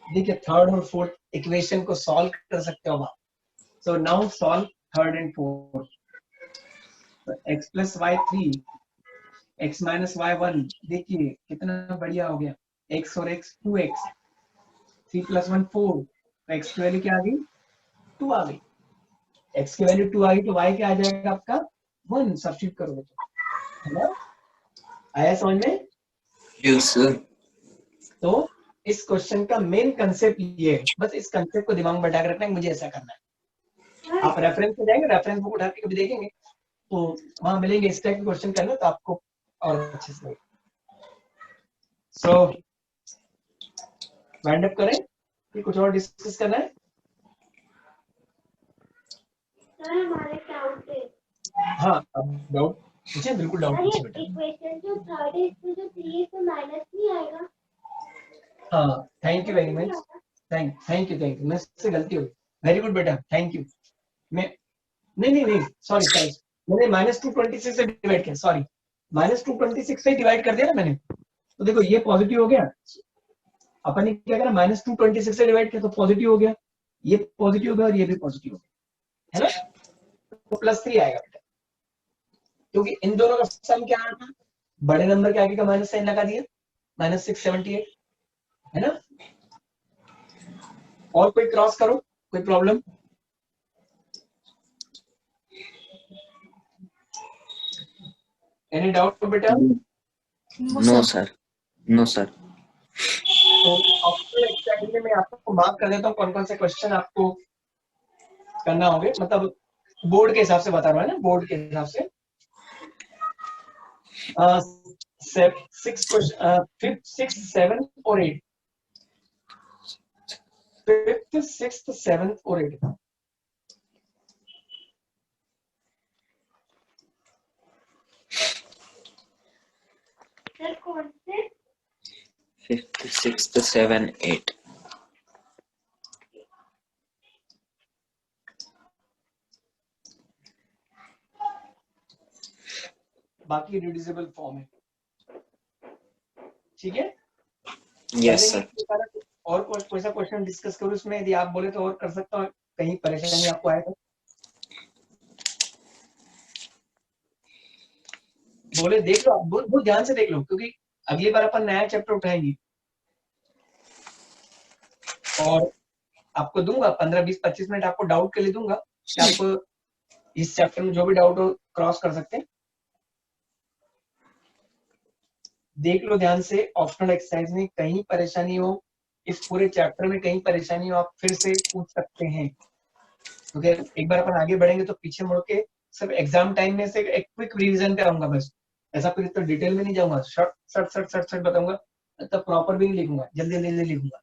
देखिए थर्ड और फोर्थ इक्वेशन को सॉल्व कर सकते हो आप। So now solve third and fourth. x plus y 3 x minus y 1, देखिए कितना बढ़िया हो गया, x और x 2x, 3 प्लस 1 4, तो x की वैल्यू क्या आ गई 2 आ गई, x की वैल्यू 2 आ गई तो y क्या आ जाएगा आपका 1, सब्स्टिट्यूट करोगे तो, है ना। आया समझ में? Yes, sir. तो इस क्वेश्चन का मेन कंसेप्ट ये है, बस इस कंसेप्ट को दिमाग में बैठा कर रखना है, मुझे ऐसा करना है। आप रेफरेंस पे जाएंगे, रेफरेंस बुक उठा के कभी देखेंगे तो वहां मिलेंगे इस टाइप के क्वेश्चन करना, तो आपको और अच्छे से। सो वाइंड अप करें कि कुछ और डिस्कस करना है? सर हमारे डाउट है, हाँ, अब डाउट पूछे, बिल्कुल डाउट पूछे बेटा। इक्वेशन जो थर्ड है इसमें जो 3 है इसमें माइनस नहीं आएगा? हाँ, thank you very much, thank you, मुझसे गलती हुई, वेरी गुड बेटा, थैंक यू। मैं नहीं सॉरी मैंने माइनस 226 से डिवाइड किया, सॉरी माइनस 226 से डिवाइड कर दिया ना मैंने, तो देखो ये पॉजिटिव हो गया, अपन ने क्या करा माइनस 226 से डिवाइड किया तो पॉजिटिव हो गया, ये पॉजिटिव हो गया और ये भी पॉजिटिव हो गया, है ना। तो प्लस 3 आएगा बेटा, क्योंकि इन दोनों का सम क्या आया था, बड़े नंबर के आगे का माइनस साइन लगा दिया, माइनस 678, है ना। और कोई क्रॉस करो, कोई प्रॉब्लम? एनी डाउट बेटा? No, sir. No, sir. तो ऑप्शनल एक्सरसाइज में आपको मार्क कर देता हूँ कौन कौन से क्वेश्चन आपको करना होंगे, मतलब बोर्ड के हिसाब से बता रहा हूँ ना, बोर्ड के हिसाब से। 5th 6th 7th और 8, 5th 6th 7th और 8। सर कौन से? 5th, 6th, 7th, 8th. बाकी रिड्यूसिबल फॉर्म है। ठीक है, Yes, sir. और कोई सा क्वेश्चन डिस्कस करूं इसमें? यदि आप बोले तो और कर सकता हूँ, कहीं परेशानी आपको आए तो बोले। देख लो, आप बहुत ध्यान से देख लो, क्योंकि अगली बार अपन नया चैप्टर उठाएंगे और आपको दूंगा 15, 20, 25 मिनट आपको डाउट के लिए दूंगा कि आप इस चैप्टर में जो भी डाउट हो क्रॉस कर सकते हैं। देख लो ध्यान से, ऑप्शनल एक्सरसाइज में कहीं परेशानी हो, इस पूरे चैप्टर में कहीं परेशानी हो, आप फिर से पूछ सकते हैं। क्योंकि एक बार अपन आगे बढ़ेंगे तो पीछे मुड़ के सिर्फ एग्जाम टाइम में से एक क्विक रिवीजन पे आऊंगा बस, ऐसा फिर तो डिटेल में नहीं जाऊंगा, शॉर्ट बताऊंगा, तब प्रॉपर भी नहीं लिखूंगा, जल्दी जल्दी लिखूंगा।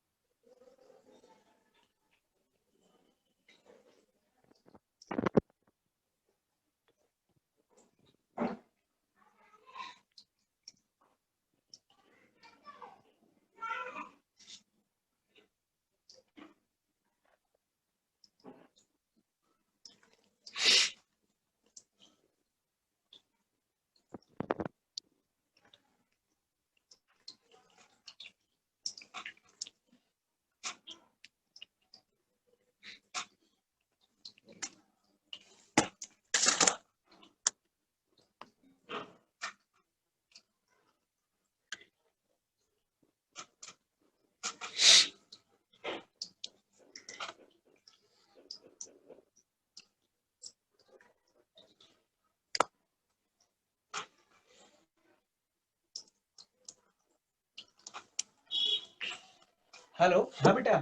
हेलो, हाँ बेटा,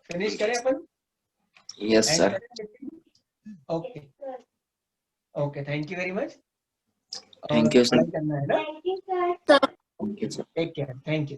फिनिश करें अपन? Yes, sir. Okay okay, thank you very much. Thank you, sir. करना है ना? Thank you, sir. Thank you, sir. Take care, thank you.